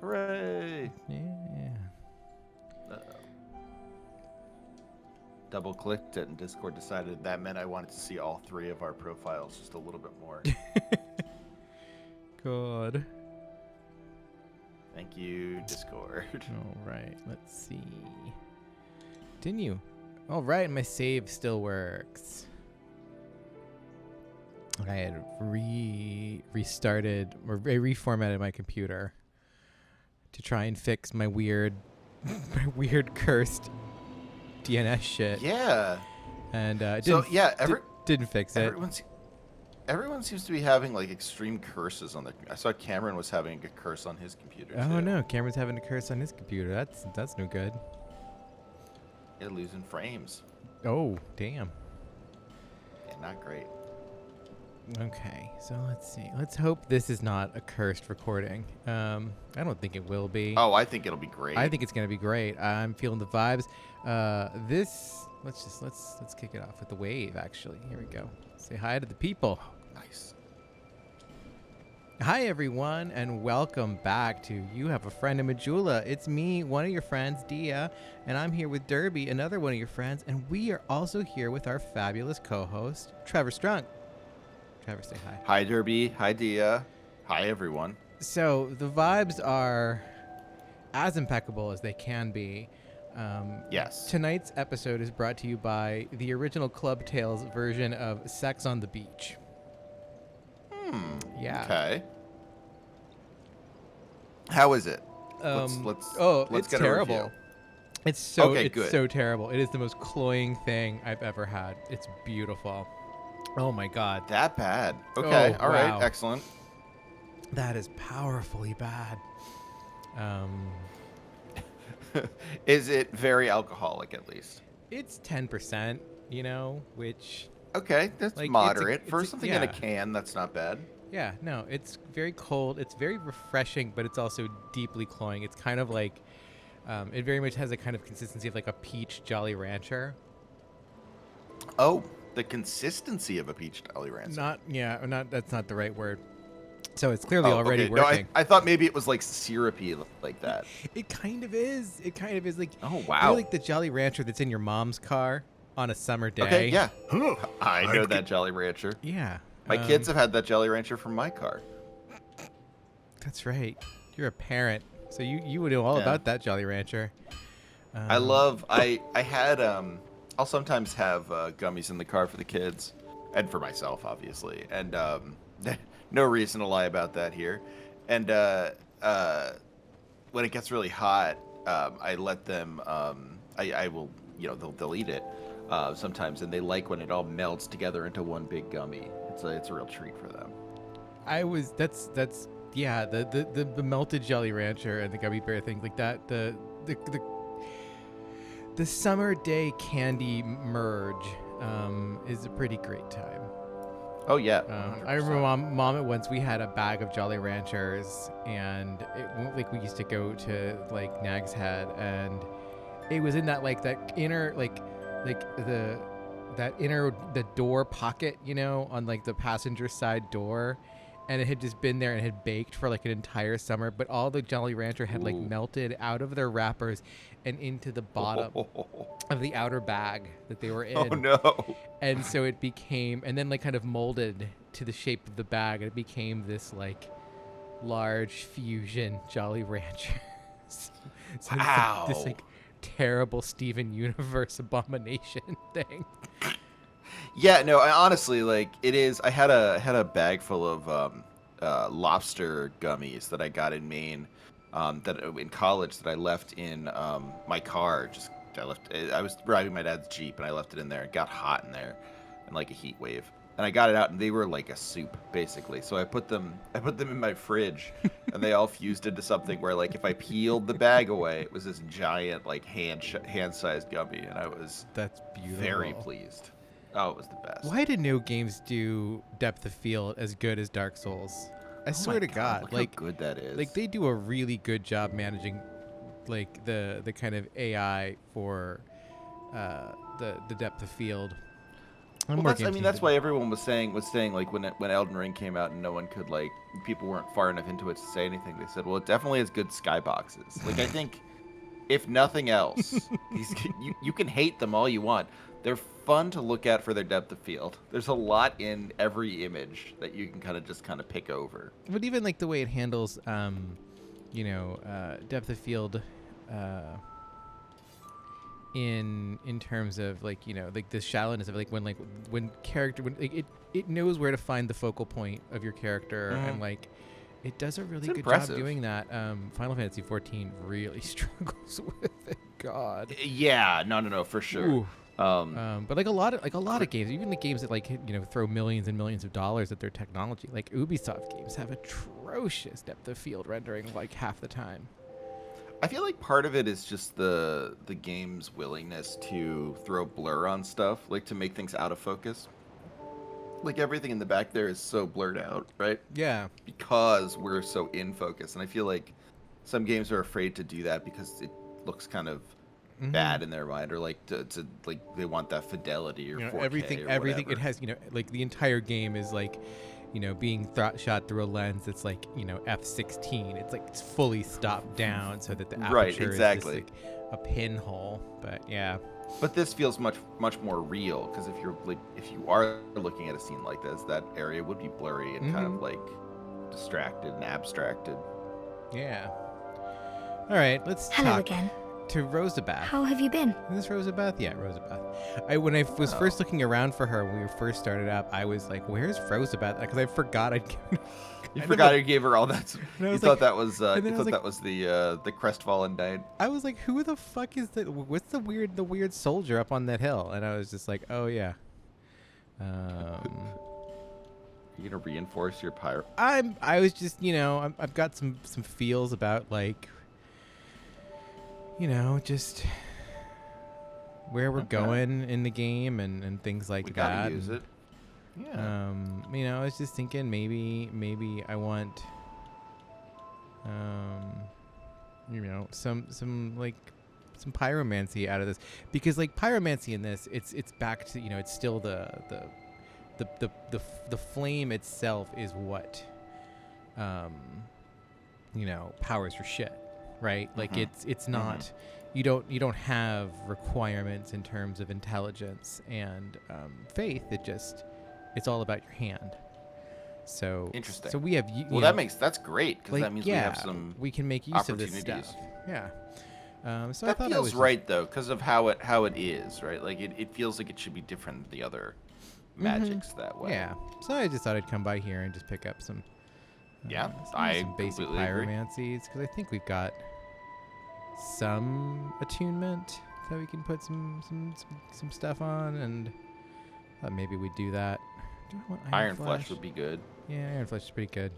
Hooray! Yeah. Double clicked it and Discord decided that meant I wanted to see all three of our profiles just a little bit more. God. Thank you, Discord. All right. Let's see. Didn't you? All right. My save still works. I had restarted or reformatted my computer to try and fix my weird cursed DNS shit. Yeah. And didn't fix it. Everyone seems to be having like extreme curses on their. I saw Cameron was having a curse on his computer. Oh too. no, Cameron's having a curse on his computer. That's no good. Yeah, losing frames. Oh damn. Yeah, not great. Okay, so let's see. Let's hope this is not a cursed recording. I don't think it will be. Oh, I think it'll be great. I think it's gonna be great. I'm feeling the vibes. Let's kick it off with the wave. Actually, here we go. Say hi to the people. Nice. Hi everyone, and welcome back to You Have a Friend in Majula. It's me, one of your friends, Dia, and I'm here with Derby, another one of your friends, and we are also here with our fabulous co-host, Trevor Strunk. Trevor, say hi. Hi, Derby. Hi, Dia. Hi, everyone. So the vibes are as impeccable as they can be. Yes. Tonight's episode is brought to you by the original Club Tales version of Sex on the Beach. Yeah. Okay. How is it? Let's it's get terrible. a review. It's good. so terrible. It is the most cloying thing I've ever had. It's beautiful. Oh my god. That bad. Okay. Oh, All right. wow. Excellent. That is powerfully bad. Is it very alcoholic at least? It's 10%, which Okay, that's Like, moderate. For it's something in a yeah. can, that's not bad. yeah, no, it's very cold. It's very refreshing, but it's also deeply cloying. It's kind of like it very much has a kind of consistency of like a peach Jolly Rancher. Oh, the consistency of a peach Jolly Rancher. Not that's not the right word. So it's clearly already okay. No, working. I thought maybe it was like syrupy like that. It kind of is. It kind of is like Oh, you wow. know, like the Jolly Rancher that's in your mom's car on a summer day. Okay, yeah. I know that Jolly Rancher. Yeah. My kids have had that Jolly Rancher from my car. That's right. You're a parent, so you would know all Yeah. about that Jolly Rancher. I had I'll sometimes have gummies in the car for the kids and for myself, obviously. And no reason to lie about that here. And when it gets really hot, I let them. I will, they'll eat it sometimes, and they like when it all melts together into one big gummy. It's a real treat for them. Yeah, the melted Jolly Rancher and the gummy bear thing like that. The summer day candy merge is a pretty great time. Oh yeah. I remember mom at once we had a bag of Jolly Ranchers, and we used to go to like Nag's Head, and it was in that inner the door pocket, on like the passenger side door, and it had just been there and had baked for like an entire summer, but all the Jolly Rancher had like melted out of their wrappers and into the bottom of the outer bag that they were in. Oh no. And so it became, and then like kind of molded to the shape of the bag, and it became this like large fusion Jolly Rancher. So Wow. This like terrible Steven Universe abomination thing. Yeah, no, I honestly it is. I had a bag full of lobster gummies that I got in Maine, that in college that I left in my car. I was driving my dad's Jeep and I left it in there. It got hot in there, and like a heat wave. And I got it out and they were like a soup basically. So I put them in my fridge, and they all fused into something where like if I peeled the bag away, it was this giant like hand-sized gummy, and I was That's beautiful. very pleased. Oh, it was the best. Why did no games do depth of field as good as Dark Souls? I swear to God, look like how good that is. Like they do a really good job managing, like the kind of AI for the depth of field. I'm Well, more that's I game mean team. that's why everyone was saying like when Elden Ring came out and no one could like people weren't far enough into it to say anything. They said, well, it definitely has good skyboxes. Like I think if nothing else, you can hate them all you want. They're fun to look at for their depth of field. There's a lot in every image that you can kind of pick over. But even like the way it handles, depth of field, uh, in terms of like like the shallowness of when character when like, it knows where to find the focal point of your character and like it does a really It's good impressive. job doing that. Final Fantasy 14 really struggles with it. God. Yeah, no, for sure. Ooh. But like a lot of games, even the games that like throw millions and millions of dollars at their technology, like Ubisoft games have atrocious depth of field rendering like half the time. I feel like part of it is just the game's willingness to throw blur on stuff, like to make things out of focus. Like everything in the back there is so blurred out, right? Yeah. Because we're so in focus, and I feel like some games are afraid to do that because it looks kind of bad in their mind, or like to like they want that fidelity or 4K everything or it whatever. has like the entire game is like being shot through a lens that's like f16. It's like it's fully stopped down so that the aperture Right, is exactly. just like a pinhole. But yeah. But this feels much more real because if you are looking at a scene like this, that area would be blurry and kind of like distracted and abstracted. Yeah. All right, let's Hello talk again. to Rosabeth. How have you been? Is this Rosabeth? Yeah, Rosabeth. When I was first looking around for her when we first started up, I was like, "Where's Rosabeth?" Because I forgot I'd given. You forgot you gave her all that. You thought that was that the crestfallen knight. I was like, "Who the fuck is that? What's the weird soldier up on that hill?" And I was just like, "Oh yeah." You gonna reinforce your pyro? I was just I've got some feels about like just where we're going in the game and things like that. Gotta use it. Yeah. I was just thinking maybe I want some pyromancy out of this, because like pyromancy in this it's back to it's still the flame itself is what powers your shit, right? Like it's not you don't have requirements in terms of intelligence and faith. It's all about your hand. So Interesting. So we have that's great because that means we have some we can make use of this opportunities. stuff. Yeah. So That I thought feels was right though, because of how it is, right? Like it feels like it should be different than the other magics that way. Yeah. So I just thought I'd come by here and just pick up some. Some basic completely agree. pyromancies, because I think we've got some attunement that we can put some stuff on, and thought maybe we'd do that. Do I want Iron Flesh would be good. Yeah, Iron Flesh is pretty good.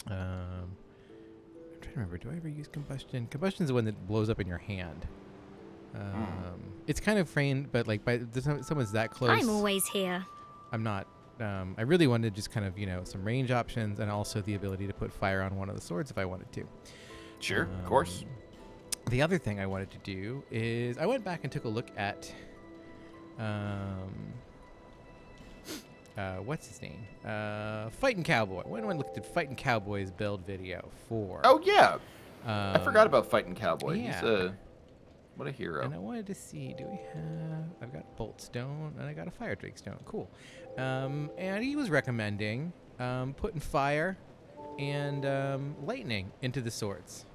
I'm trying to remember. Do I ever use Combustion? Combustion's the one that blows up in your hand. It's kind of framed, but like by someone's that close. I'm always here. I'm not. I really wanted just kind of some range options and also the ability to put fire on one of the swords if I wanted to. Sure, of course. The other thing I wanted to do is I went back and took a look at what's his name? Fighting Cowboy. I went and looked at Fighting Cowboy's build video for. Oh yeah, I forgot about Fighting Cowboy. Yeah. What a hero. And I wanted to see, do we have? I've got Bolt Stone and I got a Fire Drake Stone. Cool. And he was recommending putting fire and lightning into the swords.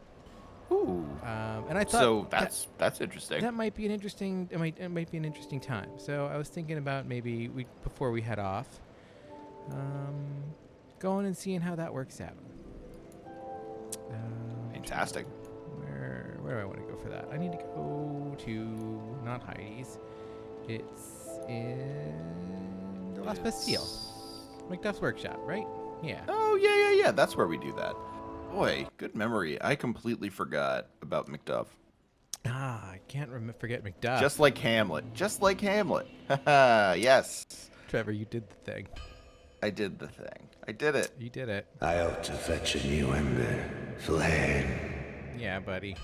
Ooh. And I thought so that's interesting. That might be an interesting. It might be an interesting time. So I was thinking about maybe before we head off, going and seeing how that works out. Fantastic. Where do I want to go for that? I need to go to not Heidi's. It's in the Last Bastille, Macduff's workshop, right? Yeah. Oh yeah. That's where we do that. Boy, good memory. I completely forgot about Macduff. I can't forget Macduff. Just like Hamlet. Haha, yes. Trevor, you did the thing. I did the thing. I did it. You did it. I ought to fetch a new ember, flame. Yeah, buddy.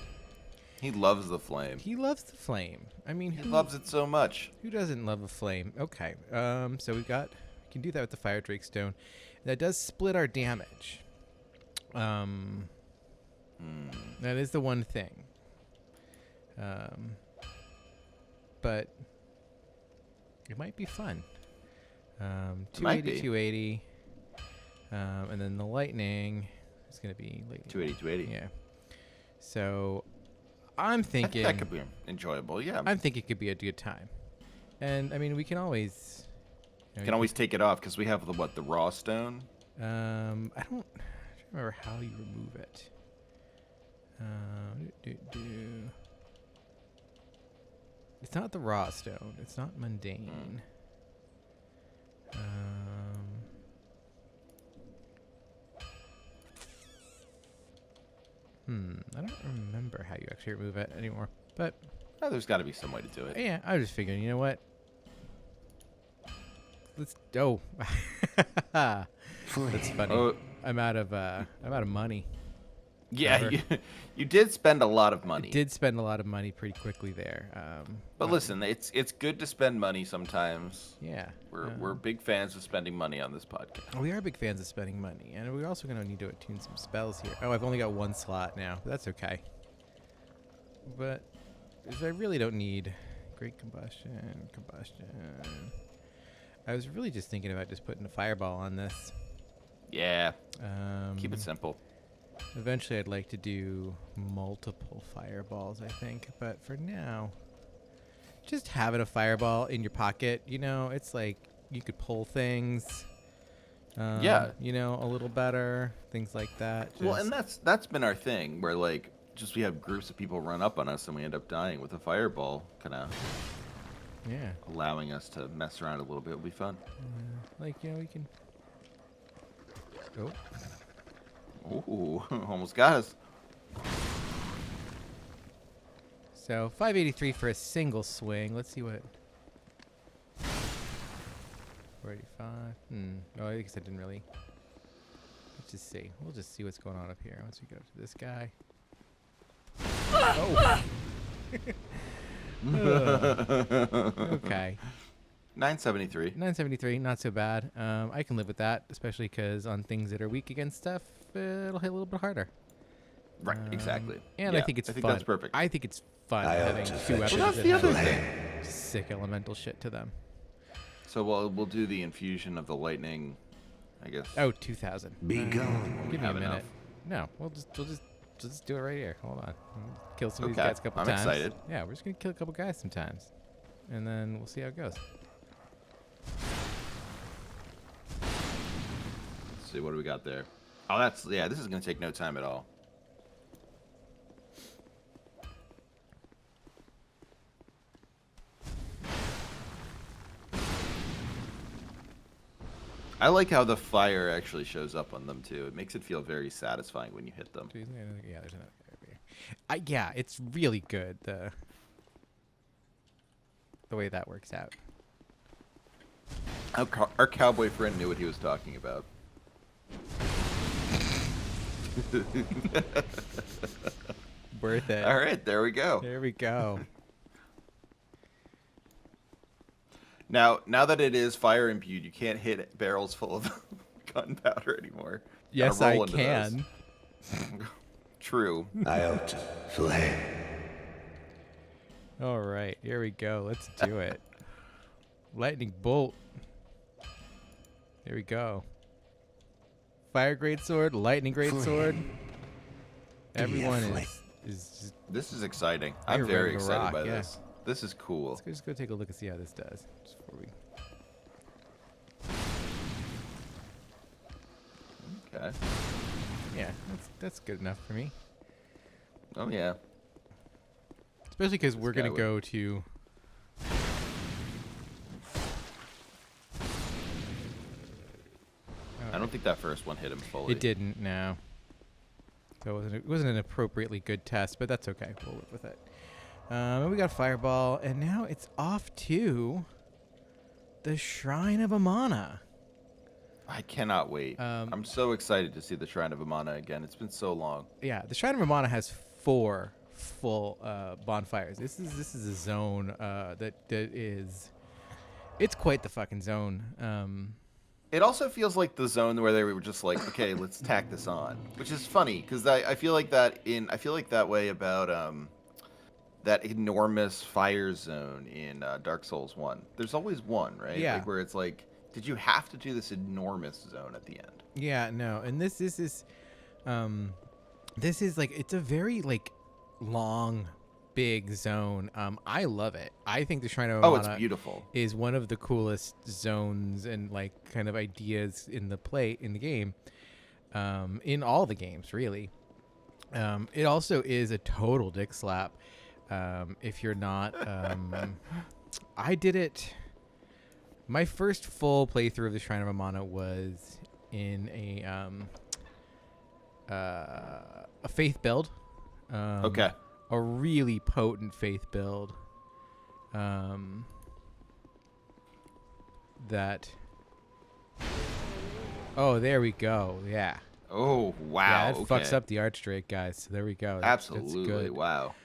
He loves the flame. He loves the flame. I mean, He loves it so much. Who doesn't love a flame? Okay. So we can do that with the Fire Drake Stone. That does split our damage. That is the one thing. But it might be fun. 280, 280. And then the lightning is going to be 280, 280. Yeah. So I'm thinking that could be enjoyable. Yeah. I'm thinking it could be a good time. And I mean, we can always take it off because we have the raw stone. I don't remember how you remove it. It's not the raw stone. It's not mundane. I don't remember how you actually remove it anymore. But there's got to be some way to do it. Yeah, I was just figuring. You know what? Let's. Oh, that's funny. Oh. I'm out of money. Yeah, you did spend a lot of money. I did spend a lot of money pretty quickly there. But listen, it's good to spend money sometimes. Yeah, we're big fans of spending money on this podcast. We are big fans of spending money, and we're also going to need to attune some spells here. Oh, I've only got one slot now. But that's okay. But I really don't need great combustion. I was really just thinking about just putting a fireball on this. Yeah. Keep it simple. Eventually, I'd like to do multiple fireballs, I think. But for now, just having a fireball in your pocket, it's like you could pull things. Yeah. A little better, things like that. Well, and that's been our thing, where like we have groups of people run up on us and we end up dying with a fireball, kind of. Yeah. Allowing us to mess around a little bit will be fun. We can. Oh. Ooh, almost got us. So 583 for a single swing. Let's see what. 485. No, I guess I didn't really. Let's just see. We'll just see what's going on up here once we go to this guy. Oh. Okay. 973. 973, not so bad. I can live with that, especially because on things that are weak against stuff, it'll hit a little bit harder. Right, exactly. And yeah, I think it's fun. That's perfect. I think it's fun having two weapons that's the other thing. Sick elemental shit to them. So we'll do the infusion of the lightning, I guess. Oh, 2,000. Be gone. Give me a minute. Enough. No, we'll just do it right here. Hold on. Kill some of these Okay, guys a couple I'm times. excited. Yeah, we're just gonna kill a couple guys sometimes, and then we'll see how it goes. Let's see, what do we got there? Oh, this is gonna take no time at all. I like how the fire actually shows up on them too. It makes it feel very satisfying when you hit them. Yeah, there's another guy. Yeah, it's really good the way that works out. Our cowboy friend knew what he was talking about. Worth it. All right, there we go. There we go. Now that it is fire imbued, you can't hit barrels full of gunpowder anymore. Yes, I can. True. Out flame. All right, here we go. Let's do it. Lightning bolt. There we go. Fire greatsword, lightning greatsword. Everyone is just. This is exciting. You're I'm very ready to excited rock, by yeah. this. This is cool. Let's just go take a look and see how this does. Just before we. Okay. Yeah, that's good enough for me. Oh yeah. Especially because we're gonna would- go to. I don't think that first one hit him fully. It didn't. No. So it wasn't an appropriately good test, but that's okay. We'll live with it. We got a fireball, and now it's off to the Shrine of Amana. I cannot wait. I'm so excited to see the Shrine of Amana again. It's been so long. Yeah, the Shrine of Amana has 4 full bonfires. This is a zone that is, it's quite the fucking zone. It also feels like the zone where they were just like, okay, let's tack this on, which is funny because I feel like that way about that enormous fire zone in Dark Souls 1. There's always one, right? Yeah. Like where it's like, did you have to do this enormous zone at the end? Yeah, no, and this is like, it's a very like long, big zone. I love it. I think the Shrine of Oh, Amana it's beautiful. is one of the coolest zones and like kind of ideas in the game, in all the games really. It also is a total dick slap. If you're not, I did it. My first full playthrough of the Shrine of Amana was in a faith build. Okay. A really potent faith build. That. Oh, there we go. Yeah. Oh, wow. Yeah, that okay. fucks up the Archdrake, guys. So there we go. Absolutely. That's good. Wow.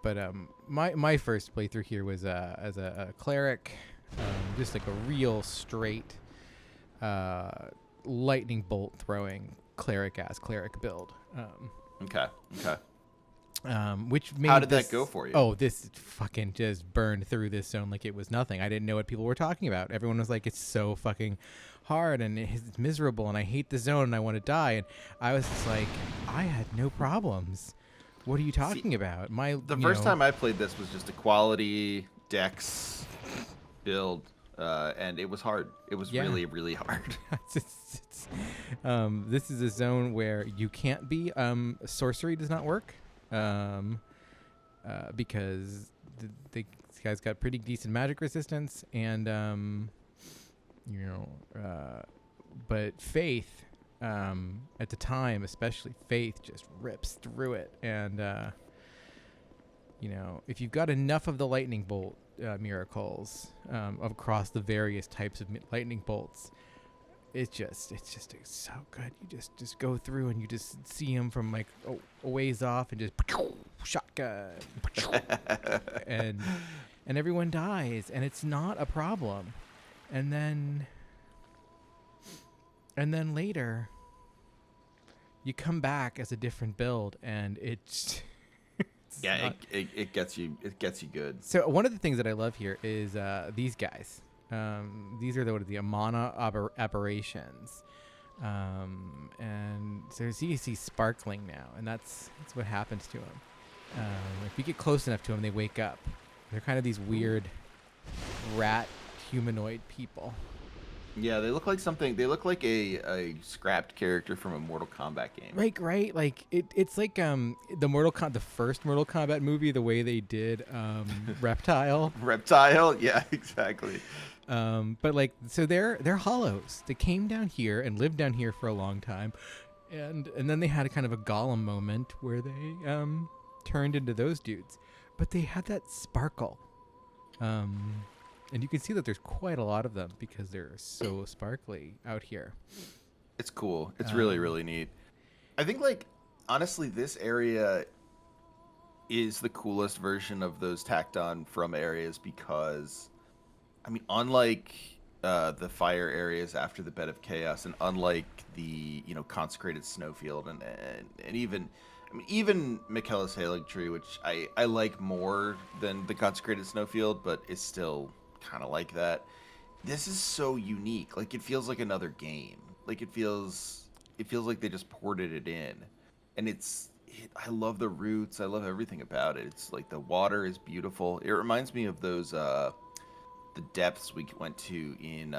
But my first playthrough here was as a cleric, just like a real straight lightning bolt throwing cleric build. Okay. Which made How did that go for you? Oh, this fucking just burned through this zone like it was nothing. I didn't know what people were talking about. Everyone was like, it's so fucking hard and it's miserable and I hate the zone and I want to die. And I was just like, I had no problems. What are you talking about? The first time I played this was just a quality dex build, and it was hard. It was really, really hard. This is a zone where you can't be. Sorcery does not work, because the guy's got pretty decent magic resistance, and but faith. At the time, especially faith just rips through it. And, if you've got enough of the lightning bolt miracles across the various types of lightning bolts, it's so good. You just go through and you just see them from like a ways off and just shotgun and everyone dies and it's not a problem. And then later, you come back as a different build, and it gets you good. So one of the things that I love here is these guys. These are the Amana aberrations, and so you see sparkling now, and that's what happens to them. If you get close enough to them, they wake up. They're kind of these weird rat humanoid people. Yeah, they look like something. They look like a scrapped character from a Mortal Kombat game. Right. Like it's like the first Mortal Kombat movie, the way they did Reptile. Reptile, yeah, exactly. But like, so they're hollows. They came down here and lived down here for a long time, and then they had a kind of a Gollum moment where they turned into those dudes, but they had that sparkle. And you can see that there's quite a lot of them because they're so sparkly out here. It's cool. It's really, really neat. I think, like, honestly, this area is the coolest version of those tacked on from areas because, I mean, unlike the fire areas after the Bed of Chaos and unlike the, consecrated snowfield and even Michaela's Hailing Tree, which I like more than the consecrated snowfield, but it's still kind of like that. This is so unique. Like, it feels like another game. Like, it feels like they just ported it in, and I love the roots. I love everything about it. It's like the water is beautiful. It reminds me of those the depths we went to in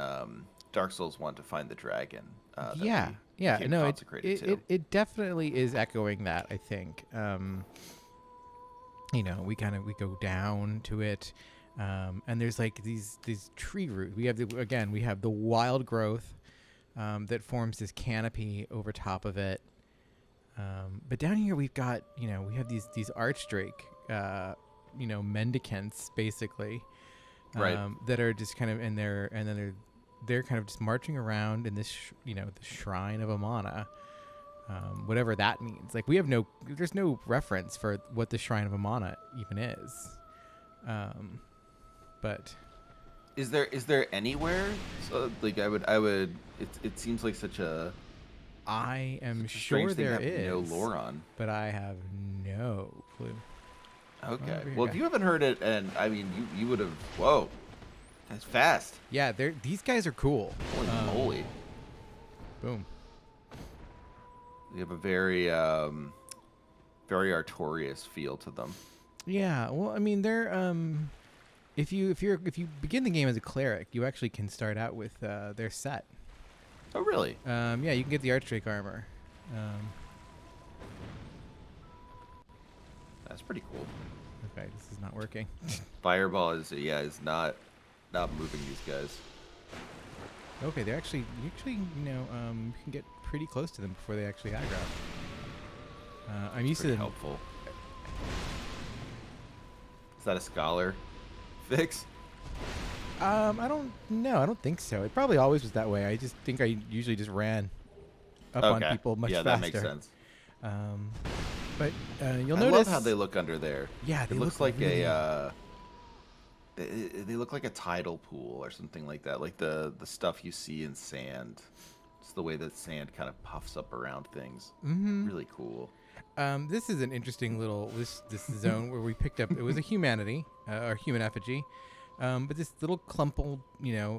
Dark Souls 1 to find the dragon. Yeah. No, it definitely is echoing that, I think. We go down to it. And there's like these tree roots. We have the wild growth that forms this canopy over top of it. But down here we've got we have these archdrake mendicants basically, right, that are just kind of in there, and then they're kind of just marching around in this the shrine of Amana, whatever that means. Like there's no reference for what the Shrine of Amana even is. But Is there anywhere? So like I would. It seems like such a I am such a strange sure thing to there have is no lore on. but I have no clue. Okay. Over here, Well, guy. if you haven't heard it, and I mean, you would have. Whoa, that's fast. Yeah, these guys are cool. Holy moly! Boom. They have a very Artorias feel to them. Yeah, well, I mean, they're if you begin the game as a cleric, you actually can start out with their set. Oh, really? Yeah, you can get the Archdrake armor. That's pretty cool. Okay, this is not working. Fireball is not moving these guys. Okay, you can get pretty close to them before they actually aggro. I'm used to Pretty them. helpful. Is that a scholar fix? I don't know. I don't think so. It probably always was that way. I just think I usually just ran up on people much faster. Yeah, that makes sense. But you'll I notice. love how they look under there. Yeah, they it looks look like really they look like a tidal pool or something like that. Like the stuff you see in sand. It's the way that sand kind of puffs up around things. Mm-hmm. Really cool. This is an interesting little this zone where we picked up. It was a humanity or human effigy, but this little clumple,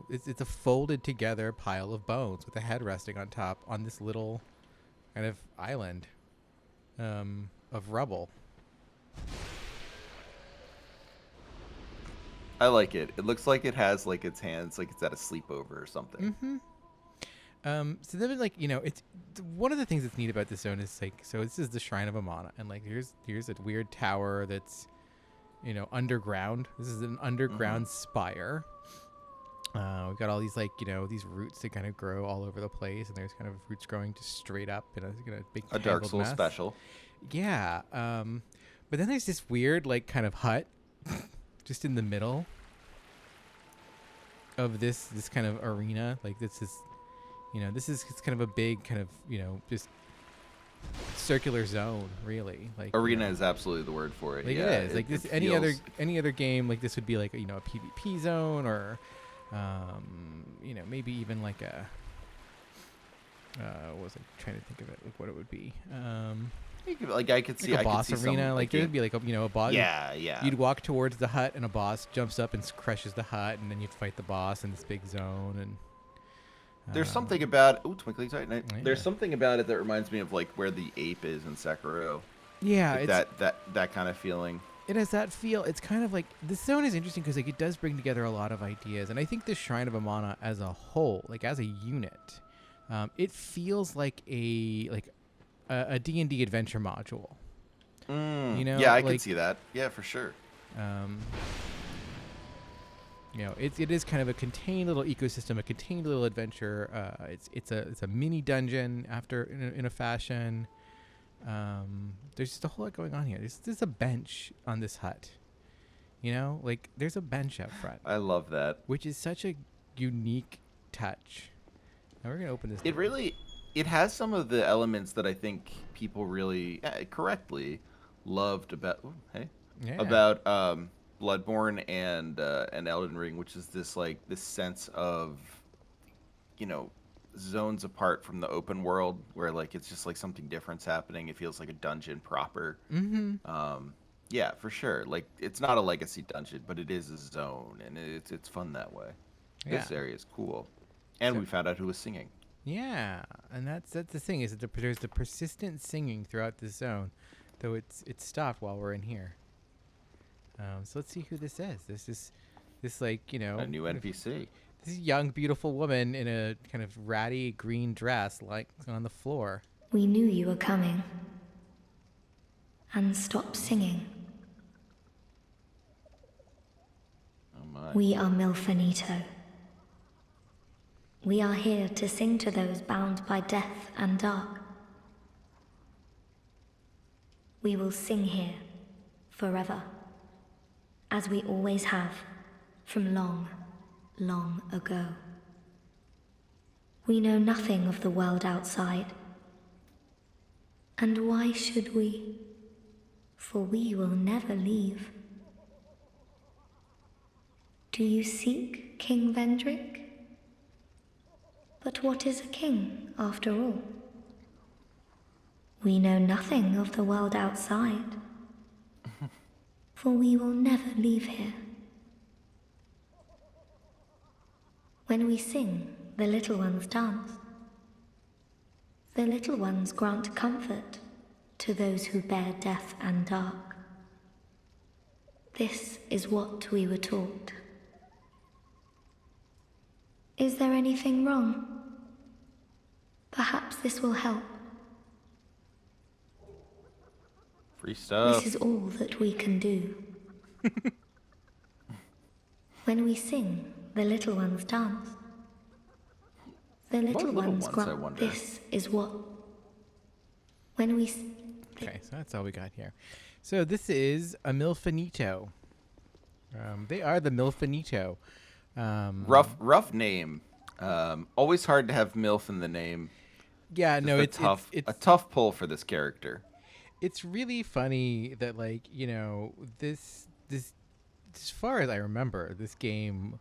it's a folded together pile of bones with a head resting on top on this little kind of island of rubble. I like it. It looks like it has like its hands like it's at a sleepover or something. Mm-hmm. So then, it's one of the things that's neat about this zone is so this is the Shrine of Amana, and here's a weird tower that's, underground. This is an underground spire. We've got all these these roots that kind of grow all over the place, and there's kind of roots growing just straight up in a big A Dark tangled Souls mess. special. Yeah. But then there's this weird kind of hut just in the middle of this kind of arena. Like this is it's kind of a big kind of, just circular zone, really. Like Arena is absolutely the word for it. Like yeah, it is. Like this, it any feels- other game like this would be like a PvP zone or, maybe even like a. What was I trying to think of it? Like what it would be. Like I could see Like a I could boss see arena. some, Like there'd be like a boss. Yeah, yeah. You'd walk towards the hut and a boss jumps up and crushes the hut, and then you'd fight the boss in this big zone. And There's something about Twinkling Titan. Yeah. There's something about it that reminds me of like where the ape is in Sekiro. yeah, Like it's that kind of feeling. it has that feel. It's kind of like this zone is interesting because it does bring together a lot of ideas, and I think the Shrine of Amana as a whole, as a unit, it feels like a D&D adventure module. Yeah, I can see that. Yeah, for sure. It is kind of a contained little ecosystem, a contained little adventure. It's a mini dungeon in a fashion. There's just a whole lot going on here. There's a bench on this hut. There's a bench up front. I love that. Which is such a unique touch. Now we're gonna open this. It has some of the elements that I think people really correctly loved about. About Bloodborne and Elden Ring, which is this sense of, zones apart from the open world where it's just like something different's happening. It feels like a dungeon proper. Mm-hmm. Yeah, for sure. Like it's not a legacy dungeon, but it is a zone, and it's fun that way. This area is cool, and we found out who was singing. Yeah, and that's the thing is that there's the persistent singing throughout the zone, though it's stopped while we're in here. So let's see who this is. This is A new NPC. This young, beautiful woman in a kind of ratty green dress, on the floor. We knew you were coming. And stop singing. Oh my. We are Milfanito. We are here to sing to those bound by death and dark. We will sing here forever, as we always have from long, long ago. We know nothing of the world outside. And why should we? For we will never leave. Do you seek King Vendrick? But what is a king, after all? We know nothing of the world outside, for we will never leave here. When we sing, the little ones dance. The little ones grant comfort to those who bear death and dark. This is what we were taught. Is there anything wrong? Perhaps this will help. Free stuff. This is all that we can do. When we sing, the little ones dance. The little ones I grant. wonder? This is what. When we. Okay, so that's all we got here. So this is a Milfinito. They are the Milfinito. Rough name. Always hard to have MILF in the name. Yeah, Just no, it's a tough pull for this character. It's really funny that, like, you know, this as far as I remember, this game,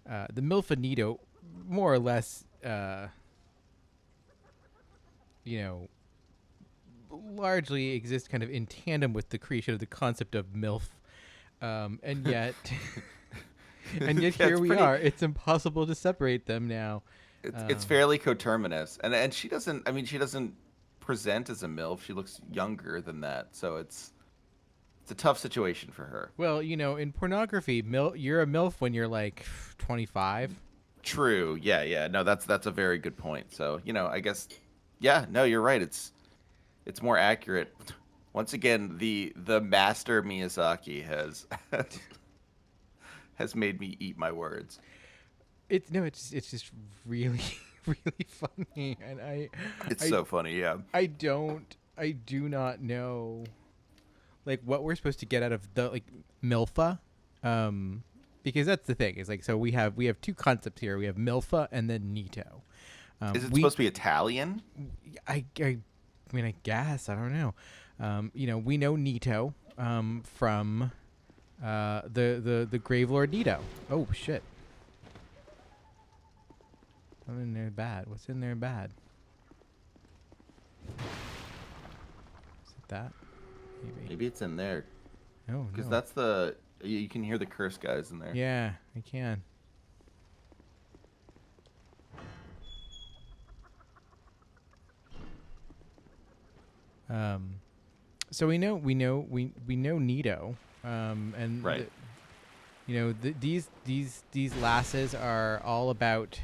the Milfinito, more or less, you know, largely exists kind of in tandem with the creation of the concept of MILF, and yet, and yet Yeah, here it's we pretty- are. It's impossible to separate them now. It's fairly coterminous, and she doesn't. I mean, she doesn't present as a MILF. She looks younger than that, so it's a tough situation for her. Well, you know, in pornography, you're a MILF when you're like 25. True. Yeah. No, that's a very good point. So, you know, I guess, yeah. No, you're right. It's more accurate. Once again, the master Miyazaki has made me eat my words. It's just really really funny, and It's so funny. Yeah. I do not know like what we're supposed to get out of the like Milfa, because that's the thing is like, so we have two concepts here. We have Milfa and then Nito. Is it supposed to be Italian? I mean, I guess I don't know. You know, we know Nito from the Gravelord Nito. Oh shit. I'm in there bad. What's in there bad? Is it that? Maybe it's in there No, because no. that's you can hear the curse guys in there. Yeah, I can. So we know Nito, and Right. you know, these lasses are all about,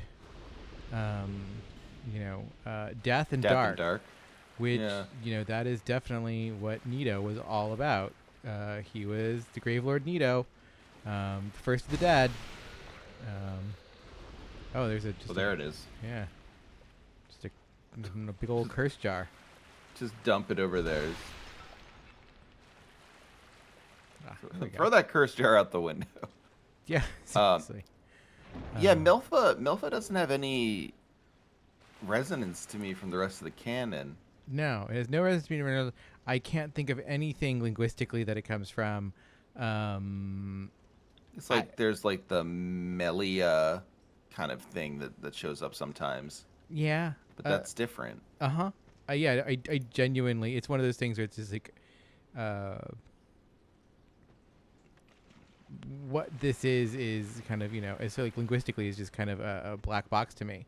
you know, death and Death dark, and dark. which Yeah. you know, that is definitely what Nito was all about. He was the Gravelord Nito, first of the dead. Oh, there's a just Well, there it is. yeah, just a big old curse jar. Just dump it over there. Ah, there we go. Throw that curse jar out the window. Yeah, seriously. Yeah, Milfa doesn't have any resonance to me from the rest of the canon. No, it has no resonance to me. I can't think of anything linguistically that it comes from. It's like there's like the Melia kind of thing that shows up sometimes, Yeah. but that's different. Uh-huh. Yeah, I genuinely, it's one of those things where it's just like, what this is kind of, you know, it's like linguistically is just kind of a black box to me.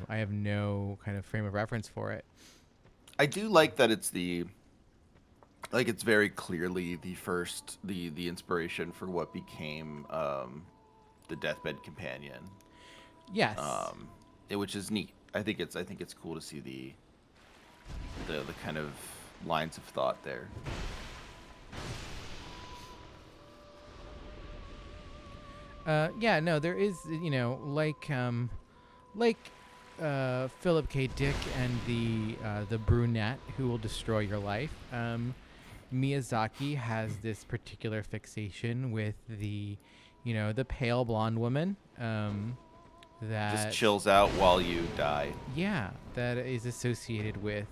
I have no kind of frame of reference for it. I do like that it's it's very clearly the inspiration for what became the Deathbed Companion. Yes. Which is neat. I think it's cool to see the kind of lines of thought there. Yeah, no, there is, you know, like Philip K. Dick and the brunette who will destroy your life. Miyazaki has this particular fixation with the pale blonde woman. That Just chills out while you die. yeah, that is associated with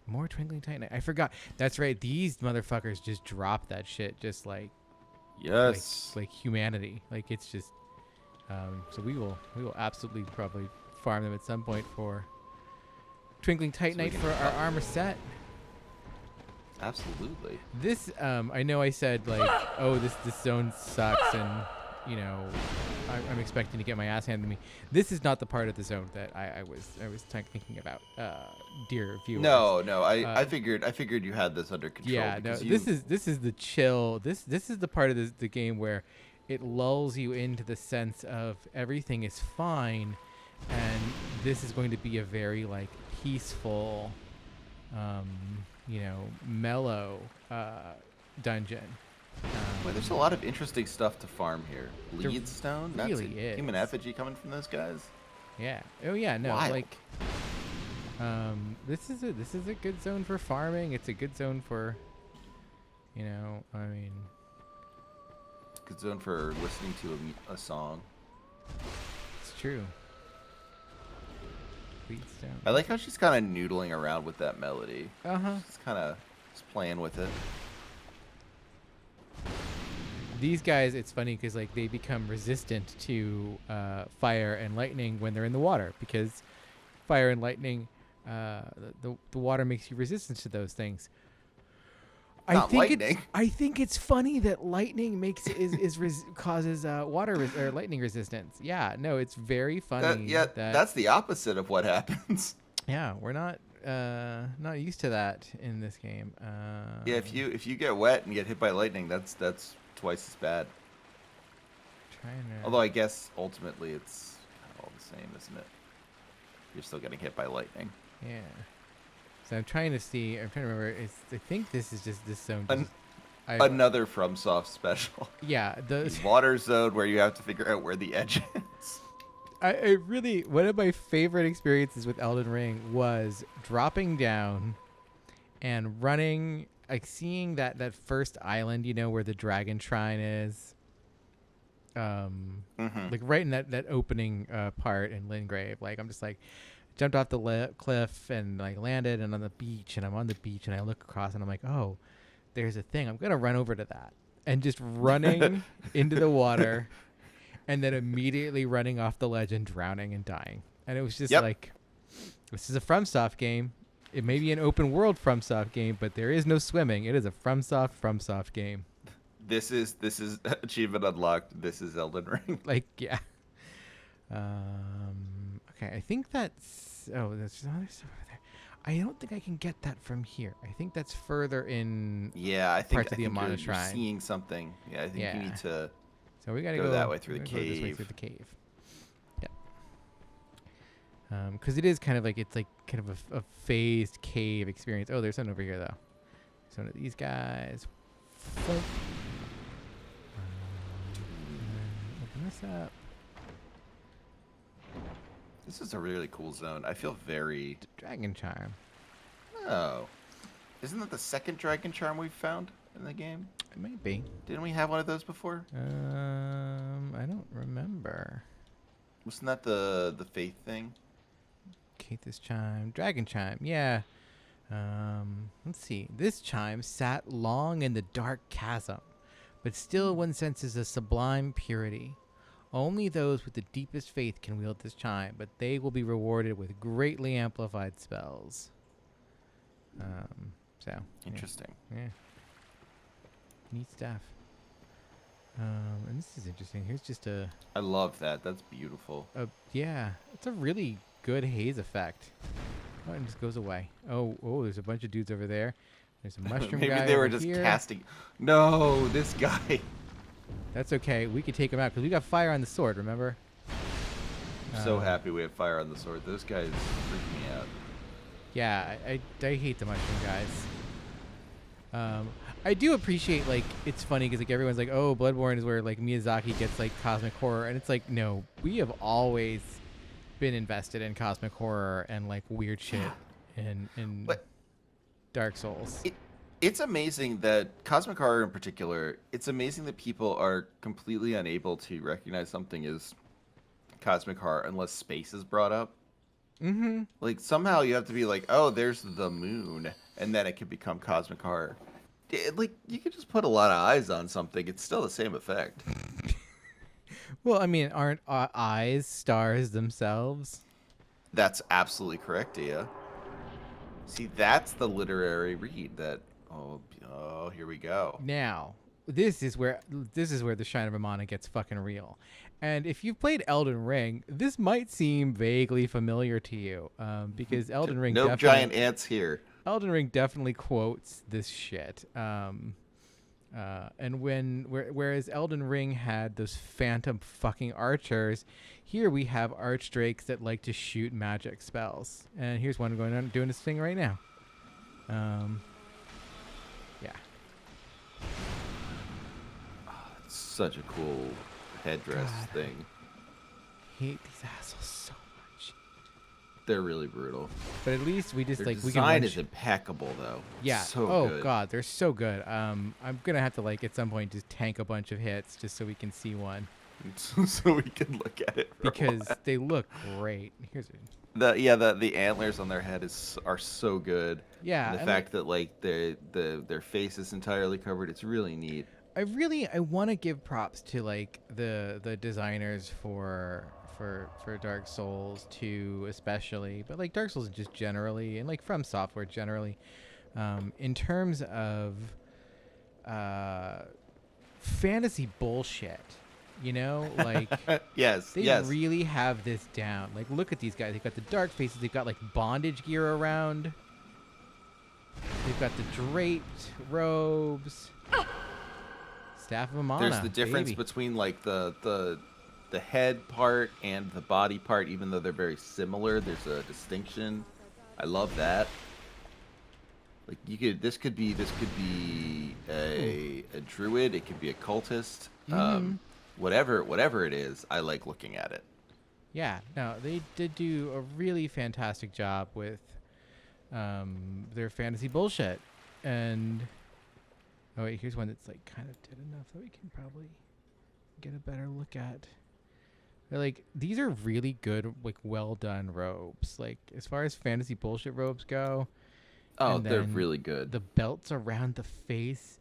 More Twinkling Titanite. I forgot. That's right. These motherfuckers just drop that shit just Yes. like humanity. Like it's just so we will absolutely probably farm them at some point for Twinkling Titanite can for our armor set. Absolutely. This I know I said like, oh, this zone sucks, and you know, I'm expecting to get my ass handed to me. This is not the part of the zone that I was thinking about, dear viewers. No. I figured you had this under control. Yeah, no. This is the chill. This is the part of the game where it lulls you into the sense of everything is fine, and this is going to be a very like peaceful, you know, mellow dungeon. Well, there's a lot of interesting stuff to farm here. There Lead stone? That's really a is. human effigy coming from those guys? Yeah. Oh yeah. No. Wild. Like, this is a good zone for farming. It's a good zone for, you know, I mean, Good zone for listening to a song. it's true. Lead stone. I like how she's kind of noodling around with that melody. Uh-huh. She's kind of just playing with it. These guys, it's funny because like they become resistant to fire and lightning when they're in the water, because fire and lightning, the water makes you resistant to those things. Not lightning. I think it's funny that lightning causes water or lightning resistance. Yeah, no, it's very funny. That's the opposite of what happens. Yeah, we're not used to that in this game. Yeah, if you get wet and get hit by lightning, that's twice as bad. Although I guess ultimately it's kind of all the same, isn't it? You're still getting hit by lightning. Yeah. So I'm trying to remember. I think this is just this zone. Another FromSoft special. Yeah, the water zone where you have to figure out where the edge is. I really, one of my favorite experiences with Elden Ring was dropping down and running, like seeing that first island, you know, where the dragon shrine is. Like right in that opening part in Lingrave. Like I'm just like jumped off the cliff and like landed and on the beach, and I'm on the beach and I look across and I'm like, oh, there's a thing. I'm gonna run over to that, and just running into the water. And then immediately running off the ledge and drowning and dying. And it was just like, this is a FromSoft game. It may be an open world FromSoft game, but there is no swimming. It is a FromSoft game. This is achievement unlocked. This is Elden Ring. Like, yeah. Okay, I think that's... Oh, there's other stuff over there. I don't think I can get that from here. I think that's further in parts of the Amana Shrine. You're seeing something. Yeah, I think you need to... So we gotta go that way through the cave. This way through the cave. Yeah. Because it is kind of like kind of a phased cave experience. Oh, there's something over here though. So one of these guys. Open this up. This is a really cool zone. I feel very... Dragon charm. Oh. Isn't that the second dragon charm we've found in the game? It might be. Didn't we have one of those before? I don't remember. Wasn't that the faith thing? This chime. Dragon chime. Yeah. Let's see. This chime sat long in the dark chasm, but still one senses a sublime purity. Only those with the deepest faith can wield this chime, but they will be rewarded with greatly amplified spells. So Interesting. Yeah. Neat stuff. And this is interesting. Here's just I love that. That's beautiful. Yeah, it's a really good haze effect. Oh, and just goes away. Oh, there's a bunch of dudes over there. There's a mushroom guy. Maybe they were over just here. casting. No, this guy. That's okay. We could take him out because we got fire on the sword. Remember? I'm so happy we have fire on the sword. Those guys freak me out. Yeah, I hate the mushroom guys. I do appreciate, like, it's funny because like everyone's like, oh, Bloodborne is where like Miyazaki gets like cosmic horror, and it's like, no, we have always been invested in cosmic horror and like weird shit in Dark Souls. It's amazing that cosmic horror in particular, it's amazing that people are completely unable to recognize something as cosmic horror unless space is brought up. Mm-hmm. Like somehow you have to be like, oh, there's the moon, and then it can become cosmic horror. Like you could just put a lot of eyes on something; it's still the same effect. Well, I mean, aren't eyes stars themselves? That's absolutely correct, Dia. See, that's the literary read. That oh, here we go. Now, this is where the Shrine of Amana gets fucking real. And if you've played Elden Ring, this might seem vaguely familiar to you, because No giant ants here. Elden Ring definitely quotes this shit. And whereas Elden Ring had those phantom fucking archers, here we have archdrakes that like to shoot magic spells. And here's one going on doing this thing right now. Yeah. It's such a cool headdress thing. Hate these assholes so much. They're really brutal. But at least we just Their like we design can is impeccable, though. yeah. So Oh good. god, they're so good. I'm gonna have to like at some point just tank a bunch of hits just so we can see one So we can look at it for a because while. they look great. Here's The antlers on their head are so good. yeah. And the and, fact that like their face is entirely covered, it's really neat. I want to give props to like the designers for Dark Souls 2 especially, but like Dark Souls just generally and like From Software generally, in terms of fantasy bullshit. You know, like Yes, they yes. really have this down. Like look at these guys. They've got the dark faces. They've got like bondage gear around. They've got the draped robes. Staff of Amana. There's the difference baby. between like the head part and the body part, even though they're very similar. There's a distinction. I love that. Like this could be a druid. It could be a cultist. Whatever it is, I like looking at it. Yeah, no, they did do a really fantastic job with their fantasy bullshit. And oh wait, here's one that's like kind of dead enough that we can probably get a better look at. They're like these are really good, like well done robes. Like as far as fantasy bullshit robes go. Oh, And they're then really good. The belts around the face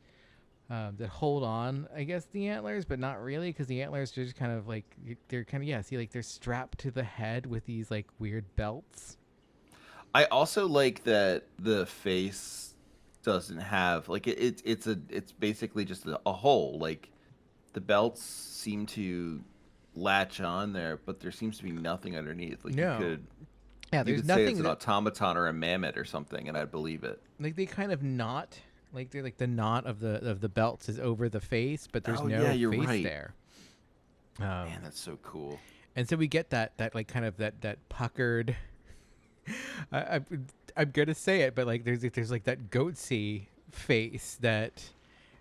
that hold on, I guess, the antlers, but not really, because the antlers are just kind of like they're kind of see, like they're strapped to the head with these like weird belts. I also like that the face doesn't have like it's basically just a hole. Like the belts seem to latch on there, but there seems to be nothing underneath. Like No. you Yeah, there's could say it's nothing an that, automaton or a mammoth or something, and I'd believe it. like they kind of knot, like they're like the knot of the belts is over the face, but there's Oh, no yeah, you're face right. there. Man, that's so cool. And so we get that like kind of that puckered. I'm gonna say it, but like there's like that goatsy face that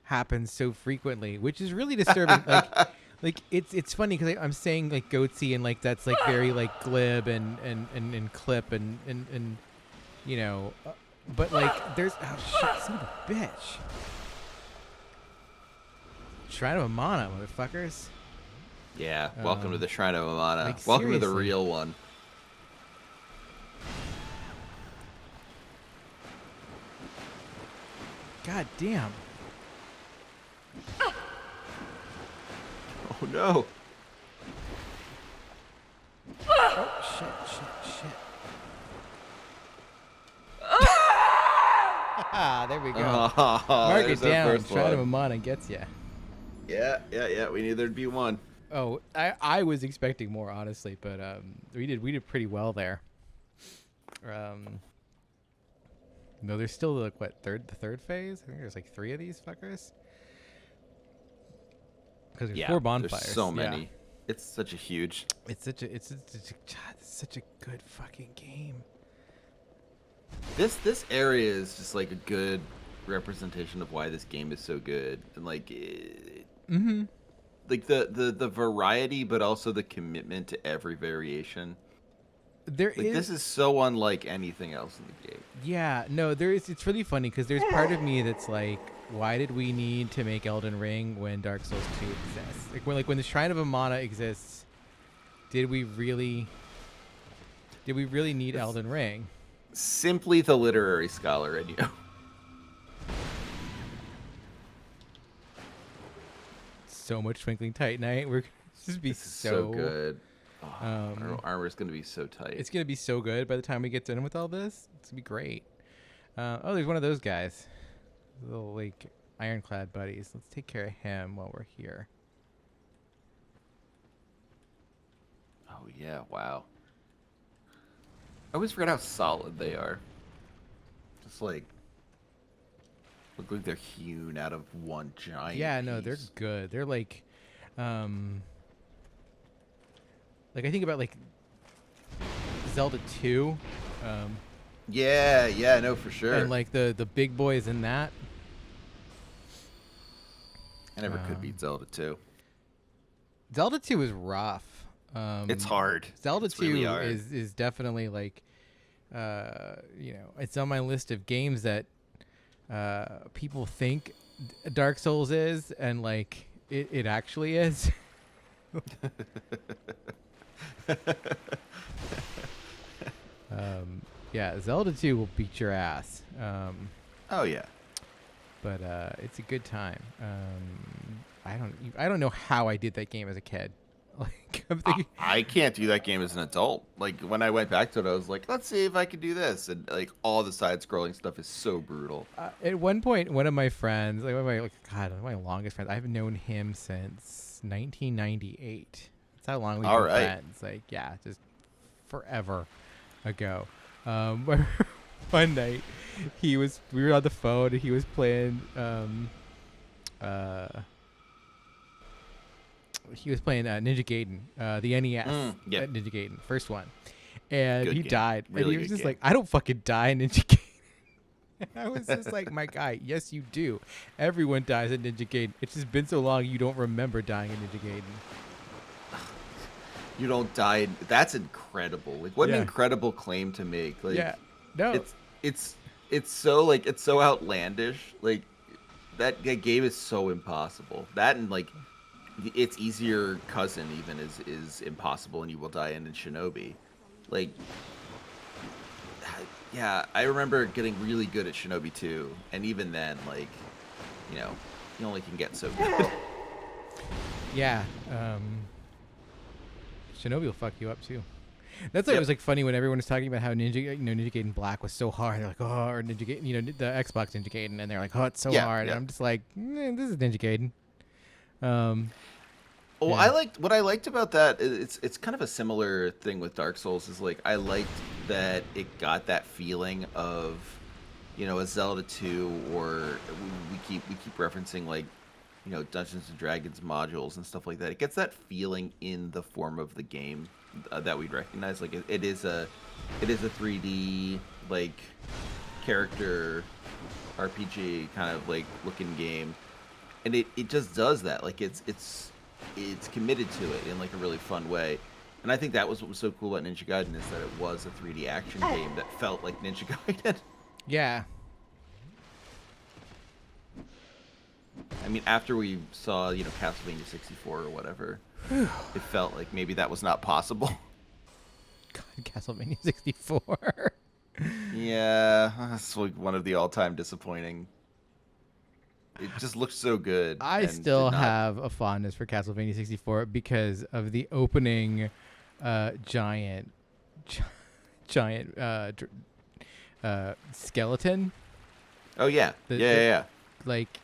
happens so frequently, which is really disturbing. like it's funny because I'm saying like goatsy and like that's like very like glib and clip and you know, but like there's oh shit, son of a bitch. Shrine of Amana, motherfuckers. Yeah, welcome to the Shrine of Amana. like, Welcome to the seriously. real one. God damn. Oh no. Oh shit. Ah, there we go. Oh, Mark it there's our down. first Shrine of one. Amana gets ya. Yeah. We knew there'd be one. Oh, I was expecting more, honestly, but we did pretty well there. No, there's still like the third phase. I think there's like 3 of these fuckers. Because there's 4 bonfires. There's so Yeah. many. It's such a huge. It's such a good fucking game. This area is just like a good representation of why this game is so good, and like, like the variety, but also the commitment to every variation. There Like is this is so unlike anything else in the game. Yeah, no, there is. It's really funny because there's part of me that's like, why did we need to make Elden Ring when Dark Souls 2 exists? Like when the Shrine of Amana exists, did we really? Did we really need Elden Ring? Simply the literary scholar in you. So much Twinkling Titanite. We're gonna just be This is so good. Oh, Um, our armor's gonna be so tight. It's gonna be so good by the time we get done with all this. It's gonna be great. Oh, there's one of those guys, little like ironclad buddies. Let's take care of him while we're here. Oh yeah, wow. I always forget how solid they are. Just like look like they're hewn out of one giant. Yeah, no, they're piece. good. They're like I think about like Zelda 2, Yeah, no, for sure. and like the big boys in that. I never could beat Zelda 2. Zelda 2 is rough. It's hard. Zelda It's 2 really hard. is definitely like, it's on my list of games that people think Dark Souls is, and like it actually is. Yeah, Zelda 2 will beat your ass. Oh yeah. But it's a good time. I don't know how I did that game as a kid. Like I'm thinking, I can't do that game as an adult. Like when I went back to it, I was like, let's see if I can do this. And like all the side-scrolling stuff is so brutal. at one point, one of my friends, like one of my my longest friends, I've known him since 1998. That's how long we've All been right. friends. Like yeah, just forever ago. One night, we were on the phone and he was playing Ninja Gaiden, the NES yeah. Ninja Gaiden, first one, and Good he game. died, Really and he was good just game. like, I don't fucking die in Ninja Gaiden. I was just like, my guy, yes you do. Everyone dies in Ninja Gaiden. It's just been so long you don't remember dying in Ninja Gaiden. You don't die. That's incredible. Like what Yeah. an incredible claim to make. Like Yeah, no, it's so like it's so outlandish. Like that game is so impossible. That and like its easier cousin even is impossible, and you will die in Shinobi. Like yeah, I remember getting really good at Shinobi 2, and even then, like, you only can get so good. yeah. Shinobi will fuck you up too. That's why it Yep. was like funny when everyone was talking about how Ninja Gaiden Black was so hard. They're like, oh, or Ninja Gaiden, the Xbox Ninja Gaiden, and they're like, oh, it's so Yeah, hard. yeah. And I'm just like, this is Ninja Gaiden. Well, Yeah. what I liked about that. It's kind of a similar thing with Dark Souls. Is like I liked that it got that feeling of, a Zelda 2, or we keep referencing like, Dungeons and Dragons modules and stuff like that. It gets that feeling in the form of the game that we'd recognize. Like it is a 3D like character RPG kind of like looking game, and it just does that. Like it's committed to it in like a really fun way. And I think that was what was so cool about Ninja Gaiden, is that it was a 3D action game that felt like Ninja Gaiden. Yeah. I mean, after we saw, Castlevania 64 or whatever, it felt like maybe that was not possible. God, Castlevania 64. Yeah, that's like one of the all-time disappointing. It just looked so good. I and still did not- have a fondness for Castlevania 64 because of the opening giant skeleton. Oh yeah, the- yeah. Like,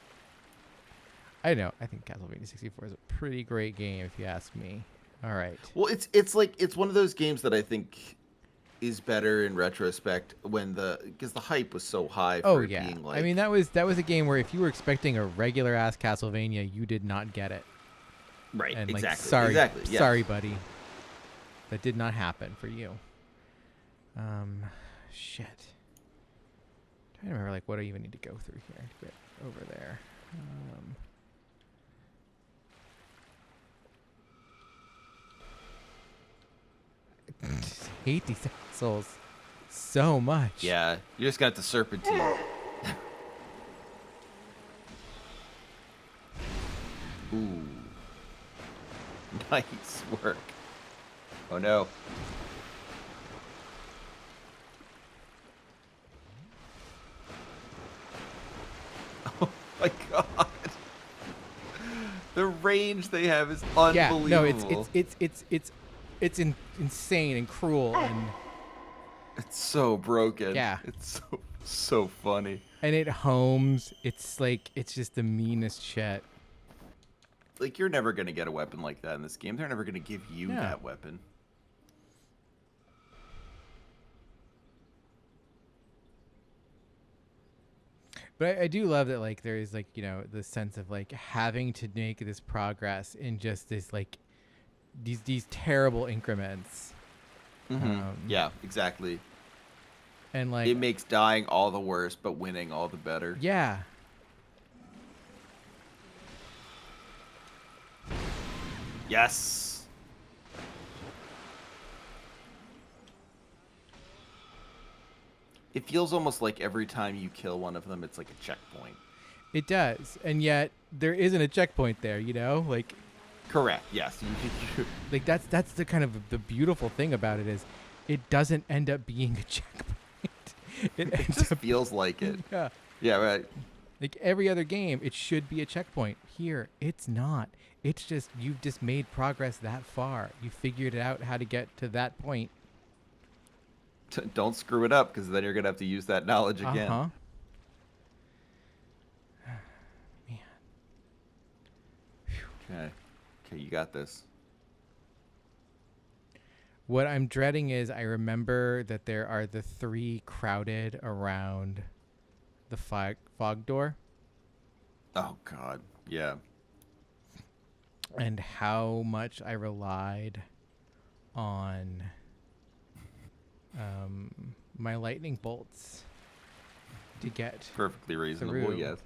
I don't know. I think Castlevania 64 is a pretty great game, if you ask me. All right. Well, it's one of those games that I think is better in retrospect because the hype was so high for Oh it yeah. being like. I mean, that was a game where if you were expecting a regular ass Castlevania, you did not get it. right, And like, exactly, sorry, exactly. Yeah. sorry, buddy. That did not happen for you. Shit. Trying to remember like what I even need to go through here to get over there. I hate these assholes so much. Yeah, you just got the serpentine. Ooh. Nice work. Oh no. range they have is Yeah, unbelievable. no, it's insane and cruel and It's so broken. Yeah. It's so funny. and it homes. It's like it's just the meanest shit. Like, you're never gonna get a weapon like that in this game. They're never gonna give you Yeah. that weapon. But I do love that, like, there is, like, you know, the sense of, like, having to make this progress in just this, like, these terrible increments. Yeah, exactly. And, like, It makes dying all the worse, but winning all the better. yeah. Yes. It feels almost like every time you kill one of them, it's like a checkpoint. It does. And yet there isn't a checkpoint there, you know? Like, Correct. Yes. like that's the kind of the beautiful thing about it is it doesn't end up being a checkpoint. It It ends just up feels like it. yeah. Yeah, right. Like every other game, it should be a checkpoint. Here, it's not. It's just you've just made progress that far. You figured out how to get to that point. Don't screw it up, because then you're gonna have to use that knowledge again. Uh-huh. Man. Okay. Okay, you got this. What I'm dreading is I remember that there are the 3 crowded around the fog door, Oh God. Yeah. and how much I relied on my lightning bolts to get Perfectly reasonable. Through. Yes.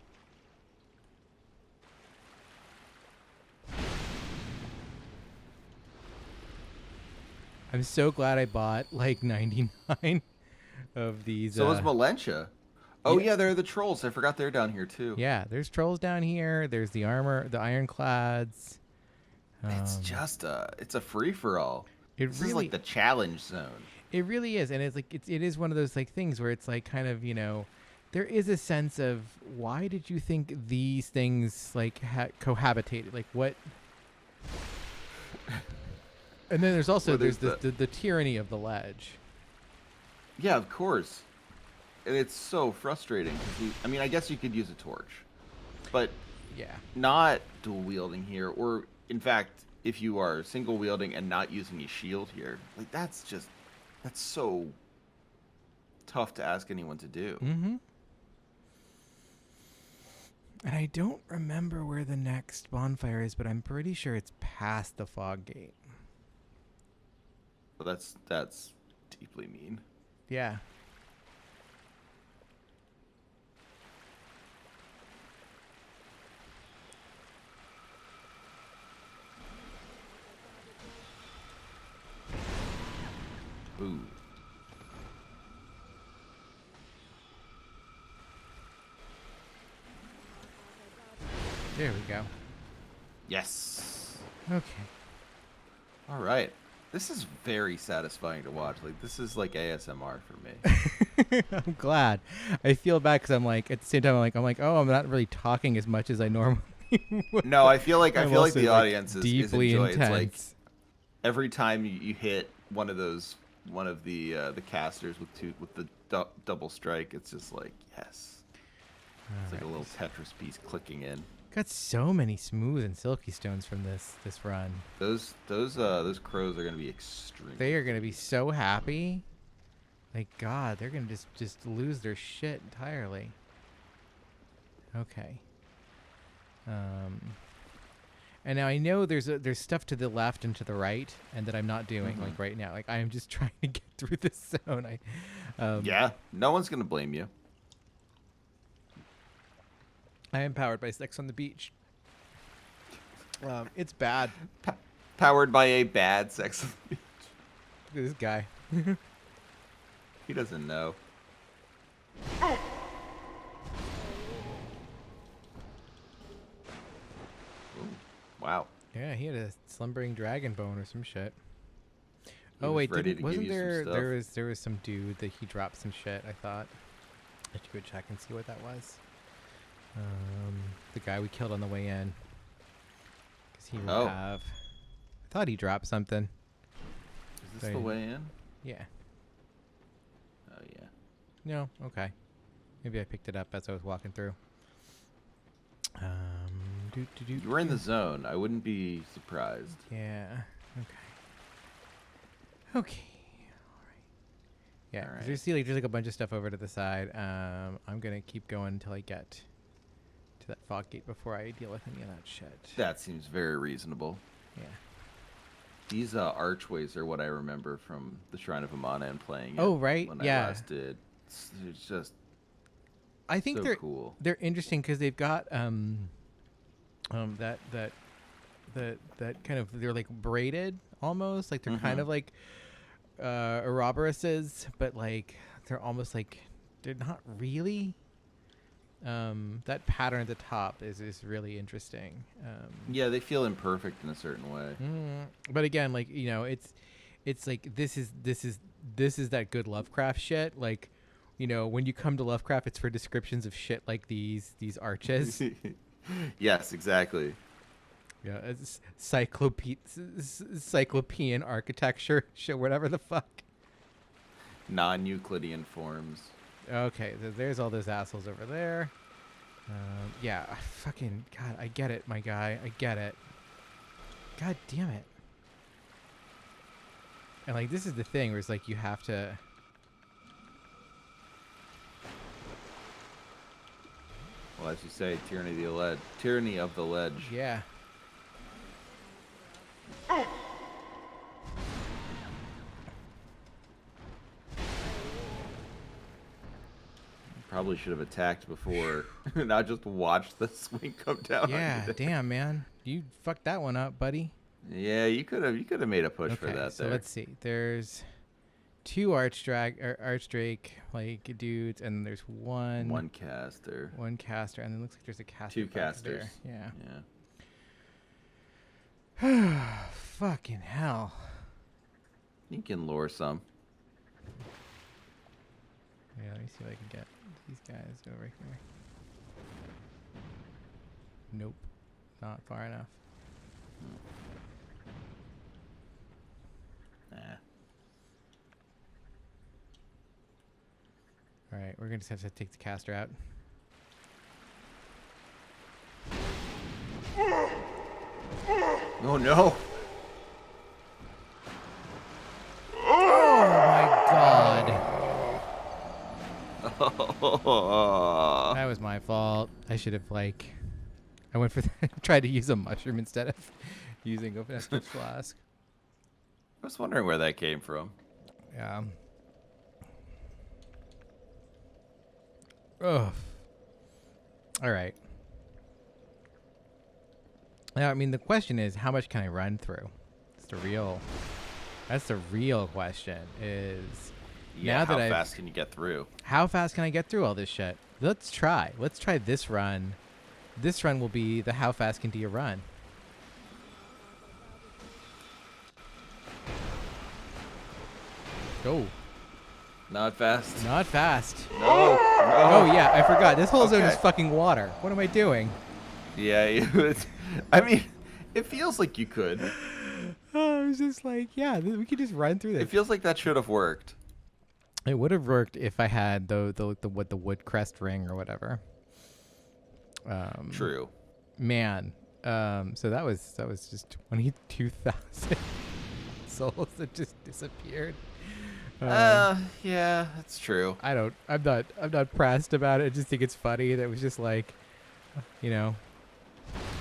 I'm so glad I bought like 99 of these. So is Malentia. Oh yeah. yeah, they're the trolls. I forgot they're down here too. Yeah, there's trolls down here. There's the armor, the ironclads. It's just it's a free for all. It This is really, like the challenge zone. it really is, and it's like it is one of those like things where it's like kind of, you know, there is a sense of why did you think these things like cohabitated? Like what? And then there's also What is the tyranny of the ledge. Yeah, of course. And it's so frustrating. 'Cause I mean, I guess you could use a torch, but Yeah. not dual wielding here. Or in fact, if you are single wielding and not using a shield here, like that's so tough to ask anyone to do. Mm-hmm. And I don't remember where the next bonfire is, but I'm pretty sure it's past the fog gate. But that's deeply mean. Yeah. Ooh. There we go. Yes. Okay. All right. This is very satisfying to watch. Like, this is like ASMR for me. I'm glad. I feel bad because I'm like, at the same time, I'm like, oh, I'm not really talking as much as I normally would. No, I feel like I'm the also, like, audience is deeply enjoying. It's like intense. every time you hit one of the casters with the double strike, it's just like yes. It's like a little Tetris piece clicking in. Got so many smooth and silky stones from this run. Those crows are gonna be extreme. They are gonna be so happy. Like God, they're gonna just lose their shit entirely. Okay. And now I know there's stuff to the left and to the right, and that I'm not doing like right now. Like I am just trying to get through this zone. Yeah, no one's gonna blame you. I am powered by Sex on the Beach. It's bad. Powered by a bad sex. Look at this guy. He doesn't know. Ooh, wow. Yeah, he had a slumbering dragon bone or some shit. He Oh was wait, ready to give wasn't you some there stuff. there was some dude that he dropped some shit, I thought. I should go check and see what that was. The guy we killed on the way in. he Oh. have? I thought he dropped something. Is this the way in? Yeah. Oh yeah. No. Okay. Maybe I picked it up as I was walking through. You were in the zone. I wouldn't be surprised. Yeah. Okay. Okay. All right. Yeah. 'Cause Alright. there's like a bunch of stuff over to the side. I'm gonna keep going until I get to that fog gate before I deal with any of that shit. That seems very reasonable. Yeah. These archways are what I remember from the Shrine of Amana and playing it Oh, right. when Yeah. I last did. It's just I think so they're cool. they're interesting because they've got that kind of, they're like braided almost, like they're kind of like Ouroboroses, but like they're almost like they're not really. That pattern at the top is really interesting. Yeah, they feel imperfect in a certain way. But again, like, you know, it's like this is that good Lovecraft shit. Like, you know, when you come to Lovecraft, it's for descriptions of shit like these arches. Yes, exactly. Yeah, it's cyclopean architecture shit, whatever the fuck. Non-Euclidean forms. Okay, there's all those assholes over there. Yeah, fucking God, I get it, my guy. I get it. God damn it. And like, this is the thing where it's like you have to. Well, as you say, tyranny of the ledge. Yeah. Probably should have attacked before, not just watched the swing come down. Yeah, damn, man. You fucked that one up, buddy. Yeah, you could have made a push for Okay, that so there. let's see. There's two Archdrake like dudes, and there's One caster. one caster, and it looks like there's a caster. Two back casters. there. Yeah. Yeah. Fucking hell. You can lure some. Yeah, let me see if I can get these guys over here. Nope. Not far enough. Nah. Alright, we're gonna just have to take the caster out. Oh no! Oh my god. That was my fault. I should have, like, I went for tried to use a mushroom instead of using a Nestor's flask. I was wondering where that came from. Yeah. Ugh. All right. Now, I mean, the question is, how much can I run through? That's the real question. Is Yeah, now how that fast can you get through? how fast can I get through all this shit? Let's try. Let's try this run. This run will be the how fast can you run. Oh, Not fast. not fast. No. Oh yeah, I forgot. This whole zone is Okay. fucking water. What am I doing? Yeah, I mean, it feels like you could. I was just like, yeah, we could just run through It this. feels like that should have worked. It would have worked if I had the wood crest ring or whatever. True. Man, so that was just 22,000 souls that just disappeared. Yeah, that's true. I'm not pressed about it. I just think it's funny that it was just like, you know,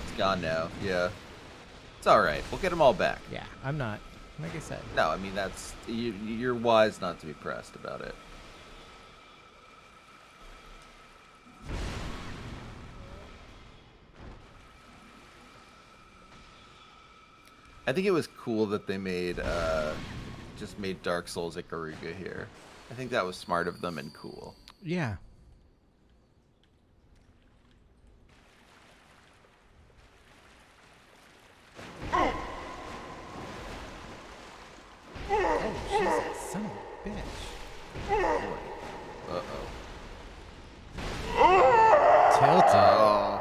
It's gone now. Yeah. It's all right. We'll get them all back. yeah, I'm not, like I said. No, I mean you're wise not to be pressed about it. I think it was cool that they just made Dark Souls Ikaruga here. I think that was smart of them and cool. Yeah. Oh, Jesus, son of a bitch. Uh-oh. Tilted. Oh.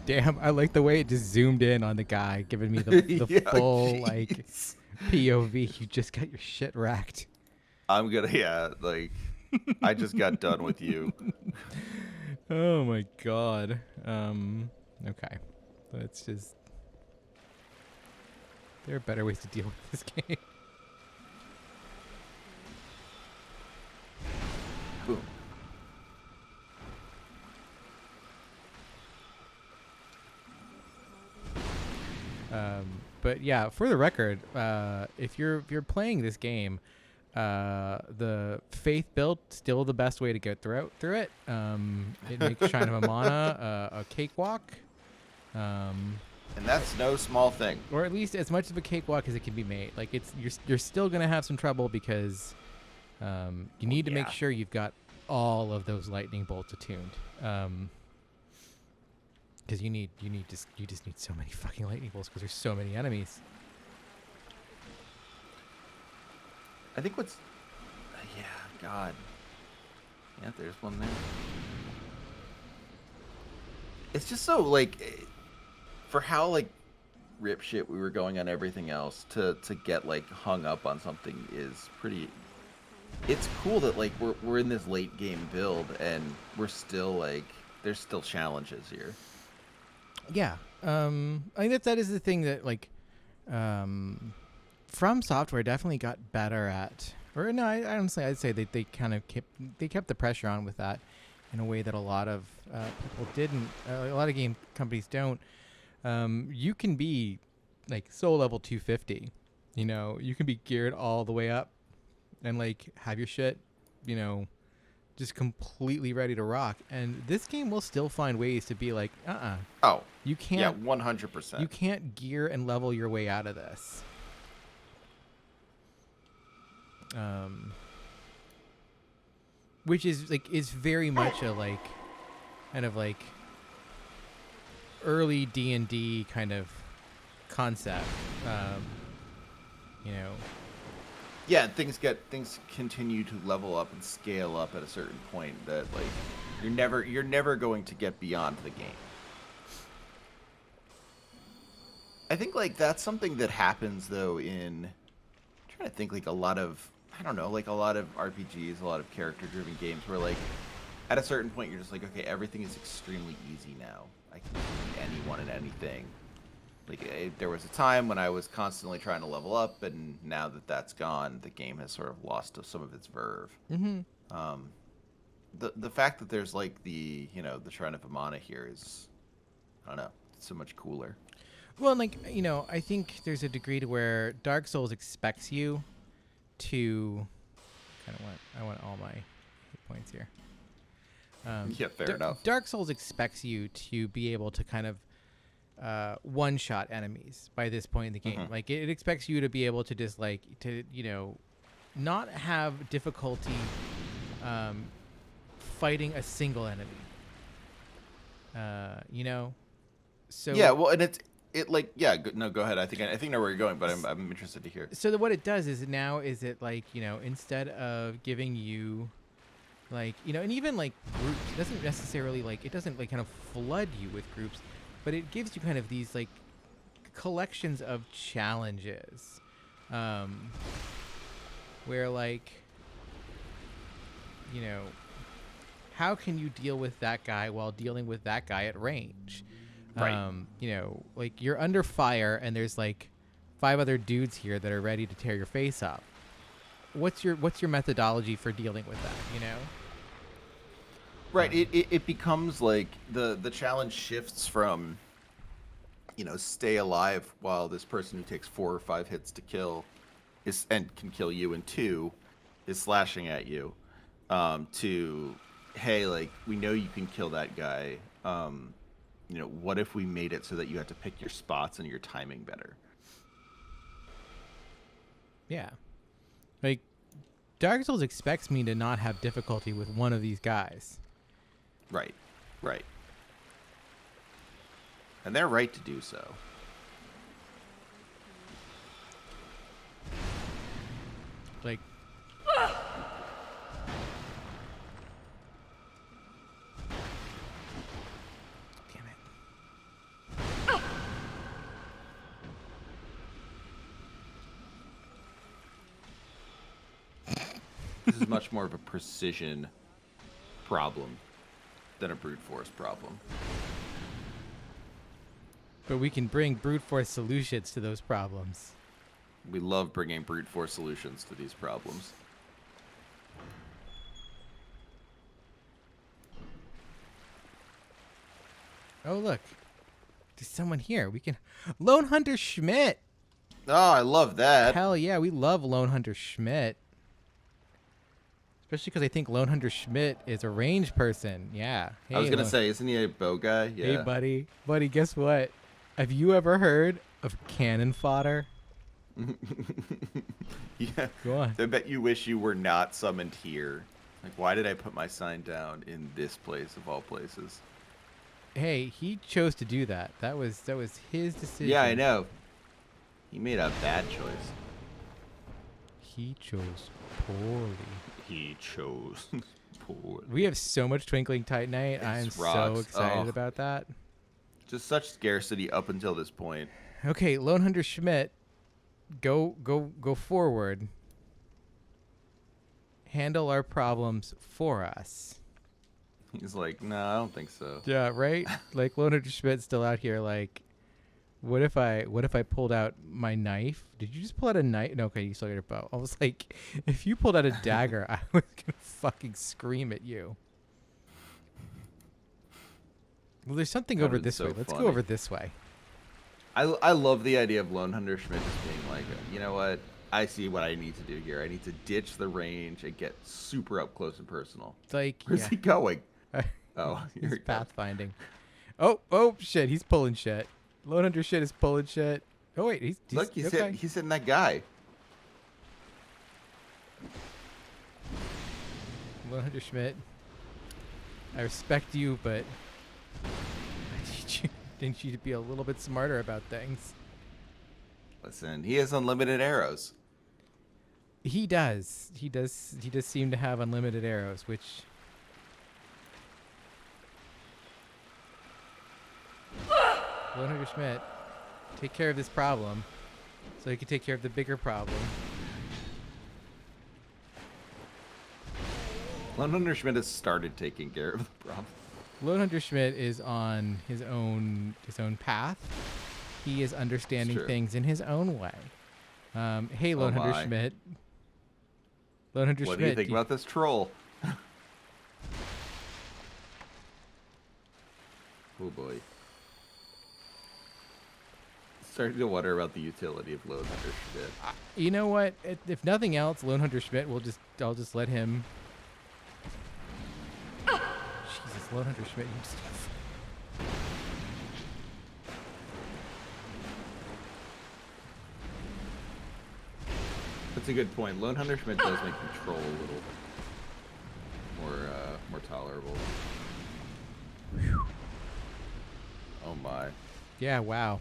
Damn, I like the way it just zoomed in on the guy, giving me the Yeah, full like jeez. POV. You just got your shit racked. I'm gonna, yeah, like, I just got done with you. Oh my god. Okay. Let's just. There are better ways to deal with this game. Boom. But yeah, for the record, if you're playing this game, the faith build still the best way to get through it. It makes Shrine of Amana a cakewalk, And that's no small thing. or at least as much of a cakewalk as it can be made. Like you're still gonna have some trouble because you need to make yeah. sure you've got all of those lightning bolts attuned. Because you just need so many fucking lightning bolts because there's so many enemies. I think what's... yeah, God. Yeah, there's one there. It's just so, like... for how, like, rip shit we were going on everything else, to get, like, hung up on something is pretty... It's cool that, like, we're in this late game build, and we're still, like... There's still challenges here. Yeah. I think that is the thing that, like, From Software definitely got better at, or no, honestly, I'd say they kind of kept the pressure on with that in a way that a lot of people didn't. A lot of game companies don't. You can be like soul level 250, you know, you can be geared all the way up and like have your shit, you know, just completely ready to rock. And this game will still find ways to be like, Oh, you can't. yeah, 100%. You can't gear and level your way out of this. Which is like is very much a like kind of like early D&D kind of concept. You know. Yeah, things continue to level up and scale up at a certain point that, like, you're never going to get beyond the game. I think, like, that's something that happens though in... I'm trying to think, like, a lot of, I don't know, like a lot of RPGs, a lot of character-driven games where, like, at a certain point you're just like, okay, everything is extremely easy now. I can beat anyone and anything. Like, there was a time when I was constantly trying to level up, and now that that's gone, the game has sort of lost some of its verve. Mm-hmm. The fact that there's, like, the Shrine of Amana here is, I don't know, it's so much cooler. Well, like, you know, I think there's a degree to where Dark Souls expects you to I want all my hit points here. Yeah, fair enough. Dark Souls expects you to be able to kind of one-shot enemies by this point in the game. Mm-hmm. Like, it expects you to be able to just, like, to, you know, not have difficulty fighting a single enemy. You know? So Yeah, well, and go ahead. I think I know where you're going, but I'm interested to hear. So what it does is it like, you know, instead of giving you like, you know, and even like groups, it doesn't necessarily like, it doesn't like kind of flood you with groups, but it gives you kind of these like collections of challenges, where like, you know, how can you deal with that guy while dealing with that guy at range? Right. You know, like you're under fire and there's like 5 other dudes here that are ready to tear your face up. What's your methodology for dealing with that, you know? Right. It becomes like the challenge shifts from, you know, stay alive while this person who takes 4 or 5 hits to kill and can kill you in 2 is slashing at you, to, hey, like, we know you can kill that guy. You know, what if we made it so that you had to pick your spots and your timing better? Yeah. Like, Dark Souls expects me to not have difficulty with one of these guys. Right. Right. And they're right to do so. Like, damn it. This is much more of a precision problem than a brute force problem. But we can bring brute force solutions to those problems. We love bringing brute force solutions to these problems. Oh, look. There's someone here. We can... Lone Hunter Schmidt! Oh, I love that. Hell yeah, we love Lone Hunter Schmidt. Especially because I think Lone Hunter Schmidt is a range person. Yeah. Hey, I was going to say, isn't he a bow guy? Yeah. Hey, buddy. Buddy, guess what? Have you ever heard of cannon fodder? Yeah. Go on. I bet you wish you were not summoned here. Like, why did I put my sign down in this place of all places? Hey, he chose to do that. That was his decision. Yeah, I know. He made a bad choice. He chose poorly. He chose poorly. We have so much Twinkling Titanite. I'm so rocks. excited Oh. about that. Just such scarcity up until this point. Okay, Lone Hunter Schmidt, go forward. Handle our problems for us. He's like, no, I don't think so. Yeah, right? Like Lone Hunter Schmidt's still out here like, what if I pulled out my knife? Did you just pull out a knife? No, okay, you still got your bow. I was like, if you pulled out a dagger, I was gonna fucking scream at you. Well, there's something over this way. Let's go over this way. I love the idea of Lone Hunter Schmidt just being like, you know what? I see what I need to do here. I need to ditch the range and get super up close and personal. It's like, Where's he going? Oh, here he's he goes. pathfinding. Oh, shit, he's pulling shit. Lone Hunter shit is pulling shit. Oh, wait, he's Look, he's okay. hitting that guy. Lone Hunter Schmidt, I respect you, but I need you to be a little bit smarter about things. Listen, he has unlimited arrows. He does. He does seem to have unlimited arrows, which... Lone Hunter Schmidt, take care of this problem so you can take care of the bigger problem. Lone Hunter Schmidt has started taking care of the problem. Lone Hunter Schmidt is on his own path. He is understanding things in his own way. Hey, Lone Hunter Schmidt. Lone Hunter Schmidt. What do you think about this troll? Oh boy. Starting to wonder about the utility of Lone Hunter Schmidt. You know what? If nothing else, Lone Hunter Schmidt will I'll just let him. Jesus, Lone Hunter Schmidt. You just... That's a good point. Lone Hunter Schmidt does make control a little more tolerable. Whew. Oh my. Yeah, wow.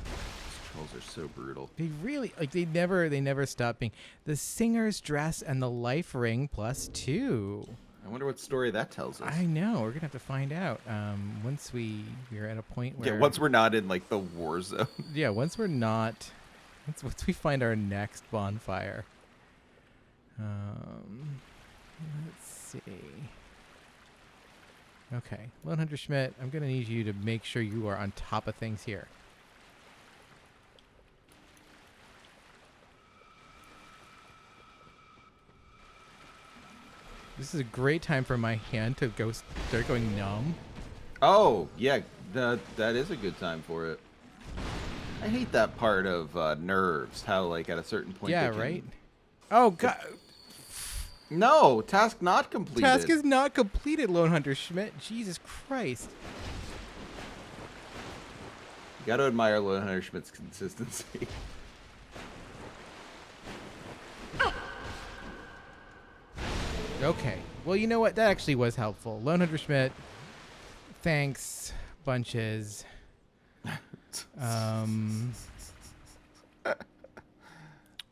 These trolls are so brutal. They really they never stop being the singer's dress and the life ring +2. I wonder what story that tells us. I know. We're gonna have to find out. Once we're at a point where once we're not in like the war zone. Yeah, once we find our next bonfire. Let's see. Okay, Lone Hunter Schmidt, I'm gonna need you to make sure you are on top of things here. This is a great time for my hand to start going numb. Oh, yeah, that is a good time for it. I hate that part of nerves, how like at a certain point. Yeah, right? Oh, God. No, task not completed. Task is not completed, Lone Hunter Schmidt. Jesus Christ. You gotta admire Lone Hunter Schmidt's consistency. Okay. Well, you know what? That actually was helpful. Lone Hunter Schmidt, thanks, bunches.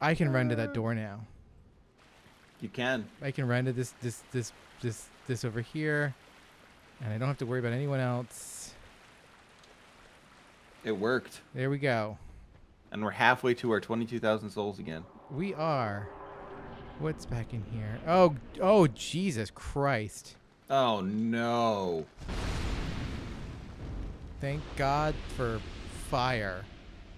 I can run to that door now. You can. I can run to this over here, and I don't have to worry about anyone else. It worked. There we go. And we're halfway to our 22,000 souls again. We are. What's back in here? Oh, Jesus Christ. Oh, no. Thank God for fire.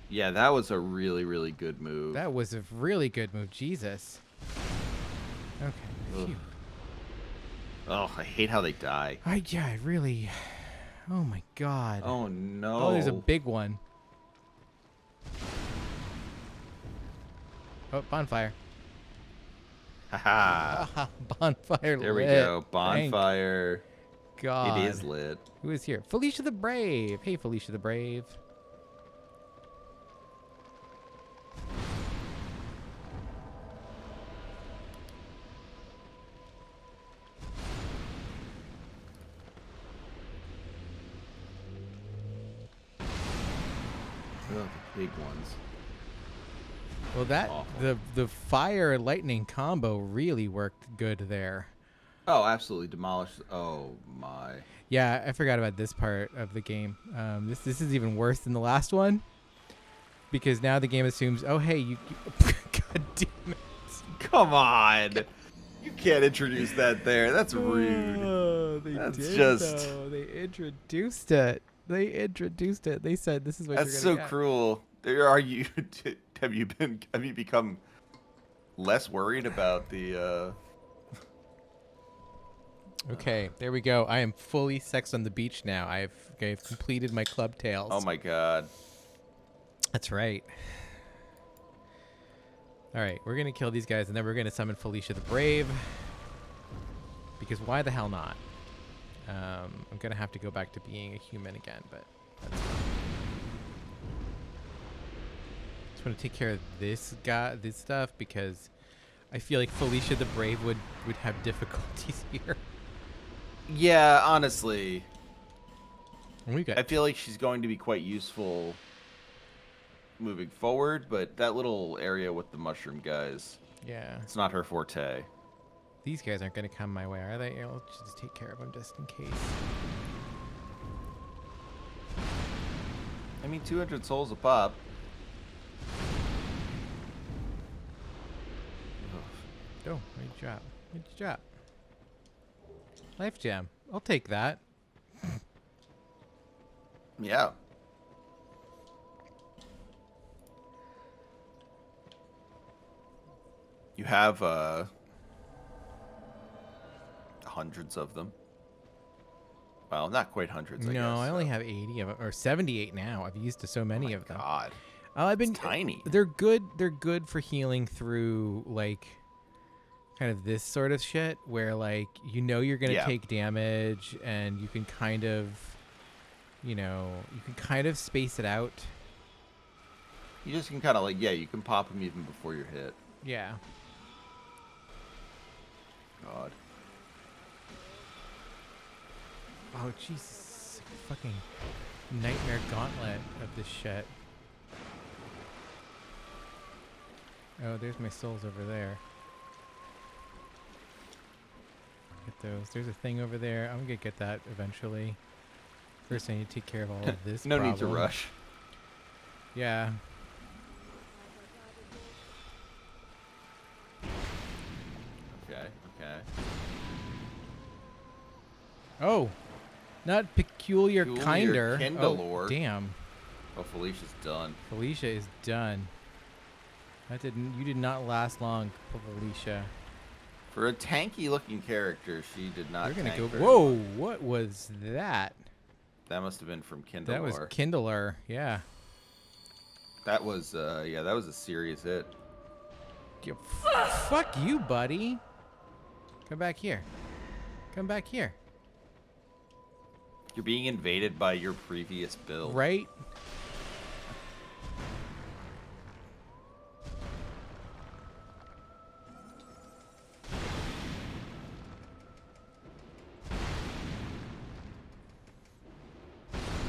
Yeah, that was a really, really good move. That was a really good move. Jesus. Okay. Ugh. Phew. Oh, I hate how they die. Yeah, I really... Oh, my God. Oh, no. Oh, there's a big one. Oh, bonfire. Haha. Bonfire There we lit. go. Bonfire. Thank God. It is lit. Who is here? Felicia the Brave. Hey, Felicia the Brave. Oh, the big ones. Well, that Awful. the fire lightning combo really worked good there. Oh, absolutely demolished. Oh, my. Yeah, I forgot about this part of the game. This is even worse than the last one, because now the game assumes, oh hey, you God damn it. Come on. You can't introduce that there. That's rude. Oh, they That's did, just- though. They introduced it. They said this is what That's you're so gonna get. cruel. There are you. Have you become less worried about the? Okay, there we go. I am fully sex on the beach now. I've completed my club tails. Oh my God. That's right. All right, we're gonna kill these guys, and then we're gonna summon Felicia the Brave. Because why the hell not? I'm gonna have to go back to being a human again, but that's fine. Just want to take care of this stuff, because I feel like Felicia the Brave would have difficulties here. Yeah, honestly, And we got I feel like she's going to be quite useful moving forward, but that little area with the mushroom guys, yeah. it's not her forte. These guys aren't gonna come my way, are they? I'll just take care of them just in case. I mean, 200 souls a pop. Oh, where'd you drop? Where'd you drop? Life gem. I'll take that. Yeah. You have hundreds of them. Well, not quite hundreds. I No, guess, I only so. have 80 of them, or 78 now. I've used so many of them. God, I've been it's tiny. They're good. They're good for healing through like kind of this sort of shit, where like you're gonna Yeah. take damage, and you can kind of, you can kind of space it out. You just can kind of like, yeah, you can pop them even before you're hit. Yeah. God. Oh Jesus! Fucking nightmare gauntlet of this shit. Oh, there's my souls over there. Get those. There's a thing over there. I'm gonna get that eventually. First, I need to take care of all of this. No need to problem. rush. Yeah. Okay. Okay. Oh, not peculiar, Peculiar kinder. Kindler. Oh, damn. Oh, Felicia's done. Felicia is done. You did not last long, Felicia. For a tanky-looking character, she did not. You're gonna tank go. very Whoa! much. What was that? That must have been from Kindler. That was Kindler. Yeah. That was yeah, that was a serious hit. Fuck you, buddy. Come back here. Come back here. You're being invaded by your previous build. Right?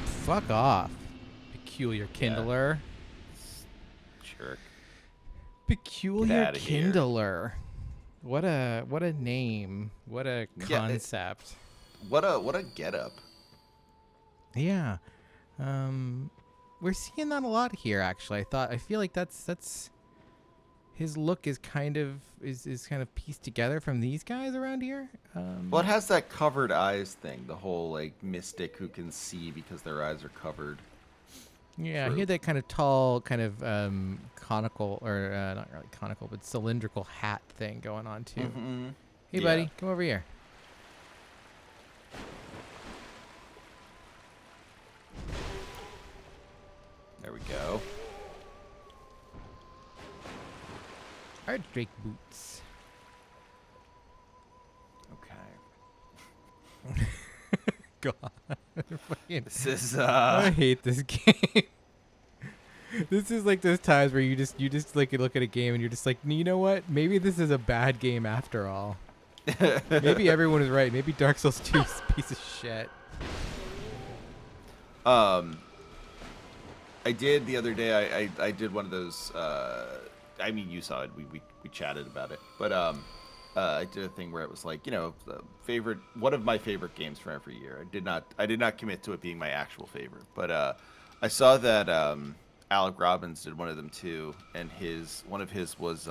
Fuck off. Peculiar Kindler. Jerk. Peculiar outta here. Kindler. What a name. What a Yeah, concept. What a getup. Yeah. we're seeing that a lot here. Actually, I feel like that's his look is kind of pieced together from these guys around here. Well, it has that covered eyes thing. The whole like mystic who can see because their eyes are covered. Yeah, True. he had that kind of tall, kind of conical, or not really conical, but cylindrical hat thing going on too. Mm-hmm. Hey, Yeah. buddy, come over here. There we go. Our Drake boots. Okay. God, Fucking- This is I hate this game. This is like those times where you just like look at a game and you're just like, you know what? Maybe this is a bad game after all. Maybe everyone is right. Maybe Dark Souls 2 is a piece of shit. I did the other day. I did one of those. I mean, you saw it. We chatted about it. But I did a thing where it was like, one of my favorite games from every year. I did not commit to it being my actual favorite. But I saw that Alec Robbins did one of them too, and one of his was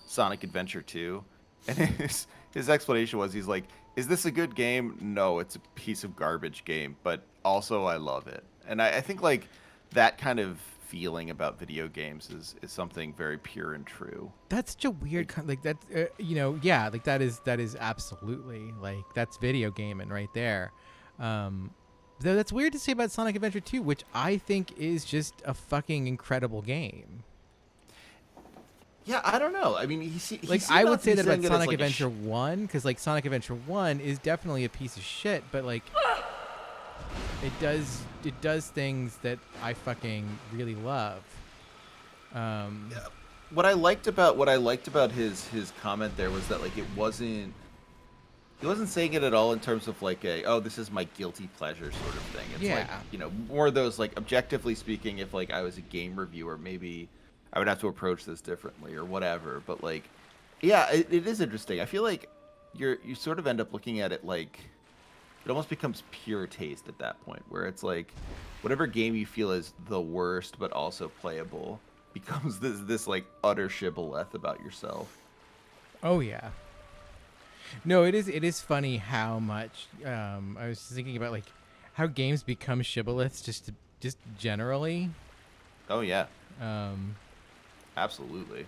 Sonic Adventure 2, and his explanation was, he's like, "Is this a good game? No, it's a piece of garbage game, but also I love it." And I think like that kind of feeling about video games is something very pure and true. That's such a weird like that's yeah, like that is absolutely like that's video gaming right there. Though that's weird to say about Sonic Adventure 2, which I think is just a fucking incredible game. Yeah, I don't know. I mean, I would say that about Sonic Adventure 1, because like Sonic Adventure 1 is definitely a piece of shit, but like it does things that I fucking really love. Yeah. What I liked about his comment there was that like he wasn't saying it at all in terms of like this is my guilty pleasure sort of thing. It's Yeah. like, more of those like, objectively speaking, if like I was a game reviewer, maybe I would have to approach this differently or whatever. But like, yeah, it is interesting. I feel like you sort of end up looking at it like it almost becomes pure taste at that point, where it's like whatever game you feel is the worst but also playable becomes this like utter shibboleth about yourself. Oh yeah. No, it is funny how much I was thinking about like how games become shibboleths just generally. Oh yeah. Absolutely.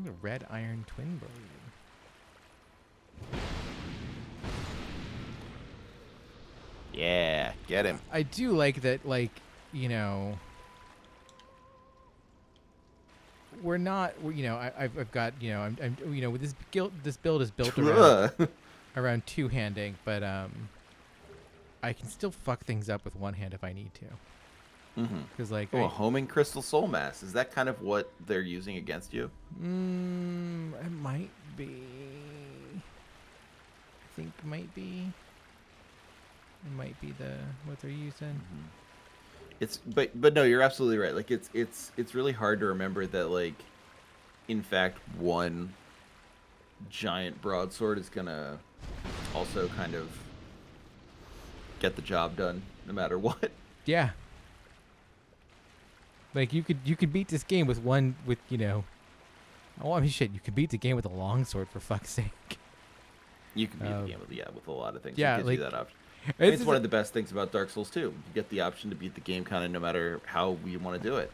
The red iron twin blade. Yeah, get him. I do like that, like, we're not, I've got, I'm with this build is built around two-handing, but I can still fuck things up with one hand if I need to. Because like, a homing crystal soul mass, is that kind of what they're using against you? It might be. I think it might be. It might be what they're using. It's but no, you're absolutely right. Like it's really hard to remember that like, in fact, one giant broadsword is gonna also kind of get the job done no matter what. Yeah. Like you could beat this game with oh, I mean shit, you could beat the game with a longsword, for fuck's sake. You can beat the game with a lot of things. Yeah, it gives like, you that option. It's one of the best things about Dark Souls 2. You get the option to beat the game kind of no matter how we want to do it.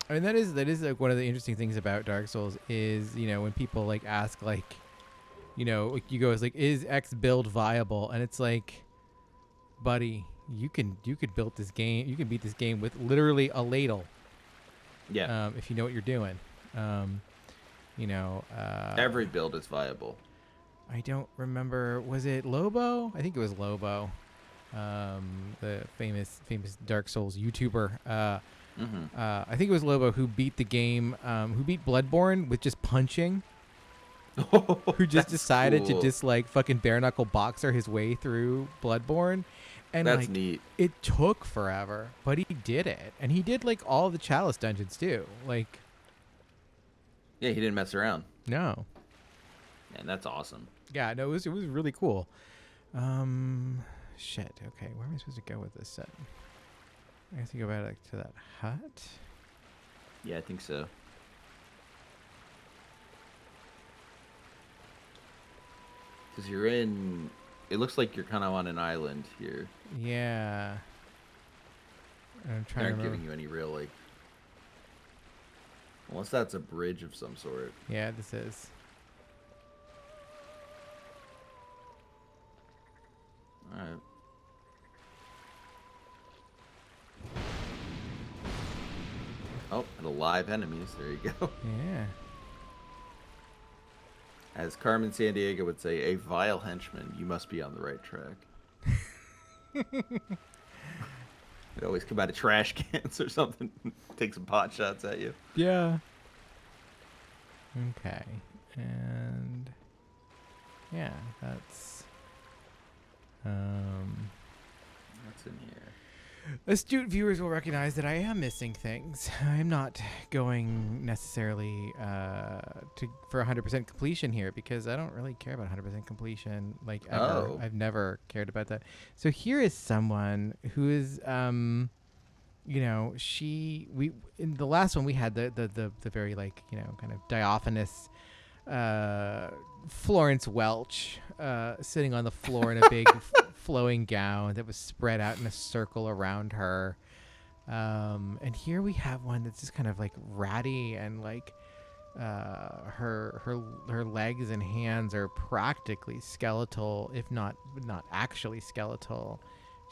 I mean, that is like one of the interesting things about Dark Souls is, when people like ask like, like you go, it's like, is X build viable? And it's like, buddy, you could build this game. You can beat this game with literally a ladle. Yeah. If you know what you're doing. Every build is viable. I don't remember. Was it Lobo? I think it was Lobo. The famous Dark Souls YouTuber. I think it was Lobo who beat the game, who beat Bloodborne with just punching. Who just decided to just like fucking bare knuckle boxer his way through Bloodborne. And that's like, neat. It took forever, but he did it. And he did like all the Chalice dungeons too. Like, yeah, he didn't mess around. No. And that's awesome. Yeah, no, it was really cool. shit. Okay, where am I supposed to go with this set? I have to go back to that hut. Yeah, I think so. Because you're in... It looks like you're kind of on an island here. Yeah. I'm They trying aren't to giving you any real, like... Unless that's a bridge of some sort. Yeah, this is. Alright. Oh, and alive enemies. There you go. Yeah. As Carmen Sandiego would say, a vile henchman. You must be on the right track. They always come out of trash cans or something. Take some pot shots at you. Yeah. Okay. And yeah, that's What's in here? astute viewers will recognize that I am missing things. I'm not going necessarily for 100% completion here because I don't really care about 100% completion like ever. Oh. I've never cared about that. So here is someone who is you know, we in the last one we had the very like, you know, kind of diaphanous Florence Welch sitting on the floor in a big flowing gown that was spread out in a circle around her. And here we have one that's just kind of like ratty and like her legs and hands are practically skeletal, if not actually skeletal.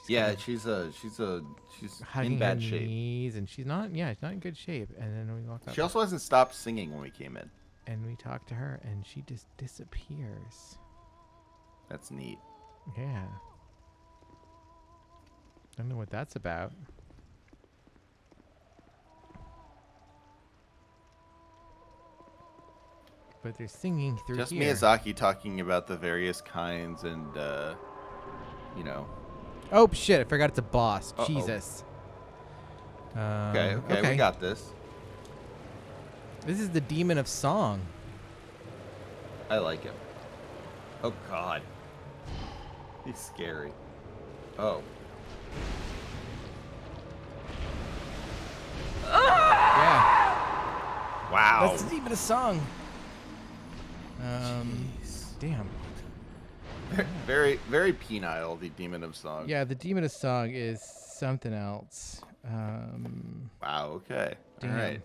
Yeah, she's Hugging in bad her shape. knees, and she's not in good shape. And then we walk up She also hasn't stopped singing when we came in. and we talk to her, and she just disappears. That's neat. Yeah. Don't know what that's about. But they're singing through Just here. Miyazaki talking about the various kinds and, you know. Oh shit! I forgot it's a boss. Uh-oh. Jesus. Okay, we got this. This is the Demon of Song. I like him. Oh, God. He's scary. Oh. Yeah. Wow. That's the Demon of Song. Jeez. Damn. Very, very penile, the Demon of Song. Yeah, the Demon of Song is something else. Wow, okay. Damn. All right.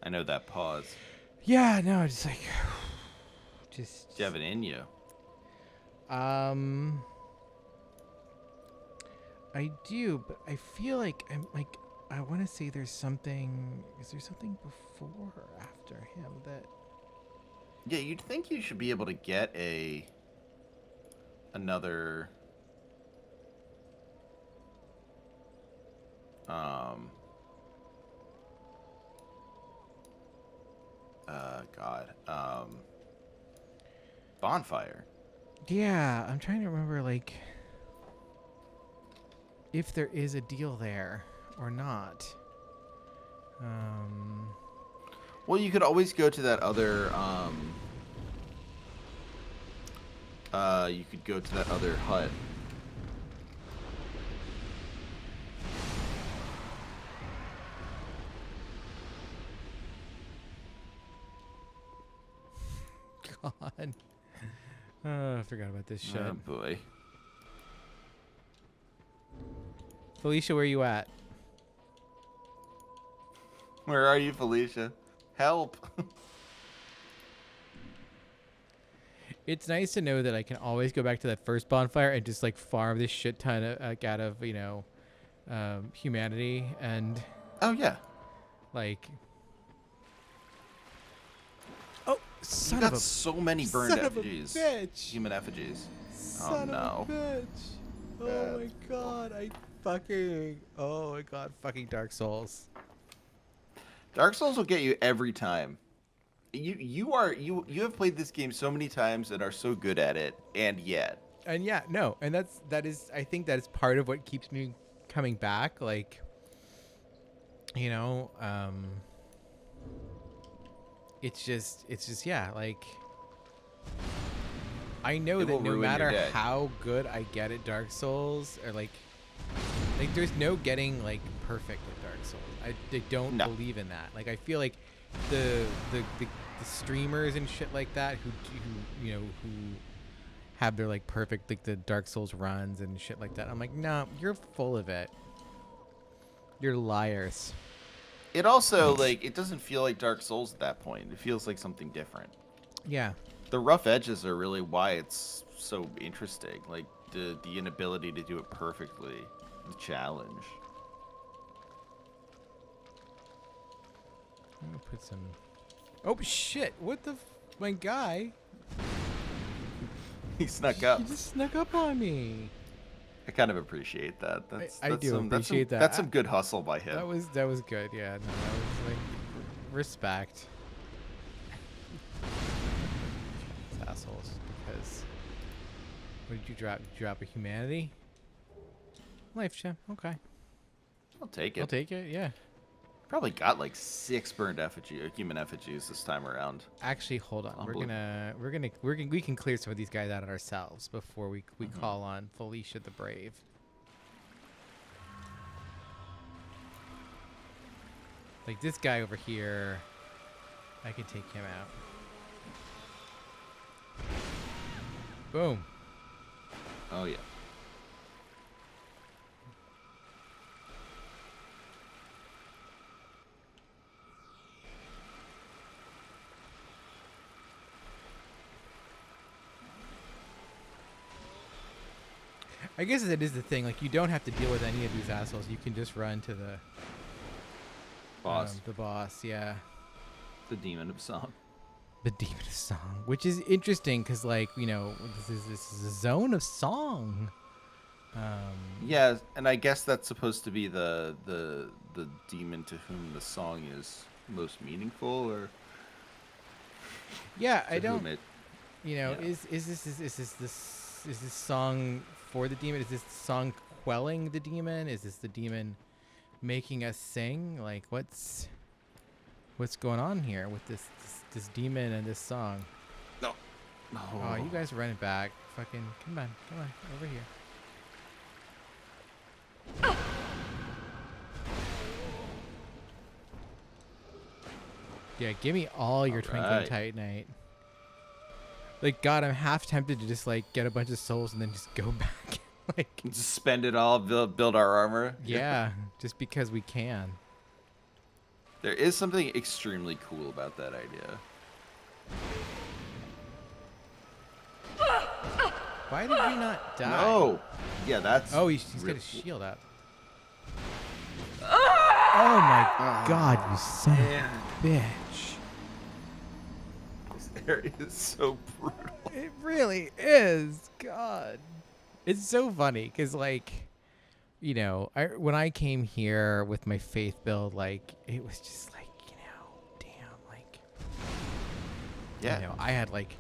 I know that pause. Yeah, no, just like, just. Do you have it in you? I do, but I feel like I want to say there's something. Is there something before or after him that? Yeah, you'd think you should be able to get another bonfire. Yeah, I'm trying to remember like if there is a deal there or not. Well, you could always go to that other you could go to that other hut. God. I forgot about this shit. Oh boy. Felicia, where you at? Where are you, Felicia? Help. It's nice to know that I can always go back to that first bonfire and just like farm this shit ton of, like, out of, you know, humanity and Oh yeah. like. Oh, You son got of a so many burned son of a effigies. bitch. Human effigies. Son no. of a bitch. Oh Bad. my god, oh my god, fucking Dark Souls. Dark Souls will get you every time. You have played this game so many times and are so good at it, and yet. And yeah, no, and that is I think that is part of what keeps me coming back, like, you know, it's just yeah, like I know It that will no ruin your matter day. how good I get at Dark Souls, or like there's no getting like perfect at Dark Souls. I don't No. believe in that. Like I feel like the streamers and shit like that who you know who have their like perfect like the Dark Souls runs and shit like that. I'm like, no, you're full of it. You're liars. It also like it doesn't feel like Dark Souls at that point. It feels like something different. Yeah. The rough edges are really why it's so interesting. Like the inability to do it perfectly, the challenge. I'm gonna put some. Oh shit! What the? My guy. He snuck up. He just snuck up on me. I kind of appreciate that. I do appreciate that. That's some good hustle by him. That was good. Yeah, no, that was like respect. These assholes. Because what did you drop? Did you drop a humanity? Life gem. Okay, I'll take it. I'll take it. Yeah. Probably got like 6 burned human effigies this time around. Actually, hold on. We can clear some of these guys out ourselves before we call on Felicia the Brave. Like this guy over here, I can take him out. Boom. Oh yeah. I guess that is the thing. Like, you don't have to deal with any of these assholes. You can just run to the Boss. the boss, yeah. The demon of song. The demon of song, which is interesting because, like, you know, this is a zone of song. Yeah, and I guess that's supposed to be the demon to whom the song is most meaningful, or Yeah, to I don't. whom it. You know, Yeah. is this song for the demon? Is this song quelling the demon? Is this the demon making us sing? Like, what's going on here with this demon and this song? No. Oh, you guys are running back. Fucking come on, over here. Yeah, give me all your twinkling Alright. titanite. Like, God, I'm half tempted to just like get a bunch of souls and then just go back. Like, Just spend it all, build our armor. yeah, just because we can. There is something extremely cool about that idea. Why did you not die? No. Yeah, that's. Oh, he's got real his cool. shield up. Oh my God, you son of a bitch. This area is so brutal. It really is. God. It's so funny because, like, you know, when I came here with my faith build, like, it was just like, you know, damn, like, Yeah. you know, I had like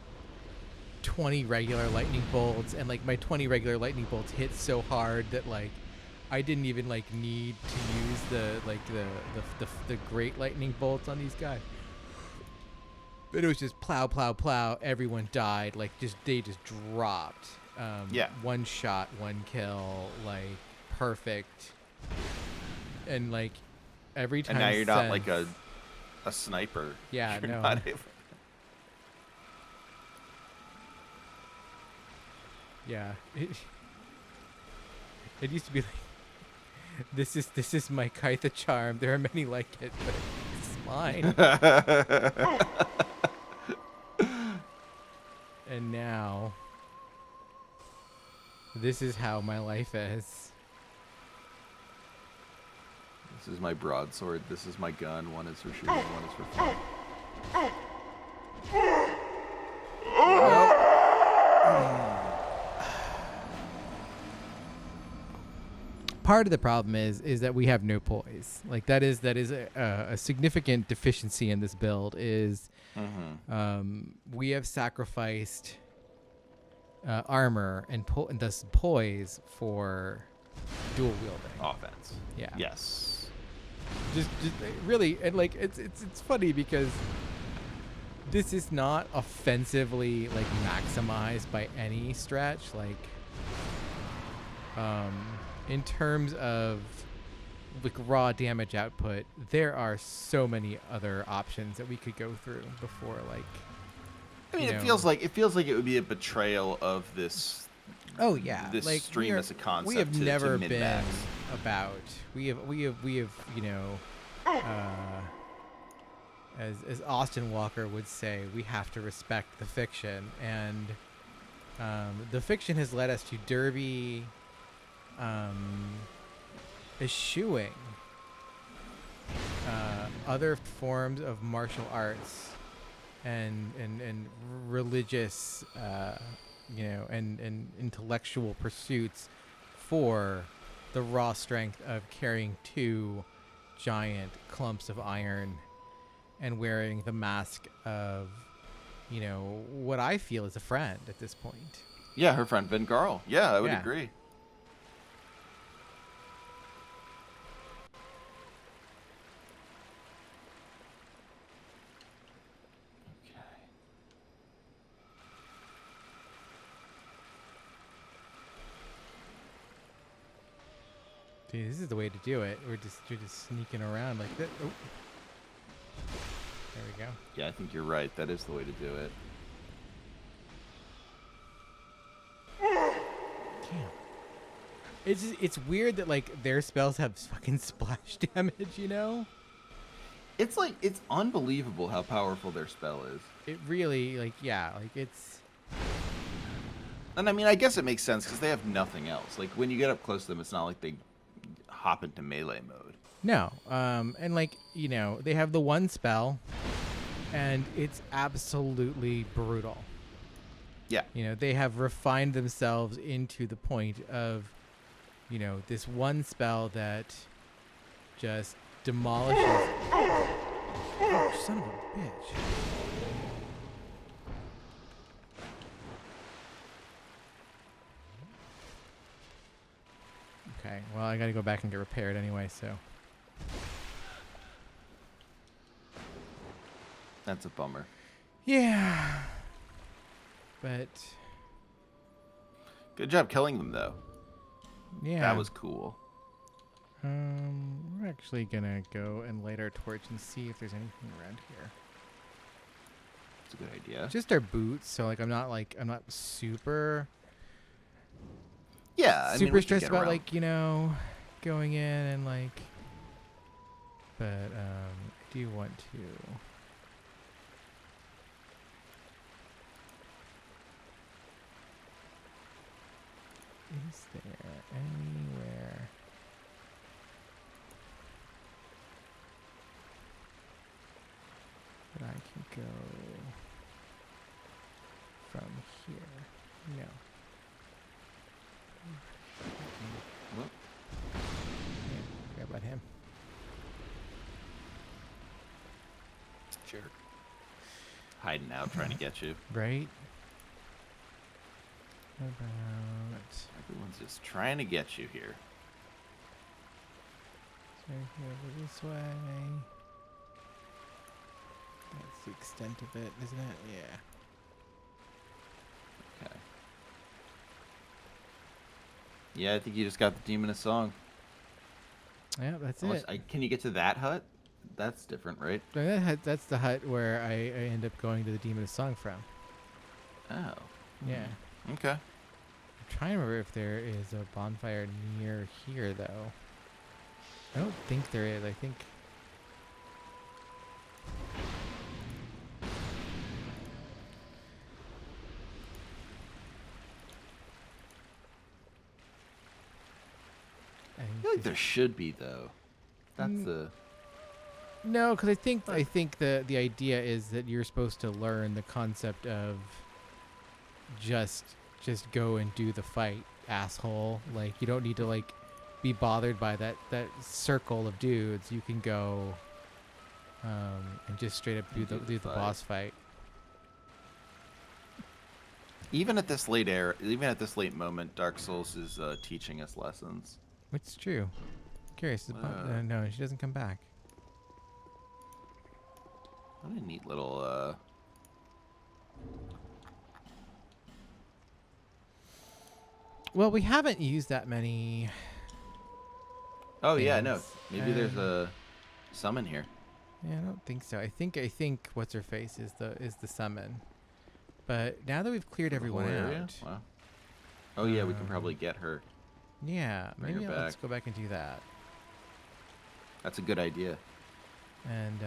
20 regular lightning bolts, and like my 20 regular lightning bolts hit so hard that like I didn't even like need to use the great lightning bolts on these guys. But it was just plow, plow, plow. Everyone died. Like, they just dropped. Yeah. One shot, one kill, like perfect. And like every time. And now you're not since- like a sniper. Yeah, You're no. not able- Yeah. It used to be like, this is my Kaitha charm. There are many like it, but it's mine. And now, this is how my life is. This is my broadsword. This is my gun. One is for shooting. One is for fighting. Part of the problem is that we have no poise. Like, that is a significant deficiency in this build. Is we have sacrificed armor and thus poise for dual wielding. Offense. Yeah. Yes. Just really, and like it's funny because This is not offensively like maximized by any stretch. Like, in terms of like raw damage output, there are so many other options that we could go through before like. I mean, you it know- feels like it would be a betrayal of this. Oh yeah, This like stream as a concept. we have to never been min-max. about. We have you know, as Austin Walker would say, we have to respect the fiction, and the fiction has led us to Derby eschewing other forms of martial arts and religious you know and intellectual pursuits for the raw strength of carrying two giant clumps of iron and wearing the mask of, you know, what I feel is a friend at this point. Yeah, her friend Ben Garl. Yeah, I would Yeah. agree. Okay. Dude, this is the way to do it. We're just sneaking around like that. Oh. There we go. Yeah, I think you're right. That is the way to do it. Damn. It's weird that like their spells have fucking splash damage, you know? It's like it's unbelievable how powerful their spell is. It really like yeah, like it's And I mean, I guess it makes sense because they have nothing else. Like when you get up close to them, it's not like they hop into melee mode. no. And like, you know, they have the one spell and it's absolutely brutal. Yeah. You know, they have refined themselves into the point of, you know, this one spell that just demolishes. Oh, son of a bitch. Okay, well, I gotta go back and get repaired anyway, so. That's a bummer. Yeah. But, Good job killing them, though. yeah. That was cool. We're actually gonna go and light our torch and see if there's anything around here. That's a good idea. Just our boots, so like I'm not super Yeah, I mean, super we can stressed get about around. like, you know, going in and like, but I do want to. Is there anywhere that I can go from here? No. Whoop. Yeah, forgot about him. Jerk. Hiding out, trying to get you. Right? About Everyone's just trying to get you here. so over this way. That's the extent of it, isn't it? Yeah. Okay. Yeah, I think you just got the demon a song. Yeah, that's Unless- it. can you get to that hut? That's different, right? That's the hut where I end up going to the Demon of Song from. Oh. Yeah. Okay. I'm trying to remember if there is a bonfire near here, though. I don't think there is. I think. I feel like there should be though. That's Mm. the. No, because I think the idea is that you're supposed to learn the concept of just go and do the fight, asshole. Like you don't need to like be bothered by that circle of dudes. You can go and just straight up do the fight. boss fight. Even at this late moment, Dark Souls is teaching us lessons. Which is true. Curious. No, she doesn't come back. What a neat little Well, we haven't used that many. Oh yeah, no. things. Maybe there's a summon here. Yeah, I don't think so. I think what's her face is the summon. But now that we've cleared The everyone whole area? out, Wow. Oh yeah, we can probably get her. yeah, Bring her maybe let's back. go back and do that. That's a good idea. And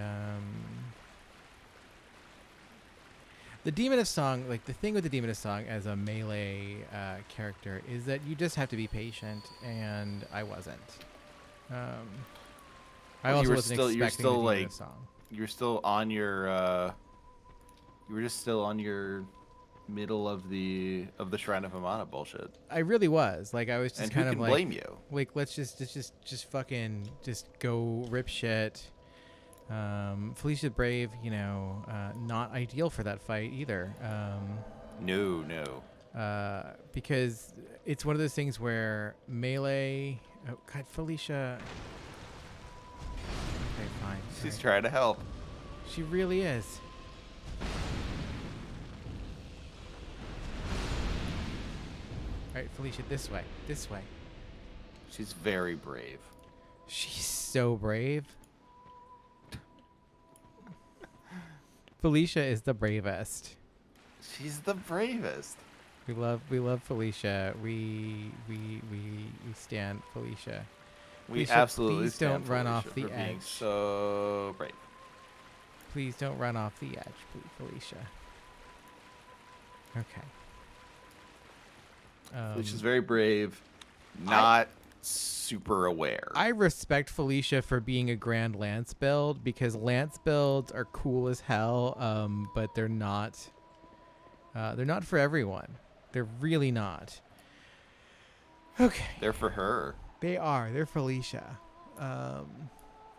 the Demon of Song, like the thing with the Demon of Song as a melee character is that you just have to be patient, and I wasn't. I Well, also you were wasn't still- you're expecting still, the Demon like, of Song. You're still on your. You were just still on your middle of the Shrine of Amana bullshit. I really was. Like I was just And kind who of can like, blame you? like let's just fucking just go rip shit. Felicia Brave, you know, not ideal for that fight either. No. Because it's one of those things where melee. Oh God, Felicia. Okay, fine. She's Alright. trying to help. She really is. All right, Felicia, this way. This way. She's very brave. She's so brave. Felicia is the bravest. She's the bravest. We love Felicia. We stand Felicia. We Felicia, absolutely please stand don't run Felicia off the for being edge. so brave. Please don't run off the edge, please, Felicia. Okay. Felicia's very brave, not super aware. I respect Felicia for being a grand lance build because lance builds are cool as hell, but they're not for everyone. They're really not. Okay. They're for her. They are. They're Felicia.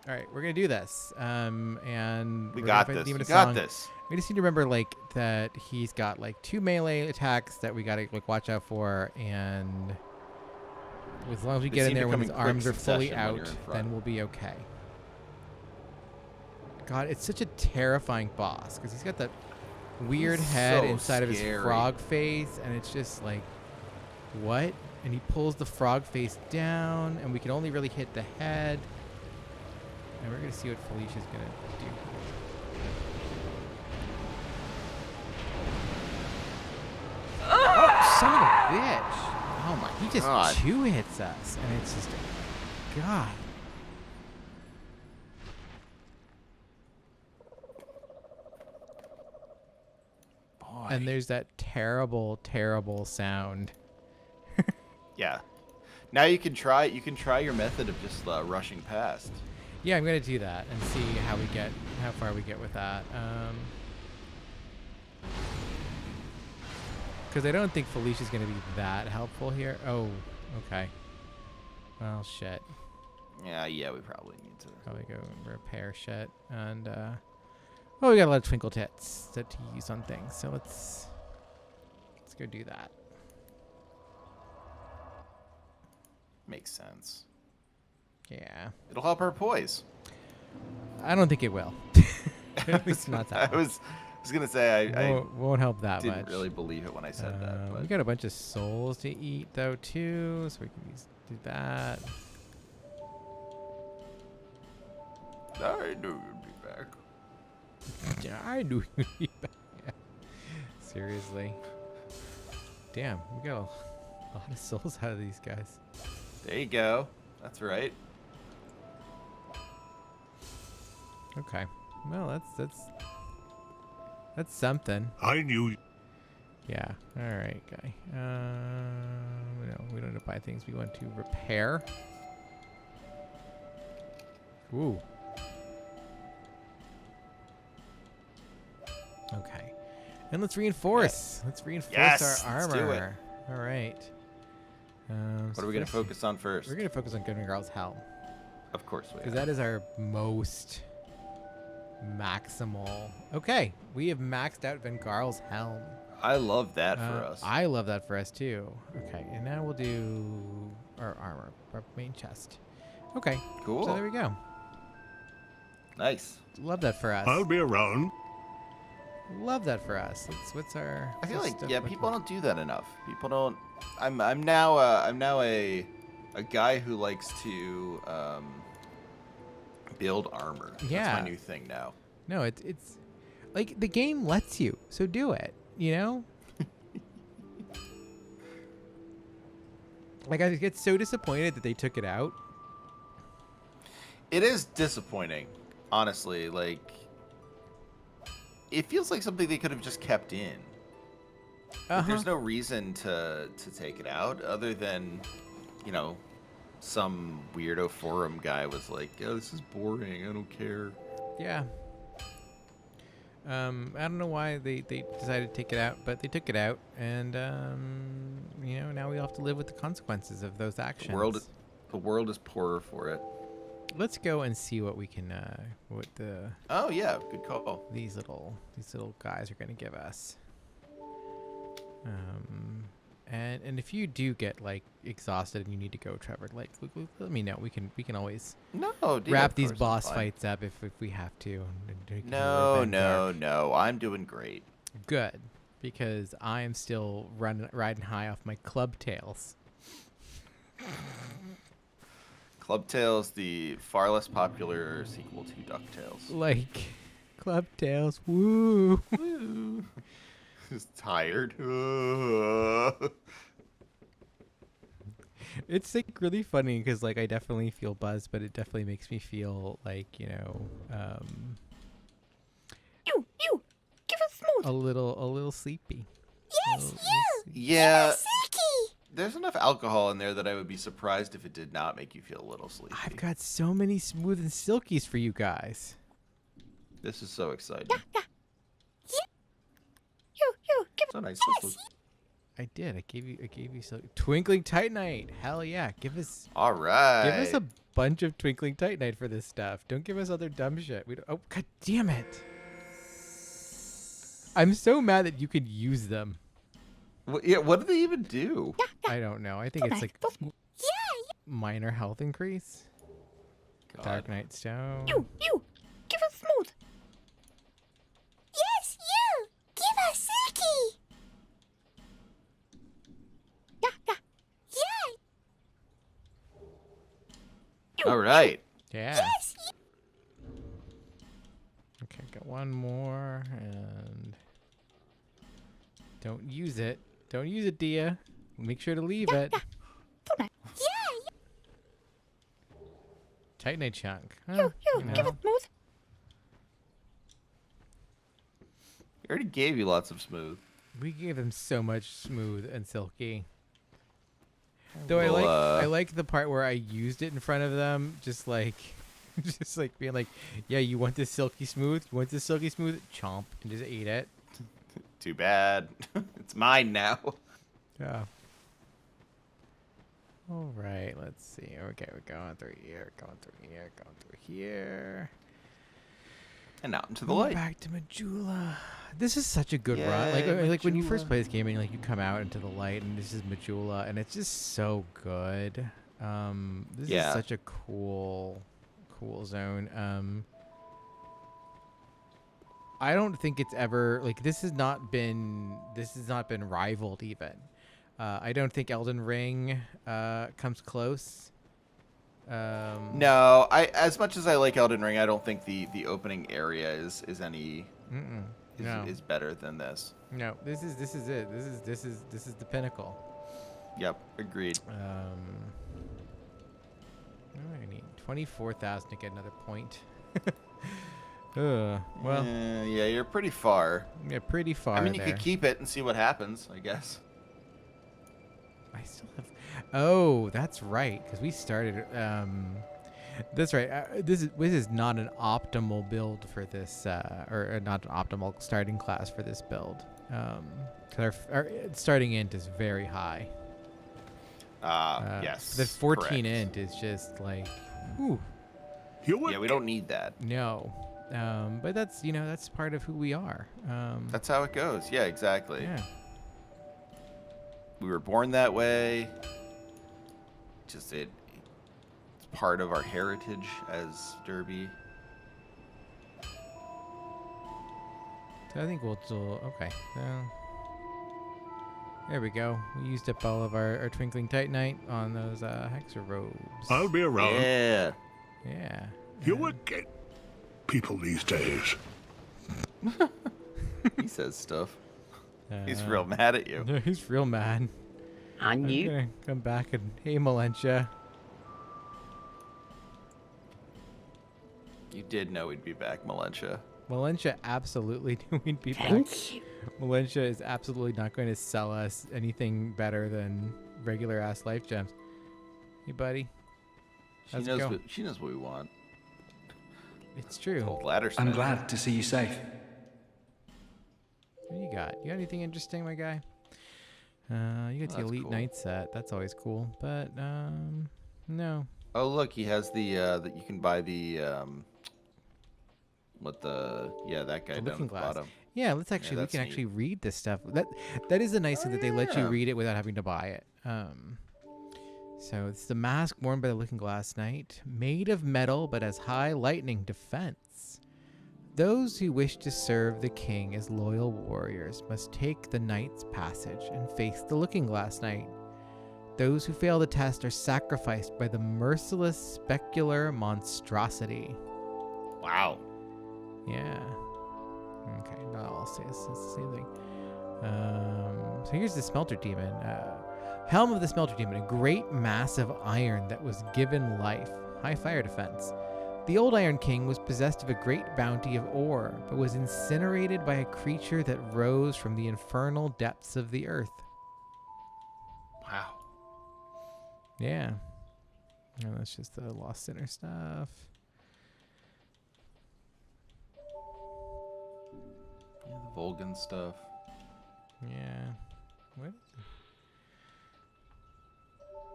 All right, we're gonna do this. And We we're got gonna fight the this. Demon We of got Song. this. We just need to remember like that he's got like 2 melee attacks that we gotta like watch out for, and as long as we They get in seem to there when come his in quick arms are fully succession when out, you're in front. then we'll be okay. God, it's such a terrifying boss because he's got that weird He's head so inside of his scary. frog face, and it's just like, what? And he pulls the frog face down, and we can only really hit the head. And we're gonna see what Felicia's gonna do. Oh, son of a bitch! Oh my, he just God. 2 hits us, and it's just, God. Boy. And there's that terrible, terrible sound. Yeah. Now you can try your method of just rushing past. Yeah, I'm gonna do that and see how far we get with that. Because I don't think Felicia's gonna be that helpful here. Oh, okay. Well, shit. Yeah, we probably need to. Probably go repair shit. And well, we got a lot of twinkle tits to use on things, so let's go do that. Makes sense. Yeah. It'll help her poise. I don't think it will. At least not that I was gonna say I won't help that didn't much. really believe it when I said that. We But got a bunch of souls to eat though too, so we can do that. I knew you'd be back. Yeah, I knew you'd be back. Yeah. Seriously. Damn, we got a lot of souls out of these guys. There you go. That's right. Okay. Well, that's something. I knew. Yeah. All right, guy. No, we don't need to buy things. We want to repair. Ooh. Okay. And let's reinforce. Let's reinforce Yes, our let's do it. armor. All right. What are we gonna focus on first? We're gonna focus on Good Girl's Helm Of course we because are. that is our most maximal. Okay, we have maxed out Vengarl's Helm. I love that for us. I love that for us too. Okay, and now we'll do our armor, our main chest. Okay, Cool. so there we go. Nice. Love that for us. I'll be around. Love that for us. What's our? I feel what's like stuff yeah, with people what- don't do that enough. People don't. I'm now a guy who likes to build armor. That's Yeah. my new thing now. No, it's like the game lets you, so do it. You know. Like I get so disappointed that they took it out. It is disappointing, honestly. Like, it feels like something they could have just kept in. Like, there's no reason to take it out other than, you know, some weirdo forum guy was like, "Oh, this is boring. I don't care." Yeah. I don't know why they decided to take it out, but they took it out, and you know, now we all have to live with the consequences of those actions. The world is poorer for it. Let's go and see what we can, what Oh yeah, good call. these little guys are gonna give us. And if you do get like exhausted and you need to go, Trevor, like let me know. We can always No, dude, wrap of these course, boss I'm fine. fights up if we have to. And we can No, revenge our- no. I'm doing great. Good, because I am still riding high off my club tails. Club Tales, the far less popular sequel to DuckTales. Like club tails, woo! Just tired. It's like really funny because like I definitely feel buzzed, but it definitely makes me feel like You, give us smooth. a little sleepy. Yes, Yeah, Silky. there's enough alcohol in there that I would be surprised if it did not make you feel a little sleepy. I've got so many smooth and silkies for you guys. This is so exciting. You, give So nice. I did. I gave you Twinkling Titanite. Hell yeah! Give us All right. give us a bunch of Twinkling Titanite for this stuff. Don't give us other dumb shit. We don't, oh god damn it! I'm so mad that you could use them. Yeah, what do they even do? I don't know. I think it's like minor health increase. God. Dark Knight Stone. you, give us smooth. Yes, you, give us Silky. Yeah. All right. Yeah. Yes, Okay, got one more and don't use it. Don't use it, Dia. Make sure to leave it. yeah. Titanite chunk. Huh, You, you give know. us smooth. I already gave you lots of smooth. We gave them so much smooth and silky. Though Well, I like the part where I used it in front of them, just like being like, yeah, you want this silky smooth? You want this silky smooth? Chomp and just ate it. Too bad. It's mine now. Yeah. All right, let's see. Okay, we're going through here, going through here. And out into the Going light. back to Majula. This is such a good run. Yay, Like when you first Majula. play this game and like you come out into the light and this is Majula and it's just so good. This is Yeah. such a cool zone. I don't think it's ever like this has not been rivaled even. I don't think Elden Ring comes close. No, as much as I like Elden Ring, I don't think the opening area is any No. is better than this. No, this is it. This is the pinnacle. Yep, agreed. I need 24,000 to get another point. Well, Yeah, you're pretty far. yeah, pretty far I mean, you there. could keep it and see what happens, I guess. I still have. Oh, that's right, because we started. That's right. This is not an optimal build for this, or not an optimal starting class for this build. Because our starting int is very high. Yes. The 14 correct. int is just like, whew, Yeah, we don't need that. no. But that's that's part of who we are. That's how it goes. Yeah, exactly. Yeah. We were born that way. Just it's part of our heritage as Derby. So I think we'll still... Okay. There we go. We used up all of our Twinkling Titanite on those Hexer robes. I'll be around. Yeah. Yeah. You would get people these days. He says stuff. He's real mad at you. He's real mad. On I'm you? gonna come back and... Hey, Malentia. You did know we'd be back, Malentia. Malentia absolutely knew we'd be back. Thank you. Malentia is absolutely not going to sell us anything better than regular ass life gems. Hey, buddy. She How's it knows go? what she knows what we want. It's true. Old ladder I'm smith. glad to see you safe. What do you got? You got anything interesting, my guy? You got the that's Elite cool. Knight set. That's always cool. But, no. Oh, look, he has the that you can buy the that guy The down looking at the glass. bottom. Yeah, let's actually, we that's can neat. actually read this stuff. That is a nice thing that they let you yeah. read it without having to buy it. So it's the mask worn by the Looking Glass Knight, made of metal but has high lightning defense. Those who wish to serve the king as loyal warriors must take the knight's passage and face the Looking Glass Knight. Those who fail the test are sacrificed by the merciless specular monstrosity. Wow. Yeah. Okay, not all says it's the same thing. So here's the Smelter Demon. Helm of the Smelter Demon, a great mass of iron that was given life. High fire defense. The old Iron King was possessed of a great bounty of ore, but was incinerated by a creature that rose from the infernal depths of the earth. Wow. Yeah. No, that's just the Lost Sinner stuff. Yeah, the Volgan stuff. Yeah. What?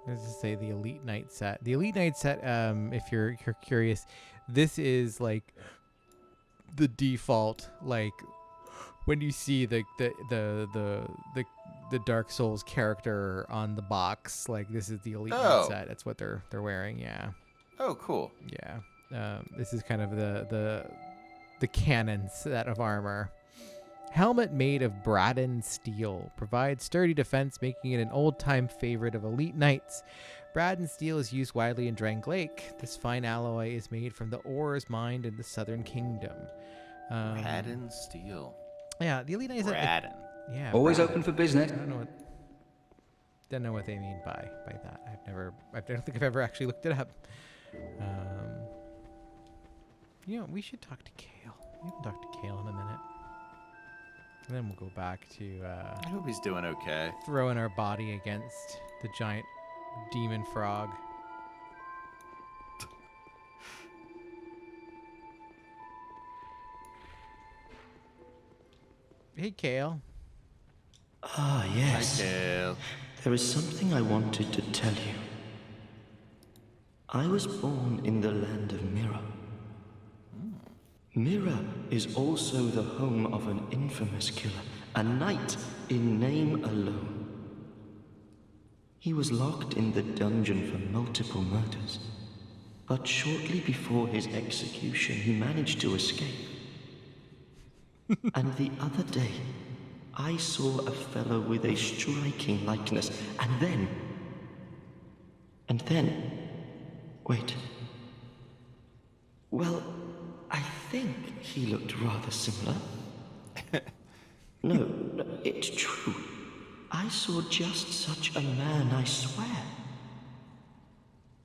Let's just say the Elite Knight set. The Elite Knight set, if you're curious, this is like the default, like when you see the Dark Souls character on the box, like this is the Elite Knight set. That's what they're wearing. Yeah. Oh, cool. Yeah. This is kind of the canon set of armor. Helmet made of Braden steel provides sturdy defense, making it an old-time favorite of elite knights. Braden steel is used widely in Drang Lake. This fine alloy is made from the ores mined in the Southern Kingdom. Braden steel. Yeah, the elite knights. Braden. Yeah. Always Braden. open for business. I don't know what they mean by that. I don't think I've ever actually looked it up. We should talk to Kale. We haven't talked to Kale in a minute. And then we'll go back to I hope he's doing okay. throwing our body against the giant demon frog. Hey, Kale. Ah, yes. Kale. There is something I wanted to tell you. I was born in the land of Mira. Mira is also the home of an infamous killer, a knight in name alone. He was locked in the dungeon for multiple murders, but shortly before his execution, he managed to escape. And the other day, I saw a fellow with a striking likeness, and then, wait. Well, I think he looked rather similar. No, it's true. I saw just such a man, I swear.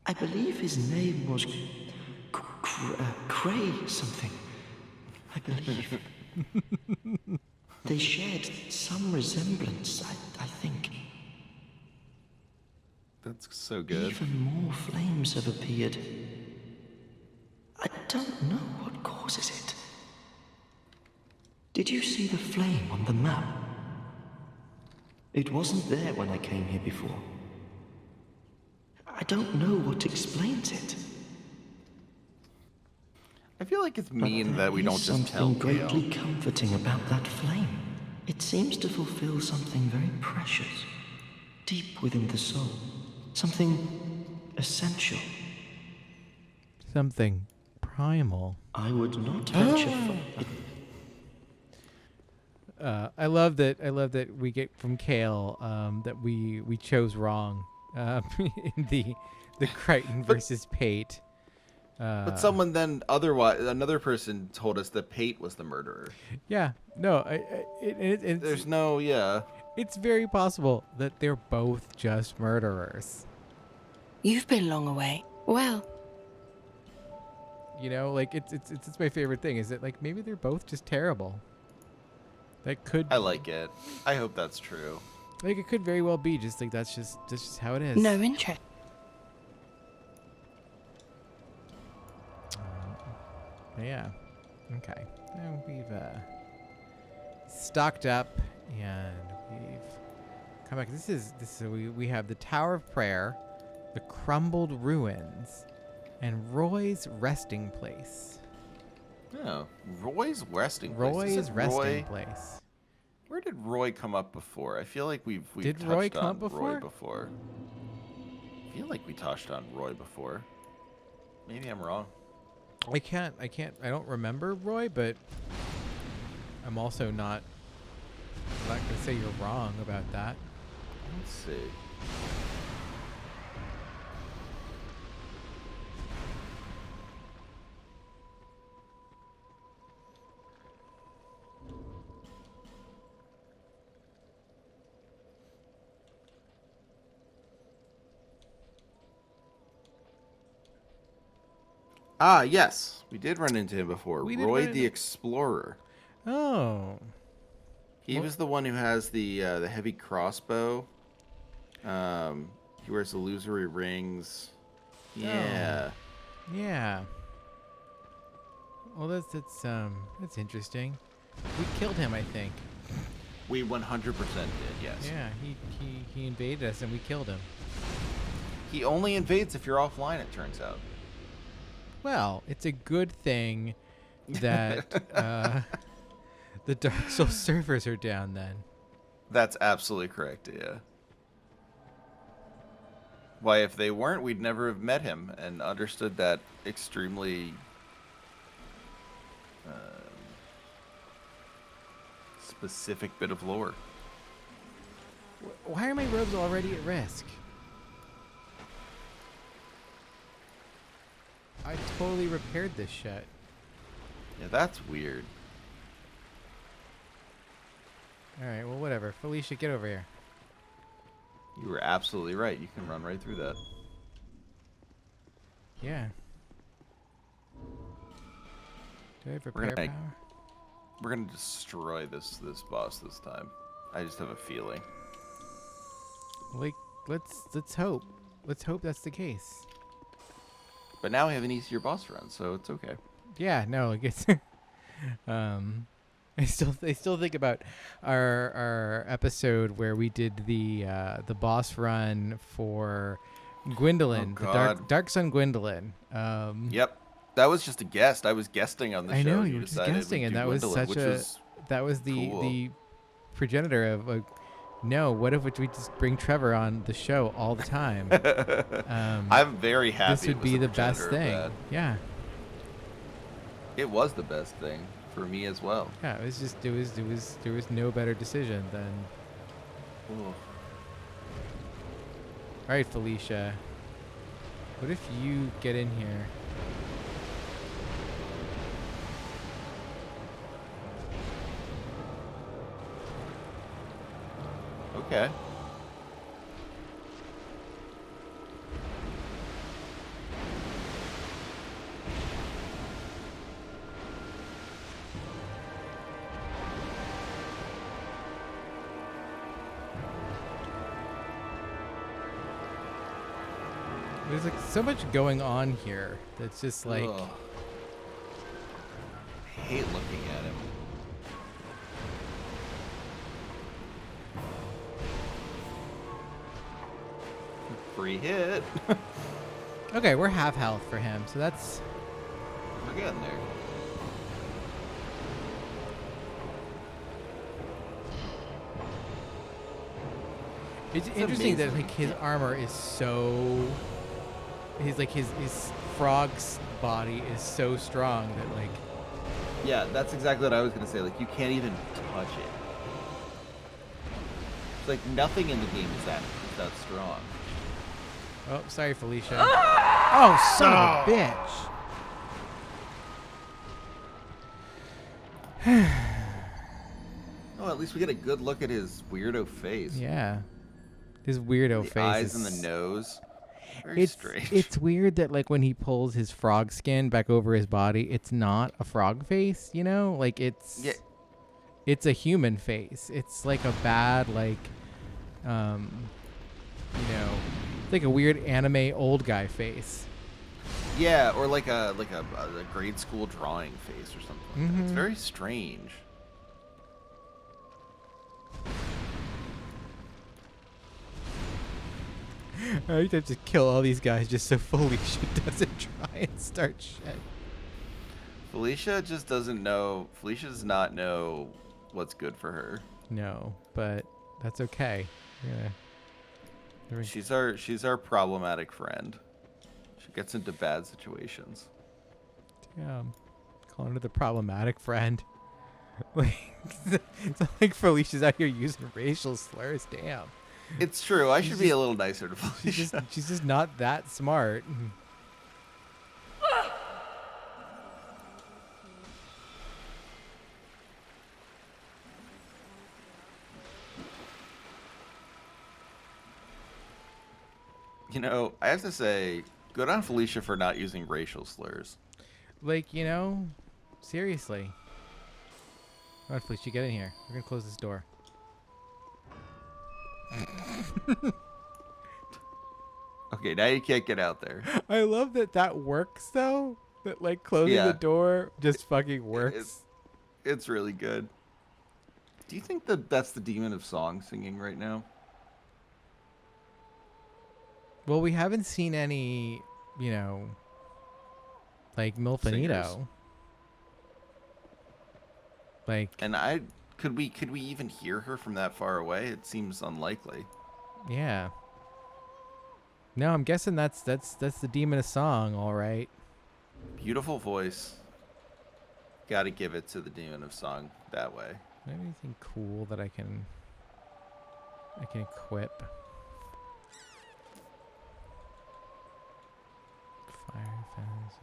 I believe his name was Cray something. I believe. They shared some resemblance, I think. That's so good. Even more flames have appeared. I don't know what causes it. Did you see the flame on the map? It wasn't there when I came here before. I don't know what explains it. I feel like it's But mean there that we is don't just tell something Kale. greatly comforting about that flame. It seems to fulfill something very precious, deep within the soul. Something essential. Something primal. I would not venture far. I love that we get from Kale that we chose wrong in the Crichton versus Pate. But someone then another person told us that Pate was the murderer. Yeah, no, There's no, yeah. it's very possible that they're both just murderers. You've been long away. Well, You know, like it's my favorite thing is that like maybe they're both just terrible. That could I like it. I hope that's true. like it could very well be just like that's just how it is. no interest. Yeah. Okay. Now we've stocked up and we've come back. We have the Tower of Prayer, the Crumbled Ruins, and Roy's Resting Place. Oh, Roy's resting place. Roy's Is it Resting Roy? Place. Where did Roy come up before? I feel like we've Did touched Roy come on up before? Roy before. I feel like we touched on Roy before. Maybe I'm wrong. I don't remember Roy, but I'm also not gonna say you're wrong about that. Let's see. Ah, yes. We did run into him before. We did Roy run the into- Explorer. Oh. He was the one who has the heavy crossbow. He wears illusory rings. Yeah. Yeah. Well, that's interesting. We killed him, I think. We 100% did, yes. Yeah, he invaded us and we killed him. He only invades if you're offline, it turns out. Well, it's a good thing that the Dark Souls servers are down then. That's absolutely correct, yeah. Why, if they weren't, we'd never have met him and understood that extremely specific bit of lore. Why are my robes already at risk? I totally repaired this shit. Yeah, that's weird. Alright, well, whatever. Felicia, get over here. You were absolutely right. You can run right through that. Yeah. Do I have We're repair gonna- power? We're gonna destroy this boss this time. I just have a feeling. Like, let's hope. Let's hope that's the case. But now we have an easier boss run, so it's okay. Yeah, no, it gets. I still think about our episode where we did the boss run for Gwendolyn, Oh, the God. Dark Sun Gwendolyn. Yep. That was just a guest. I was guesting on the show. I know and you were just decided guessing, we'd and do that was Gwendolyn, such which a was that was the cool. the progenitor of like, no, what if we just bring Trevor on the show all the time? I'm very happy. This would it was be the best progenitor of thing. that. Yeah. It was the best thing for me as well. Yeah, it was just there was no better decision than Ooh. all right, Felicia. What if you get in here? Okay. There's like so much going on here that's just like Ugh. I hate looking at him. Free hit. okay, we're half health for him, so that's We're getting there. it's It's interesting that amazing. like his armor is so his frog's body is so strong that like Yeah, that's exactly what I was gonna say. Like, you can't even touch it. It's like nothing in the game is that strong. Oh, sorry, Felicia. Oh, son of a bitch. Oh, at least we get a good look at his weirdo face. Yeah. His weirdo The face. eyes is... and the nose. Very strange. It's weird that like when he pulls his frog skin back over his body, it's not a frog face, you know? Like it's a human face. It's like a bad like you know, it's like a weird anime old guy face. Yeah, or like a grade school drawing face or something. Like that. It's very strange. I have to just kill all these guys just so Felicia doesn't try and start shit. Felicia just doesn't know. Felicia does not know what's good for her. No, but that's okay. Yeah. She's our problematic friend. She gets into bad situations. Damn. Calling her the problematic friend. Like, it's not like Felicia's out here using racial slurs. Damn. It's true. I should be a little nicer to Felicia. She's just not that smart. You know, I have to say, good on Felicia for not using racial slurs. Like, you know, seriously. Come on, Felicia, get in here. We're gonna close this door. Okay, now you can't get out there. I love that works though. That like closing the door just fucking works. It's really good. Do you think that that's the demon of song singing right now? Well, we haven't seen any, you know, like Milfanito. Like, and could we even hear her from that far away? It seems unlikely. Yeah. No, I'm guessing that's the demon of song, all right. Beautiful voice. Got to give it to the demon of song that way. Anything cool that I can equip? Fire fence.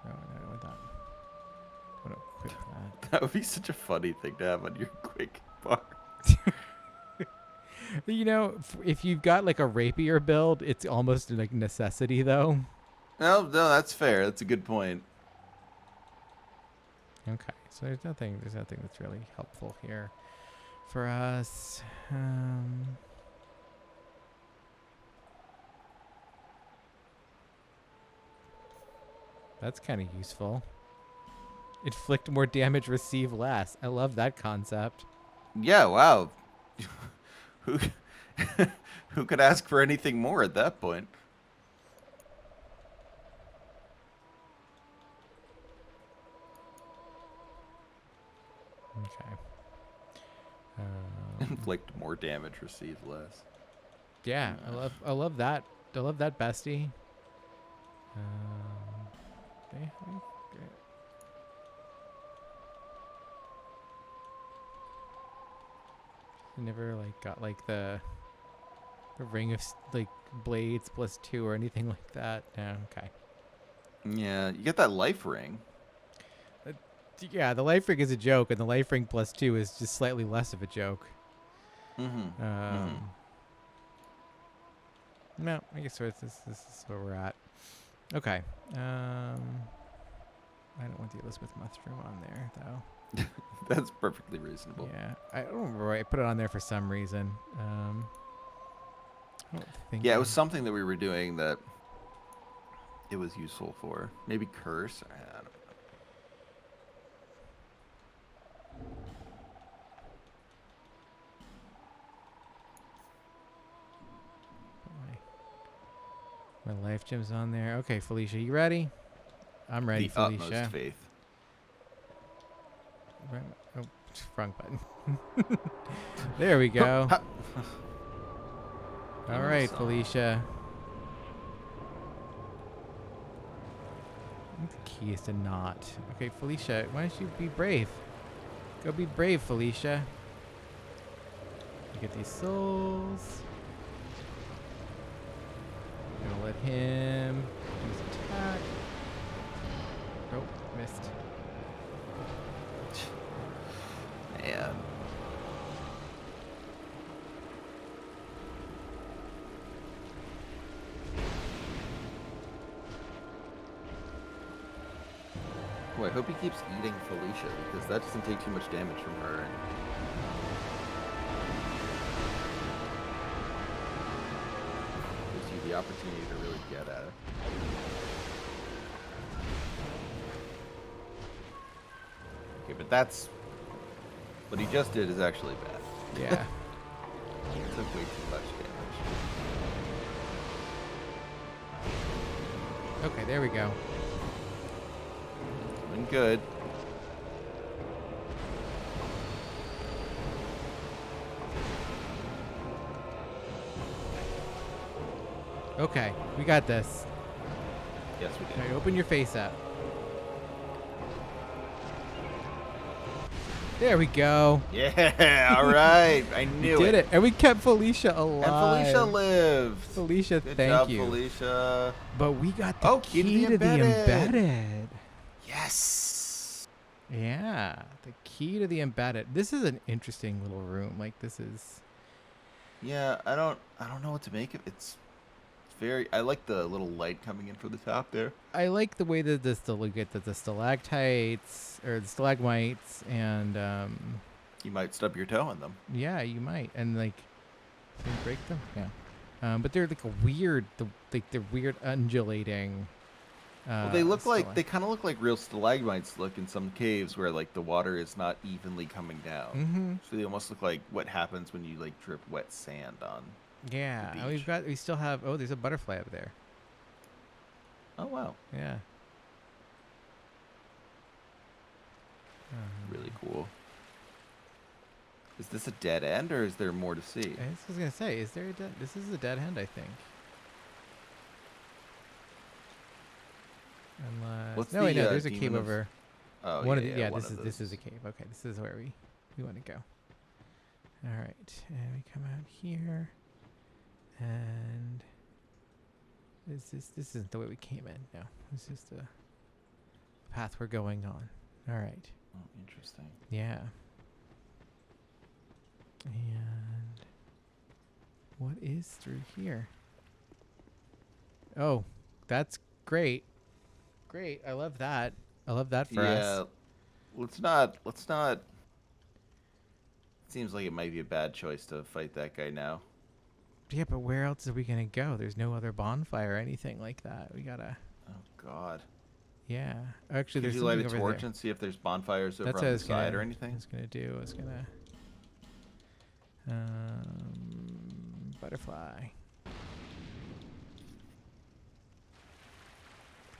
No, I don't want that. I want to equip that. That would be such a funny thing to have on your quick bar. You know, if you've got like a rapier build, it's almost like necessity though. No, that's fair. That's a good point. Okay, so there's nothing that's really helpful here for us. That's kind of useful. Inflict more damage, receive less. I love that concept. Yeah, wow. Who could ask for anything more at that point? Okay. Inflict more damage, receive less. Yeah, I love that. I love that, bestie. I never like got like the ring of like blades +2 or anything like that. No, okay. Yeah, you get that life ring. Yeah, the life ring is a joke, and the life ring +2 is just slightly less of a joke. No, I guess this is where we're at. Okay. I don't want the Elizabeth mushroom on there though. That's perfectly reasonable. Yeah, I don't remember why I put it on there for some reason. I don't think. Yeah, it was something that we were doing that it was useful for. Maybe curse. I don't know. My life gem's on there. Okay, Felicia, you ready? I'm ready, The Felicia. utmost faith. Oh, wrong button. There we go. All right, Felicia. The key is to not. Okay, Felicia, why don't you be brave? Go be brave, Felicia. Get these souls. Gonna let him use attack. Oh, missed. Man. Boy, I hope he keeps eating Felicia, because that doesn't take too much damage from her. And gives you the opportunity to really get at it. Okay, but that's... what he just did is actually bad. Yeah. It took way too much damage. Okay, there we go. Doing good. Okay, we got this. Yes, we All right, did. open your face up. There we go. Yeah, all right. I knew We did it. And we kept Felicia alive. And Felicia lived. Felicia, Good thank job, you. Felicia. But we got the key key to the embedded. Yes. Yeah, the key to the embedded. This is an interesting little room. Like, this is... Yeah, I don't know what to make of it. It's very... I like the little light coming in from the top there. I like the way that we get the stalactites, or the stalagmites, and, You might stub your toe on them. yeah, you might. And, like, can you break them? Yeah. But they're, like, a weird, they're weird undulating... Well, they look like... They kind of look like real stalagmites look in some caves where, like, the water is not evenly coming down. Mm-hmm. So they almost look like what happens when you, like, drip wet sand on. Yeah, and we still have... Oh, there's a butterfly up there. Oh, wow. Yeah. Really cool. Is this a dead end, or is there more to see? I was gonna say, is there a dead... This is a dead end, I think. Unless... What's no, wait, the, no, there's a demon cave of- over... Oh, one of yeah, the, yeah, one this of is those. a cave. Okay, this is where we want to go. All right, and we come out here, and this isn't the way we came in. No, this is the path we're going on. All right. Oh, interesting. Yeah. And what is through here? Oh, that's great. Great. I love that. I love that for us. Let's not. Seems like it might be a bad choice to fight that guy now. Yeah, but where else are we gonna go? There's no other bonfire or anything like that. We gotta. Oh God. Yeah. Actually, Could there's you light a something over torch there. and see if there's bonfires over That's on what I the was side gonna, or anything? I was gonna do. I was gonna. Butterfly.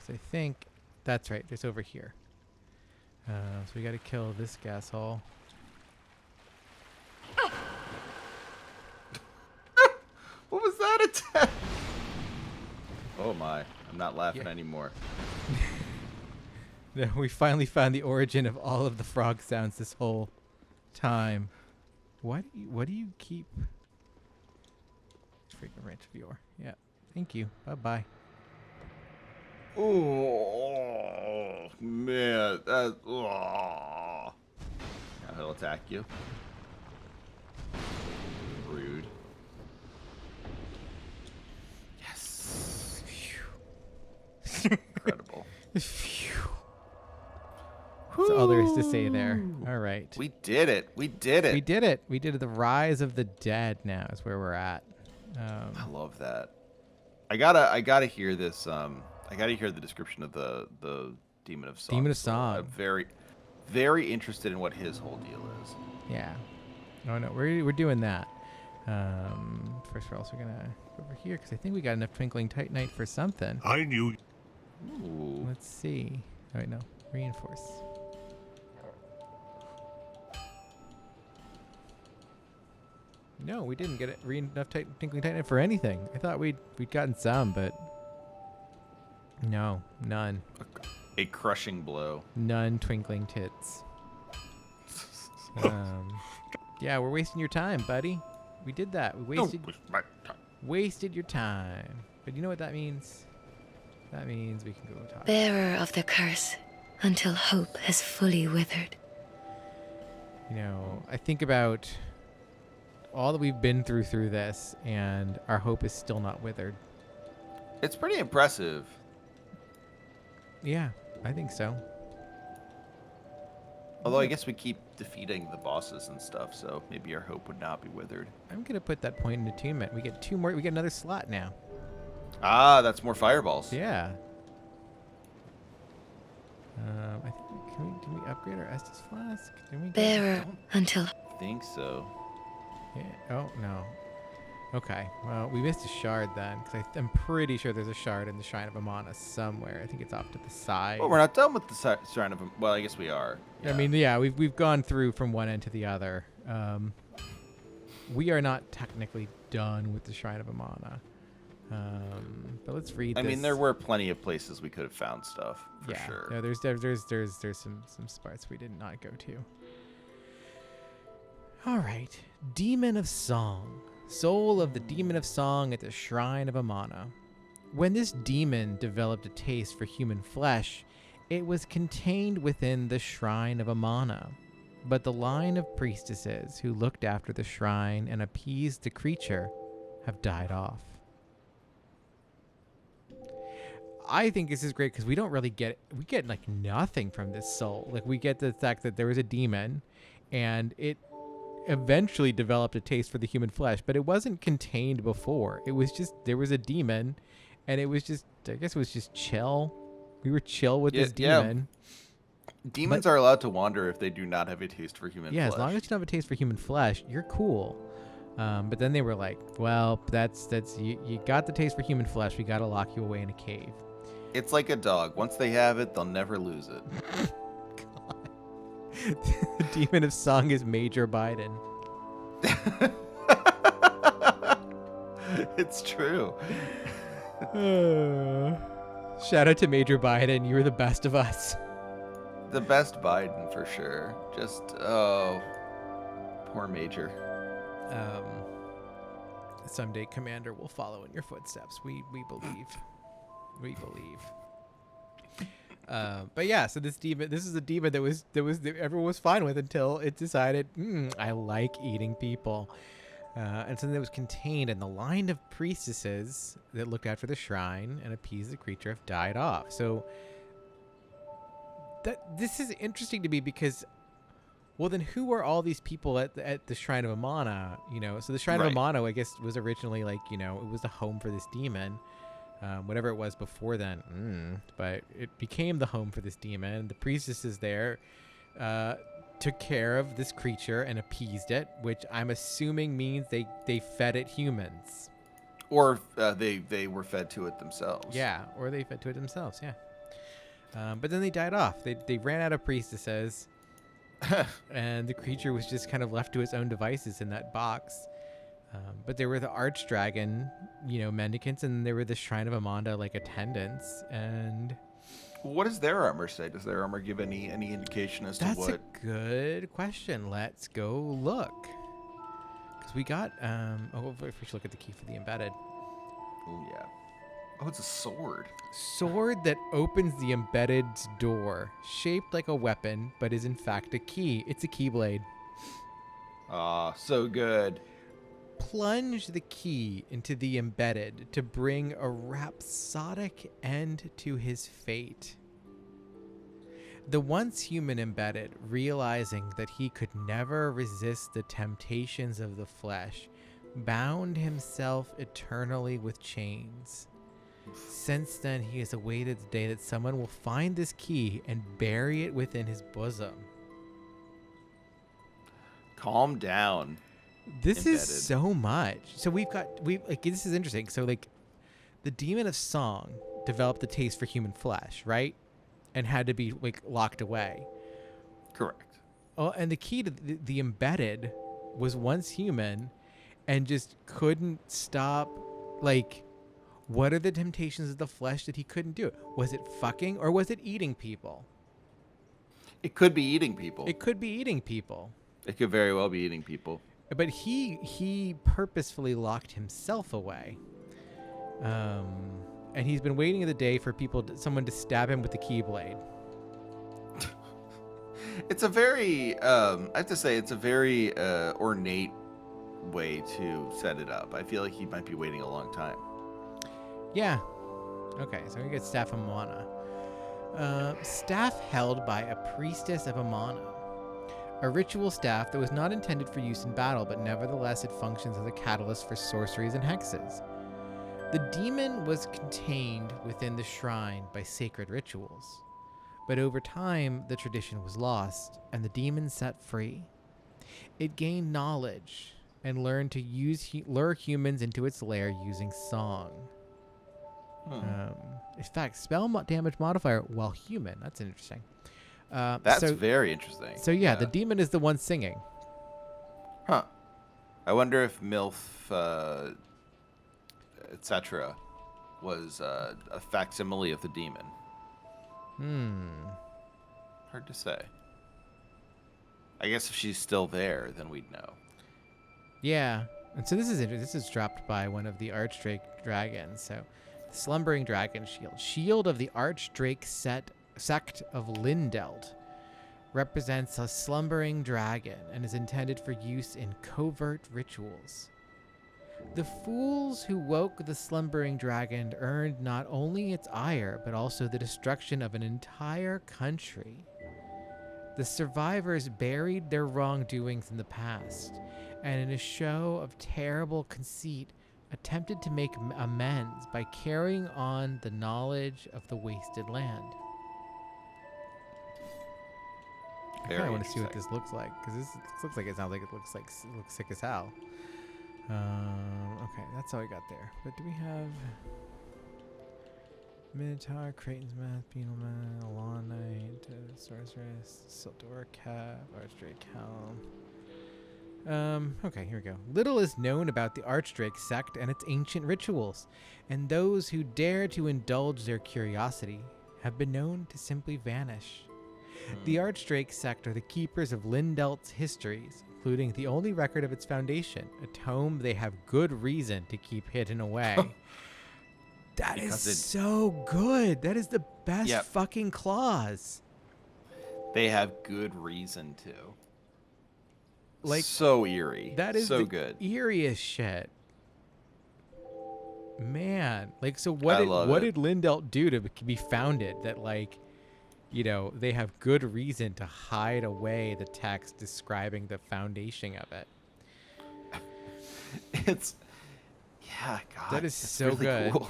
So I think that's right. There's over here. So we got to kill this gas hole. What was that attack? Oh my! I'm not laughing Yeah. anymore. We finally found the origin of all of the frog sounds this whole time. What do you keep? Freaking rich viewer. Yeah. Thank you. Bye bye. Oh man, that. Oh. Now he'll attack you. Rude. Yes. Incredible. That's all there is to say there. All right. We did it. We did it. We did it. We did it. The Rise of the Dead now is where we're at. I love that. I gotta hear this. I gotta hear the description of the Demon of Song. Demon of Song. I'm very, very interested in what his whole deal is. Yeah. No, we're doing that. First, we're also gonna go over here because I think we got enough Twinkling Titanite for something. I knew Ooh. Let's see. Oh wait, no. Reinforce. No, we didn't get it. Enough Twinkling Titanite for anything. I thought we'd gotten some, but no, none. A crushing blow. None Twinkling Tits. Yeah, we're wasting your time, buddy. We did that. We wasted your time. But you know what that means? That means we can go talk. Bearer of the curse, until hope has fully withered. You know, I think about all that we've been through this, and our hope is still not withered. It's pretty impressive. Yeah, I think so. Although I guess we keep defeating the bosses and stuff, so maybe our hope would not be withered. I'm gonna put that point in attunement. We get 2 more. We get another slot now. Ah, that's more fireballs. Yeah. I think can we upgrade our Estus flask? Can we Bearer until I think so. Yeah. Oh no. Okay. Well, we missed a shard then, because I'm pretty sure there's a shard in the Shrine of Amana somewhere. I think it's off to the side. Well, we're not done with the Shrine of... Well, I guess we are. I mean, yeah, we've gone through from one end to the other. We are not technically done with the Shrine of Amana. But let's read this. I mean, there were plenty of places we could have found stuff, for sure. Yeah, there's some spots we did not go to. All right. Demon of Song. Soul of the Demon of Song at the Shrine of Amana. When this demon developed a taste for human flesh, it was contained within the Shrine of Amana. But the line of priestesses who looked after the shrine and appeased the creature have died off. I think this is great because we don't really get like nothing from this soul. Like we get the fact that there was a demon and it eventually developed a taste for the human flesh, but it wasn't contained before. It was just, there was a demon and it was just, I guess it was just chill. We were chill with this demon. Yeah. Demons are allowed to wander if they do not have a taste for human flesh. Yeah, as long as you don't have a taste for human flesh, you're cool. But then they were like, well, that's you got the taste for human flesh. We got to lock you away in a cave. It's like a dog. Once they have it, they'll never lose it. God. The Demon of Song is Major Biden. It's true. Shout out to Major Biden. You were the best of us. The best Biden, for sure. Just, oh, poor Major. Someday Commander will follow in your footsteps. We believe. We believe. But yeah, so this is a demon that everyone was fine with until it decided, I like eating people. And something that was contained in the line of priestesses that looked after the shrine and appeased the creature have died off. So this is interesting to me because, well, then who are all these people at the Shrine of Amana? You know, so the Shrine of Amana, I guess, was originally like, you know, it was the home for this demon. Whatever it was before then, but it became the home for this demon. The priestesses there took care of this creature and appeased it, which I'm assuming means they fed it humans. Or they were fed to it themselves. Yeah, or they fed to it themselves, yeah. But then they died off. They ran out of priestesses, and the creature was just kind of left to its own devices in that box. But there were the Archdragon, you know, mendicants, and there were the Shrine of Amanda, like, attendants, and... What does their armor say? Does their armor give any indication as to what... That's a good question. Let's go look. Because we got... oh, if we should look at the key for the embedded. Oh, yeah. Oh, it's a sword. Sword that opens the embedded's door. Shaped like a weapon, but is in fact a key. It's a keyblade. Ah, so good. Plunge the key into the embedded to bring a rhapsodic end to his fate. The once human embedded, realizing that he could never resist the temptations of the flesh, bound himself eternally with chains. Since then, he has awaited the day that someone will find this key and bury it within his bosom. Calm down. This Embedded. is so much. So we like, this is interesting. So like the Demon of Song developed a taste for human flesh, right? And had to be like locked away. Correct. Oh, and the key to the embedded was once human and just couldn't stop. Like, what are the temptations of the flesh that he couldn't do? Was it fucking or was it eating people? It could be eating people. It could be eating people. It could very well be eating people. But he purposefully locked himself away. And he's been waiting the day for someone to stab him with the Keyblade. It's a very, I have to say, it's a very ornate way to set it up. I feel like he might be waiting a long time. Yeah. Okay, so we get staff Amana. Staff held by a priestess of Amana. A ritual staff that was not intended for use in battle, but nevertheless it functions as a catalyst for sorceries and hexes. The demon was contained within the shrine by sacred rituals. But over time, the tradition was lost, and the demon set free. It gained knowledge and learned to lure humans into its lair using song. In fact, spell damage modifier while human. That's interesting. That's very interesting. So yeah, the demon is the one singing. Huh. I wonder if MILF, etc., was a facsimile of the demon. Hard to say. I guess if she's still there, then we'd know. Yeah. And so this is dropped by one of the Archdrake dragons. So the Slumbering Dragon Shield. Shield of the Archdrake sect of Lindeld. Represents a slumbering dragon and is intended for use in covert rituals. The fools who woke the slumbering dragon earned not only its ire, but also the destruction of an entire country. The survivors buried their wrongdoings in the past, and in a show of terrible conceit, attempted to make amends by carrying on the knowledge of the wasted land. I kind of want to see what this looks like, because this looks like it looks sick as hell. Okay, that's all I got there. But do we have Minotaur, Kraten's Math, Penal Man, Law Knight, Sorceress, Sildora Cap, Archdrake Helm. Okay, here we go. Little is known about the Archdrake sect and its ancient rituals, and those who dare to indulge their curiosity have been known to simply vanish. The Archdrake sect are the keepers of Lindelt's histories, including the only record of its foundation, a tome they have good reason to keep hidden away. That is so good. That is the best fucking clause. They have good reason to. Like, so eerie. That is so good. Eeriest shit. Man, like, so what did Lindelt do to be founded that, like, you know, they have good reason to hide away the text describing the foundation of it? It's, yeah, God. That is so really good. Cool.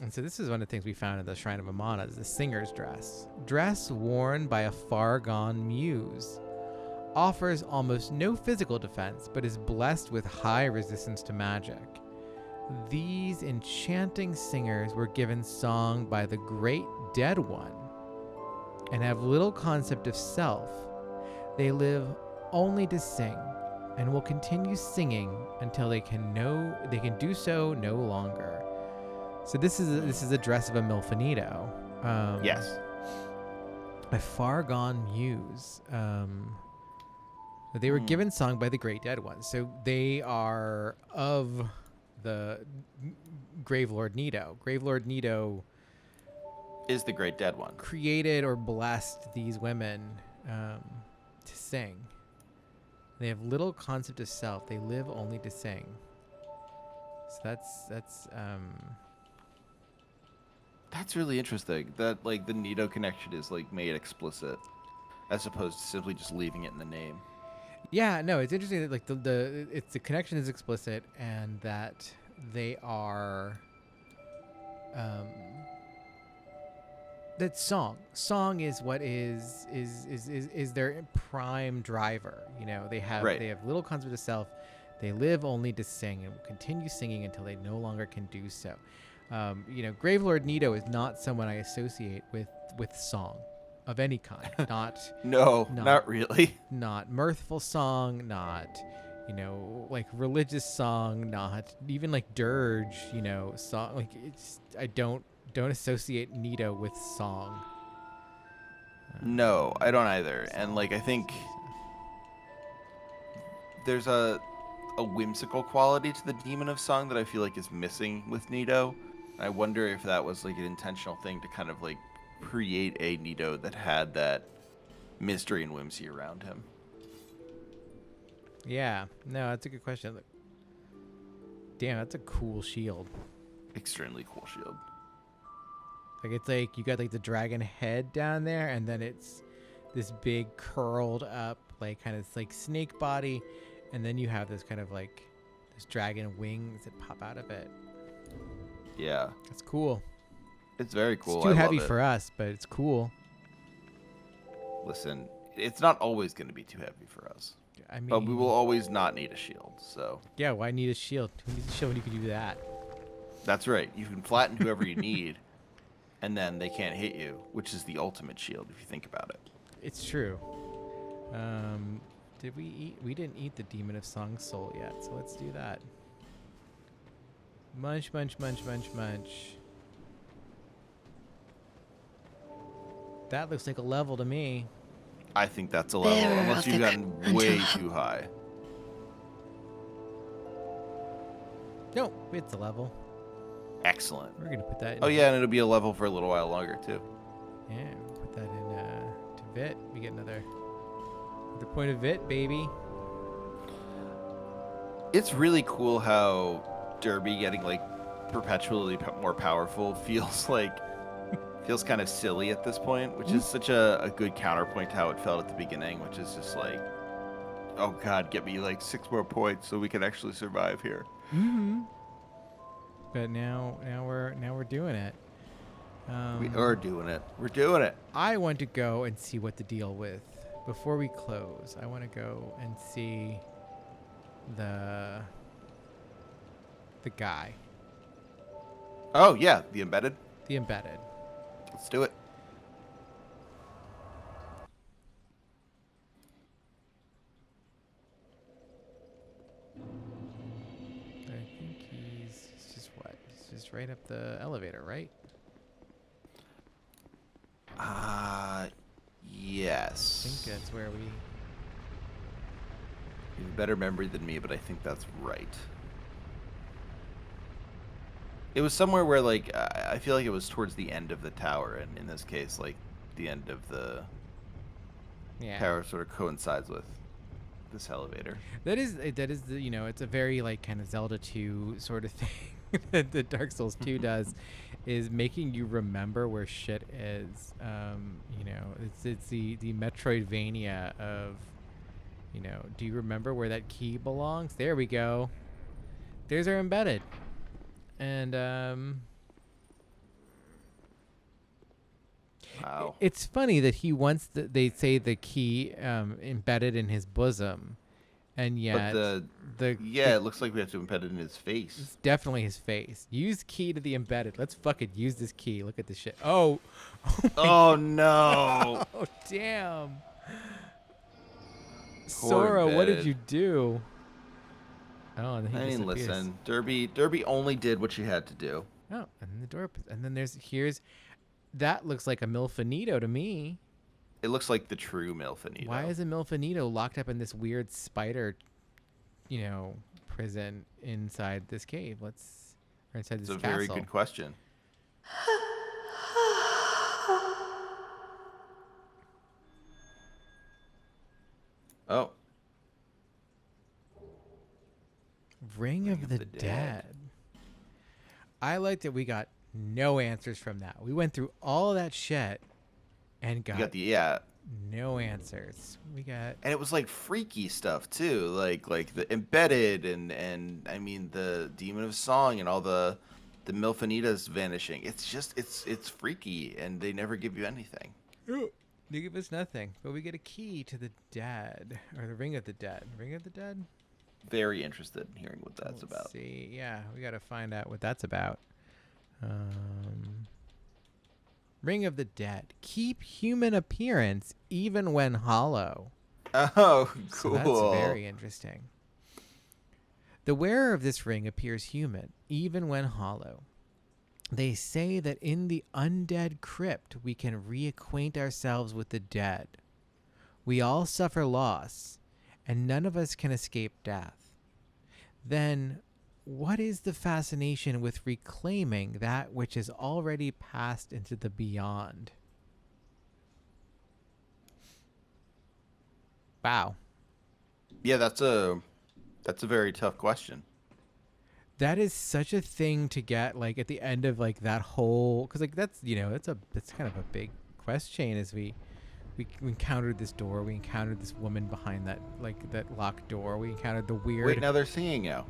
And so this is one of the things we found in the Shrine of Amana, is the singer's dress. Dress worn by a far-gone muse. Offers almost no physical defense, but is blessed with high resistance to magic. These enchanting singers were given song by the great dead one, and have little concept of self. They live only to sing, and will continue singing until they can do so no longer. So this is a dress of a Milfanito. Yes. A far gone muse. They were given song by the great dead one. So they are of the Gravelord Nito. Gravelord Nito is the great dead one. Created or blessed these women to sing. They have little concept of self. They live only to sing. So that's really interesting. That, like, the Nito connection is, like, made explicit, as opposed to simply just leaving it in the name. Yeah, no, it's interesting that, like, the connection is explicit, and that they are that song is what is their prime driver. You know, they have little concept of self. They live only to sing and will continue singing until they no longer can do so. You know, Gravelord Nito is not someone I associate with song of any kind. Not really. Not mirthful song, not, you know, like religious song, not even like dirge, you know, song. Like, it's, I don't associate Nito with song. No, I don't either. And, like, I think there's a whimsical quality to the Demon of Song that I feel like is missing with Nito. I wonder if that was like an intentional thing to kind of like create a Nito that had that mystery and whimsy around him. Yeah. No, that's a good question. Look. Damn, that's a cool shield. Extremely cool shield. Like it's like you got like the dragon head down there, and then it's this big curled up like kind of like snake body, and then you have this kind of like this dragon wings that pop out of it. Yeah. It's cool. It's very cool. It's too I heavy love it. for us, but it's cool. Listen, it's not always going to be too heavy for us. I mean, But we will always not need a shield, so. Yeah, why need a shield? Who needs a shield when you can do that? That's right. You can flatten whoever you need, and then they can't hit you, which is the ultimate shield if you think about it. It's true. Did we eat? We didn't eat the Demon of Song soul yet, so let's do that. Munch, munch, munch, munch, munch. That looks like a level to me. I think that's a level, Bearer unless of you've the gotten way until- too high. No, it's a level. Excellent. We're gonna put that in. Oh yeah, and it'll be a level for a little while longer too. Yeah, we'll put that in to Vit. We get another point of Vit, baby. It's really cool how Derby getting like perpetually more powerful feels like feels kind of silly at this point, which is such a good counterpoint to how it felt at the beginning, which is just like, oh god, get me like 6 more points so we can actually survive here. Mm-hmm. But now we're doing it. We are doing it. We're doing it. I want to go and see what the deal with before we close. I want to go and see the guy, Oh yeah, the embedded. the embedded. Let's do it. I think he's just what? He's just right up the elevator, right? Yes. I think that's where we. You have a better memory than me, but I think that's right. It was somewhere where, like, I feel like it was towards the end of the tower, and in this case, like, the end of the tower sort of coincides with this elevator. That is the, you know, it's a very like kind of Zelda 2 sort of thing that the Dark Souls 2 does, is making you remember where shit is. You know, it's the Metroidvania of, you know, do you remember where that key belongs? There we go. There's our embedded. And Wow. it's funny that he wants they say the key embedded in his bosom, and yet it looks like we have to embed it in his face. it's definitely his face. Use key to the embedded. Let's fucking use this key. Look at this shit. Oh, Oh no. oh damn. Poor Sora, what did embedded. you do? Oh, and then he I mean, disappears. listen, Derby only did what she had to do. Oh, and then the door, and then here's that looks like a Milfanito to me. It looks like the true Milfanito. Why is a Milfanito locked up in this weird spider, you know, prison inside this cave? Or inside It's this a castle. very good question. Oh, Ring of the Dead. I like that we got no answers from that. We went through all of that shit and you got got the no answers. We got and it was like freaky stuff too, like the embedded and I mean the Demon of Song and all the Milfanitas vanishing. It's just it's freaky, and they never give you anything. they give us nothing, but we get a key to the dead, or the Ring of the Dead. Ring of the Dead. Very interested in hearing what that's Let's about. see, yeah, we got to find out what that's about. Ring of the Dead. Keep human appearance even when hollow. Oh, So cool. that's very interesting. The wearer of this ring appears human, even when hollow. They say that in the undead crypt, we can reacquaint ourselves with the dead. We all suffer loss, and none of us can escape death, then what is the fascination with reclaiming that which is already passed into the beyond? Wow. Yeah, that's a very tough question. That is such a thing to get like at the end of like that whole, because like that's that's kind of a big quest chain as we encountered this door, we encountered this woman behind that locked door, we encountered the weird. Wait, now they're singing now.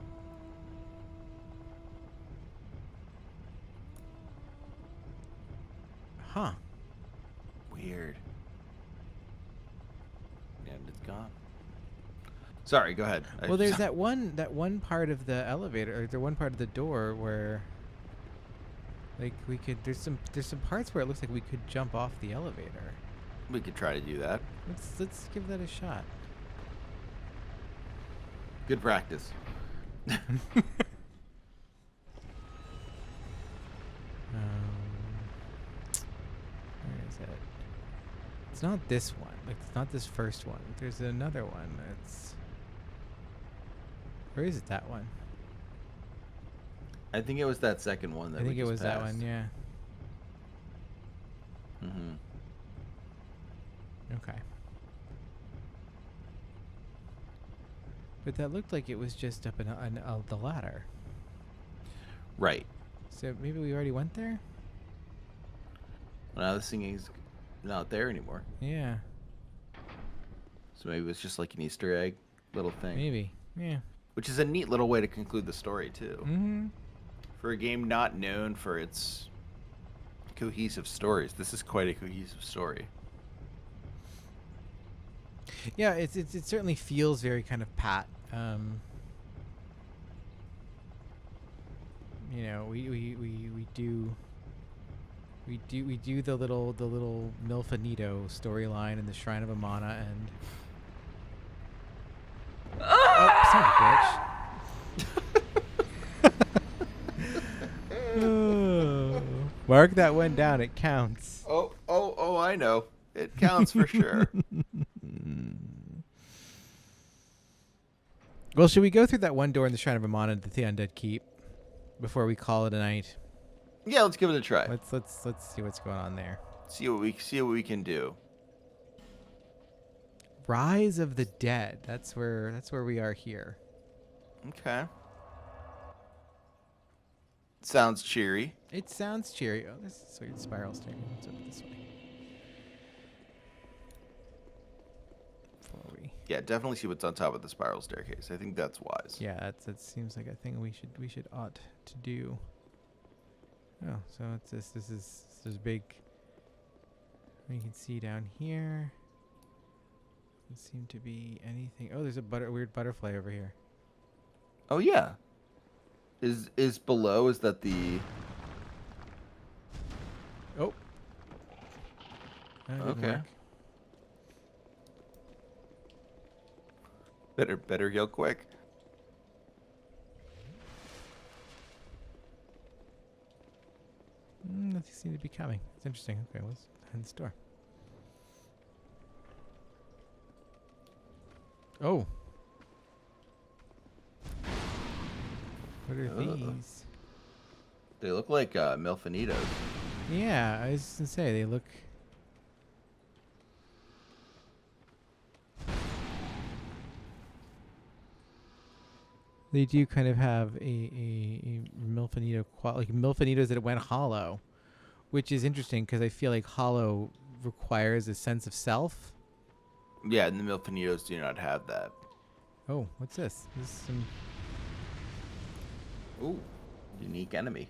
Huh. Weird. And it's gone. Sorry, go ahead. Well, there's that one part of the elevator, or the one part of the door where, like, we could. There's some parts where it looks like we could jump off the elevator. We could try to do that. Let's give that a shot. Good practice. Where is it? It's not this one. Like, it's not this first one. There's another one. Or is it that one? I think it was that second one that I we think it just was that passed. one, yeah. Mm-hmm. Okay. But that looked like it was just up in the ladder. Right. So maybe we already went there? Well, now this thing is not there anymore. Yeah. So maybe it's just like an Easter egg little thing. Maybe. Yeah. Which is a neat little way to conclude the story, too. Mm-hmm. For a game not known for its cohesive stories, this is quite a cohesive story. Yeah, it certainly feels very kind of pat. You know, we do the little Milfanito storyline in the Shrine of Amana, and oh, son of a bitch. Oh. Mark that one down. It counts. Oh, I know. It counts for sure. Well, should we go through that one door in the Shrine of Amana to the Undead Keep before we call it a night? Yeah, let's give it a try. Let's see what's going on there. See what we can do. Rise of the Dead. That's where we are here. Okay. Sounds cheery. It sounds cheery. Oh, this is weird spiral staircase. Let's over this way. Before we. Yeah, definitely see what's on top of the spiral staircase. I think that's wise. Yeah, that seems like a thing we should ought to do. Oh, so it's this is big. You can see down here. Doesn't seem to be anything. Oh, there's a weird butterfly over here. Oh yeah. Is below? Is that the? Oh. That didn't Okay. work. Better heal quick. Nothing seems to be coming. It's interesting. Okay, what's behind this door? Oh. What are these? They look like Milfanitos. Yeah, I was just gonna say they look. They do kind of have a Milfanito like Milfanitos that went hollow, which is interesting because I feel like hollow requires a sense of self. Yeah, and the Milfanitos do not have that. Oh, what's this? This is some. Ooh, unique enemy.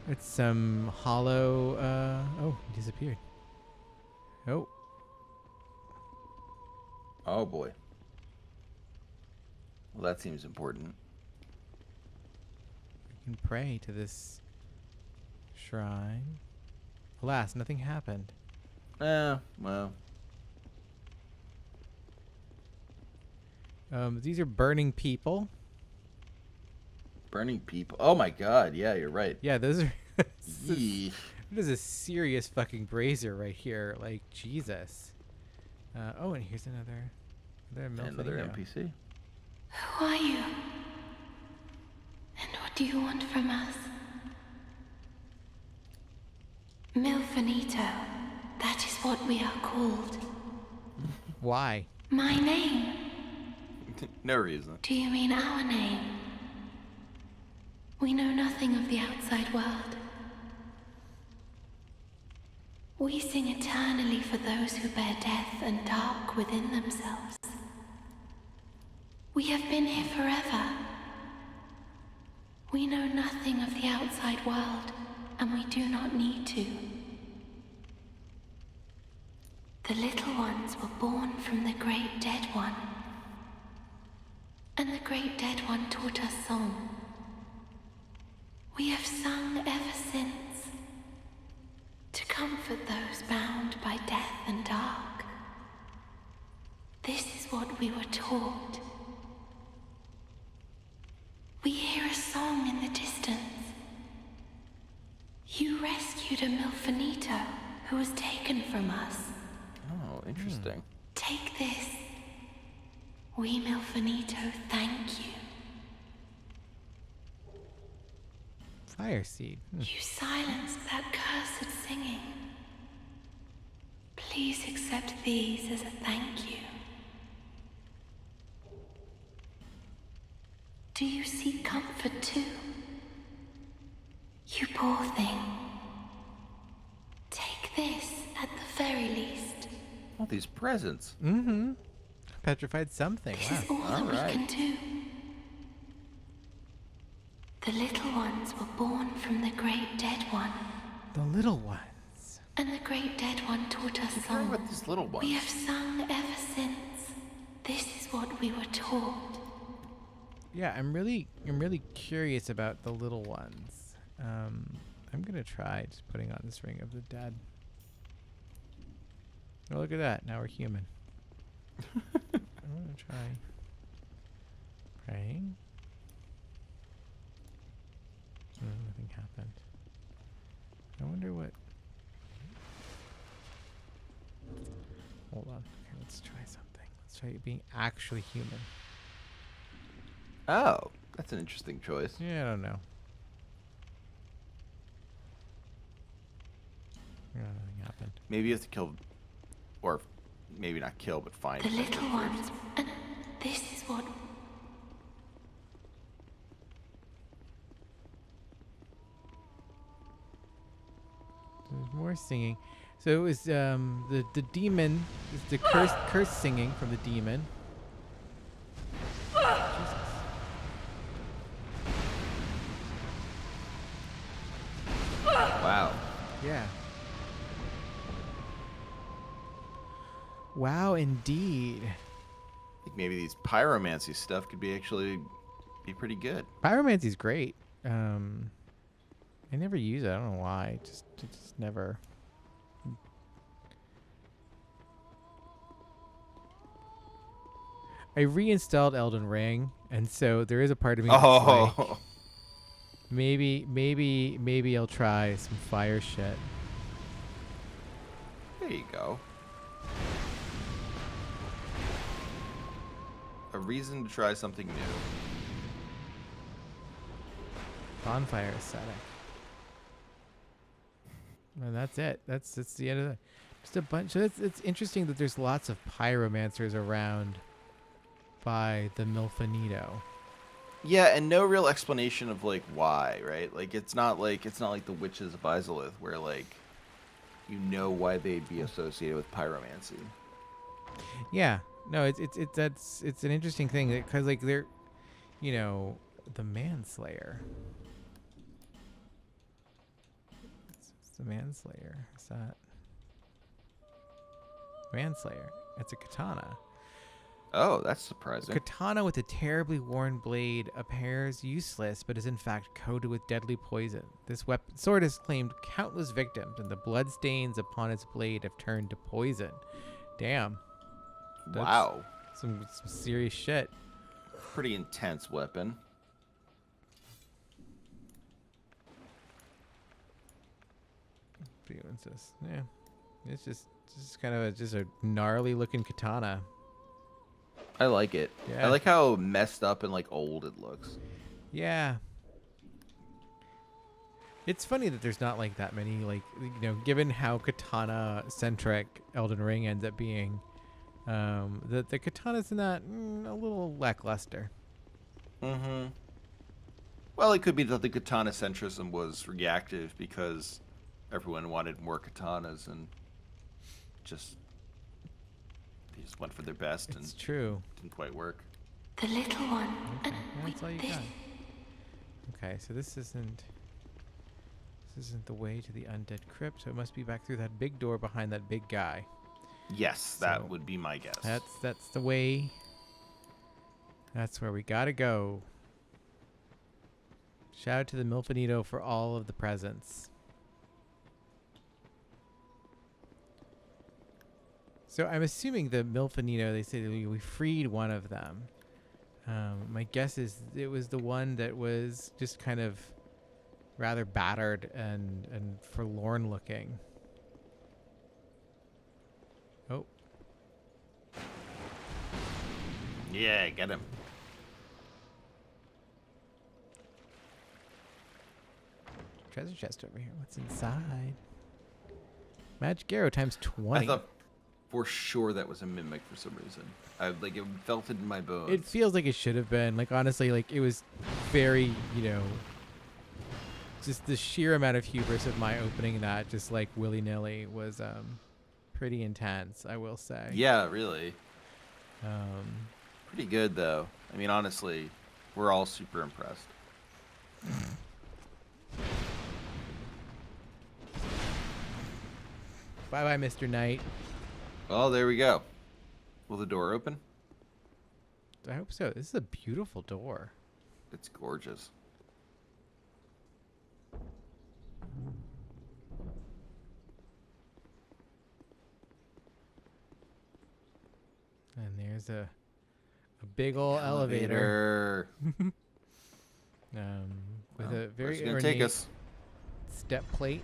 It's some hollow. Oh, he disappeared. Oh. Oh boy. Well, that seems important. We can pray to this shrine. Alas, nothing happened. Well. These are burning people. Burning people. Oh my god, yeah, you're right. Yeah, those are. Yee. It is a serious fucking brazier right here. Like, Jesus. Oh, and here's another Another Milfanito. NPC. Who are you? And what do you want from us? Milfanito. That is what we are called. Why? My name. No reason. Do you mean our name? We know nothing of the outside world. We sing eternally for those who bear death and dark within themselves. We have been here forever. We know nothing of the outside world, and we do not need to. The little ones were born from the great dead one. And the great dead one taught us song. We have sung ever since, to comfort those bound by death and dark. This is what we were taught. We hear a song in the distance. You rescued a Milfanito who was taken from us. Oh, interesting. Take this. We Milfanito thank you. Fire seed. You silenced that cursed singing. Please accept these as a thank you. Do you seek comfort too? You poor thing. Take this at the very least. All these presents. Mm-hmm. Petrified something. This Wow. is all that we can do. The little ones were born from the great dead one. The little ones. And the great dead one taught us Hearing song. about these little ones. We have sung ever since. This is what we were taught. Yeah, I'm really curious about the little ones. I'm gonna try just putting on this ring of the dead. Oh, look at that! Now we're human. I'm gonna try praying. Nothing happened. I wonder what. Hold on. Okay, let's try something. Let's try being actually human. Oh, that's an interesting choice. Yeah, I don't know. Yeah, nothing happened. Maybe you have to kill, or maybe not kill, but find The something little first. ones. And this is what. There's more singing. So it was the demon, it's the curse singing from the demon. Jesus. Wow. Yeah. Wow, indeed. I think maybe these pyromancy stuff could be actually be pretty good. Pyromancy's great. I never use it. I don't know why. It just never. I reinstalled Elden Ring, and so there is a part of me that's like, Oh, maybe I'll try some fire shit. there you go. A reason to try something new. Bonfire aesthetic. And that's it. That's the end of the. Just a bunch. So it's interesting that there's lots of pyromancers around by the Milfanito. Yeah, and no real explanation of like why, right? Like it's not like the witches of Izalith where like you know why they'd be associated with pyromancy. Yeah. No, it's an interesting thing because like they're, you know, the manslayer. It's the manslayer. Is that manslayer? It's a katana. Oh, that's surprising. Katana with a terribly worn blade appears useless, but is in fact coated with deadly poison. This sword has claimed countless victims, and the blood stains upon its blade have turned to poison. Damn. That's Wow. Some serious shit. Pretty intense weapon. see what's this. Yeah, it's just kind of just a gnarly looking katana. I like it. Yeah. I like how messed up and like old it looks. Yeah. It's funny that there's not like that many, like, given how katana centric Elden Ring ends up being, the katanas in that a little lackluster. Mm-hmm. Well, it could be that the katana centrism was reactive because everyone wanted more katanas and they just went for their best It's and true. didn't quite work. The little one. Okay, And that's all you this got. Okay, so this isn't the way to the undead crypt, so it must be back through that big door behind that big guy. Yes, So, that would be my guess. That's the way. That's where we gotta go. Shout out to the Milfanito for all of the presents. So I'm assuming the Milfanito, they said we freed one of them. My guess is it was the one that was just kind of rather battered and forlorn looking. Oh. Yeah, get him. Treasure chest over here. What's inside? Magic arrow times 20. I thought for sure that was a mimic for some reason. It felt it in my bones. It feels like it should have been. Like, honestly, like, it was very, just the sheer amount of hubris of my opening that just, like, willy-nilly was pretty intense, I will say. Yeah, really. Um, Pretty good, though. I mean, honestly, we're all super impressed. Bye-bye, Mr. Knight. Oh, there we go. Will the door open? I hope so. This is a beautiful door. It's gorgeous. And there's a big ol' elevator. With a very Where's it gonna ornate take us? step plate.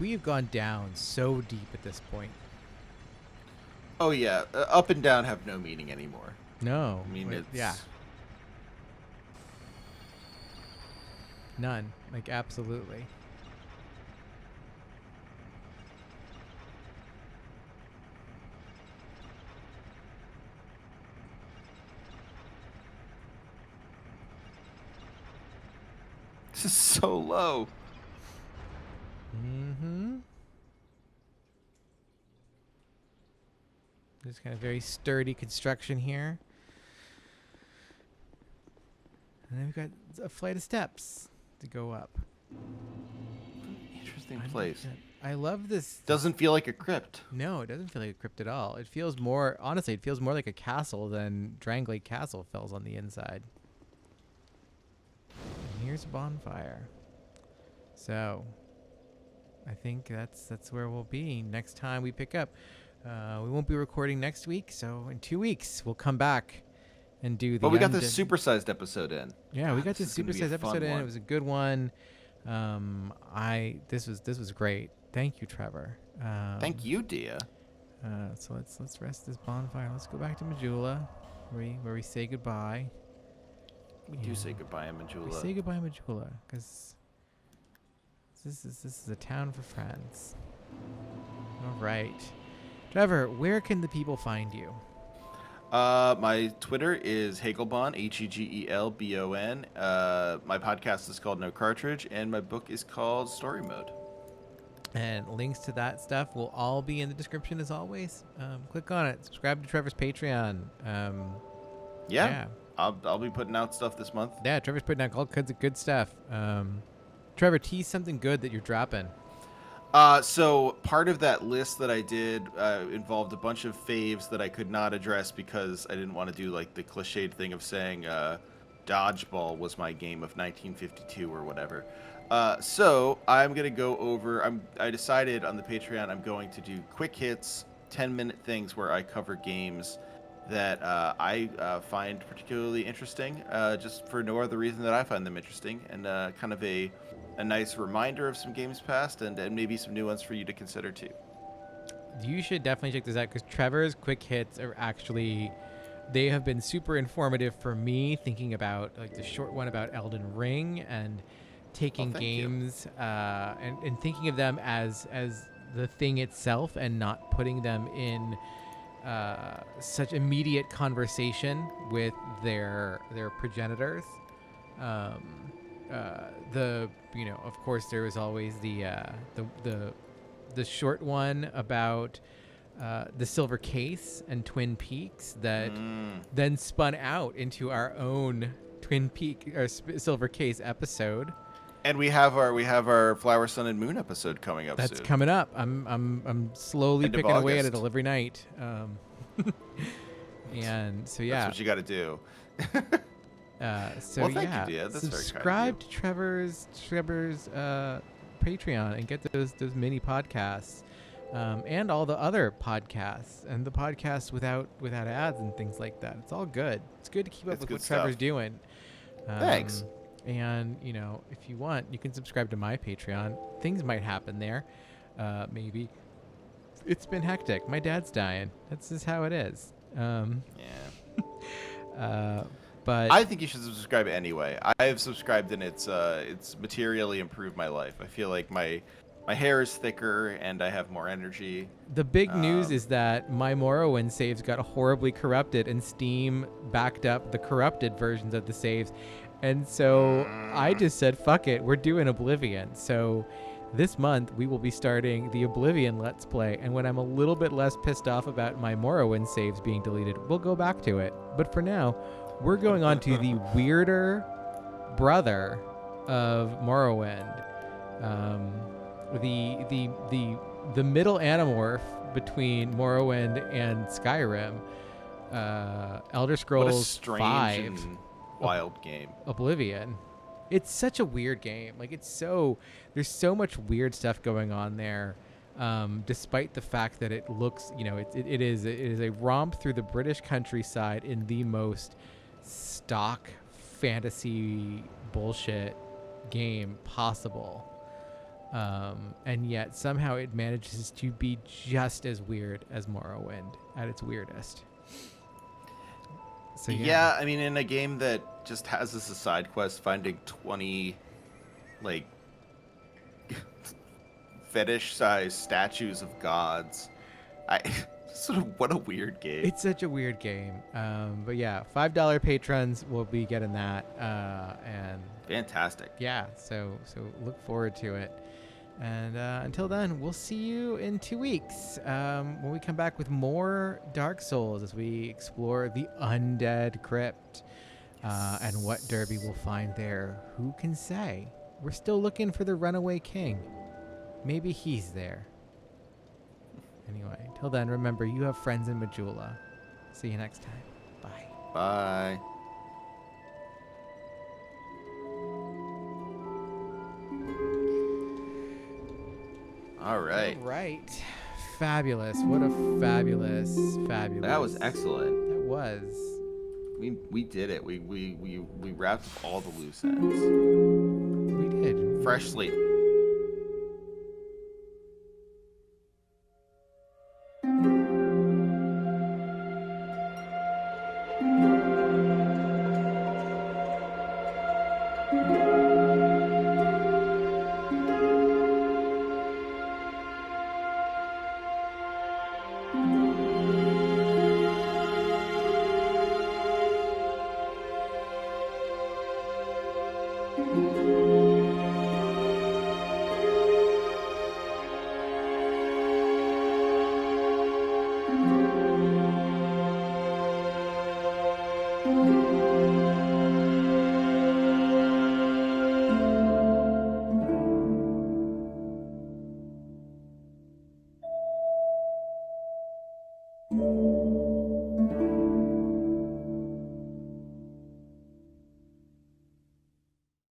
We've gone down so deep at this point. Oh yeah, up and down have no meaning anymore. No. I mean, like, it's yeah. None. Like, absolutely. This is so low. Mm-hmm. There's kind of very sturdy construction here. And then we've got a flight of steps to go up. Interesting place. I love this. Doesn't feel like a crypt. No, it doesn't feel like a crypt at all. It feels more, honestly, it feels more like a castle than Drangley Castle feels on the inside. And here's a bonfire. So, I think that's where we'll be next time we pick up. We won't be recording next week, so in 2 weeks we'll come back and do the. But we got this supersized episode in. Yeah, we got this is gonna be a supersized fun episode in. one. It was a good one. This was great. Thank you, Trevor. Thank you, Dia. So let's rest this bonfire. Let's go back to Majula, where we say goodbye. We do say goodbye, Majula. We say goodbye, Majula, because this is a town for friends. All right, Trevor, where can the people find you? My Twitter is Hegelbon, Hegelbon. My podcast is called No Cartridge, and my book is called Story Mode. And links to that stuff will all be in the description as always. Click on it. Subscribe to Trevor's Patreon. Yeah. I'll be putting out stuff this month. Yeah, Trevor's putting out all kinds of good stuff. Trevor, tease something good that you're dropping. So part of that list that I did involved a bunch of faves that I could not address because I didn't want to do like the cliched thing of saying Dodgeball was my game of 1952 or whatever. So I'm going to go over, I decided on the Patreon I'm going to do quick hits, 10-minute things where I cover games that I find particularly interesting, just for no other reason that I find them interesting, and kind of a nice reminder of some games past, and maybe some new ones for you to consider too. You should definitely check this out because Trevor's quick hits are actually, they have been super informative for me, thinking about like the short one about Elden Ring and taking thank you. games and thinking of them as the thing itself and not putting them in such immediate conversation with their progenitors. The of course there was always the short one about the Silver Case and Twin Peaks that then spun out into our own Twin Peak or Silver Case episode. And we have our Flower, Sun, and Moon episode coming up That's soon. coming up. I'm slowly End of picking away at it August. every night. And so yeah. That's what you got to do. So Well, thank you, yeah, Dia. That's very kind of subscribe you. to Trevor's Patreon and get those mini podcasts, and all the other podcasts and the podcasts without ads and things like that. It's all good. It's good to keep up It's with good what Trevor's stuff. doing. Thanks. And if you want, you can subscribe to my Patreon. Things might happen there. Maybe it's been hectic. My dad's dying. That's just how it is. Yeah. But I think you should subscribe anyway. I have subscribed, and it's materially improved my life. I feel like my hair is thicker and I have more energy. the big news is that my Morrowind saves got horribly corrupted, and Steam backed up the corrupted versions of the saves. And so I just said, fuck it, we're doing Oblivion. So this month we will be starting the Oblivion Let's Play. And when I'm a little bit less pissed off about my Morrowind saves being deleted, we'll go back to it. But for now, we're going on to the weirder brother of Morrowind. The middle animorph between Morrowind and Skyrim. Elder What a Scrolls strange 5. and wild game. Oblivion. It's such a weird game. Like there's so much weird stuff going on there, despite the fact that it looks, it is a romp through the British countryside in the most stock fantasy bullshit game possible, and yet somehow it manages to be just as weird as Morrowind at its weirdest. So Yeah, I mean, in a game that just has as a side quest finding 20, like, fetish-sized statues of gods. Sort of, what a weird game. It's such a weird game. But yeah, $5 patrons will be getting that. And Fantastic. yeah, so look forward to it. And until then, we'll see you in 2 weeks when we come back with more Dark Souls as we explore the Undead Crypt, and what Derby will find there. Who can say? We're still looking for the Runaway King. Maybe he's there. Anyway, till then, remember, you have friends in Majula. See you next time. Bye. Bye. All right. All right. Fabulous. What a fabulous. That was excellent. That was. We did it. We wrapped up all the loose ends. We did. Fresh slate.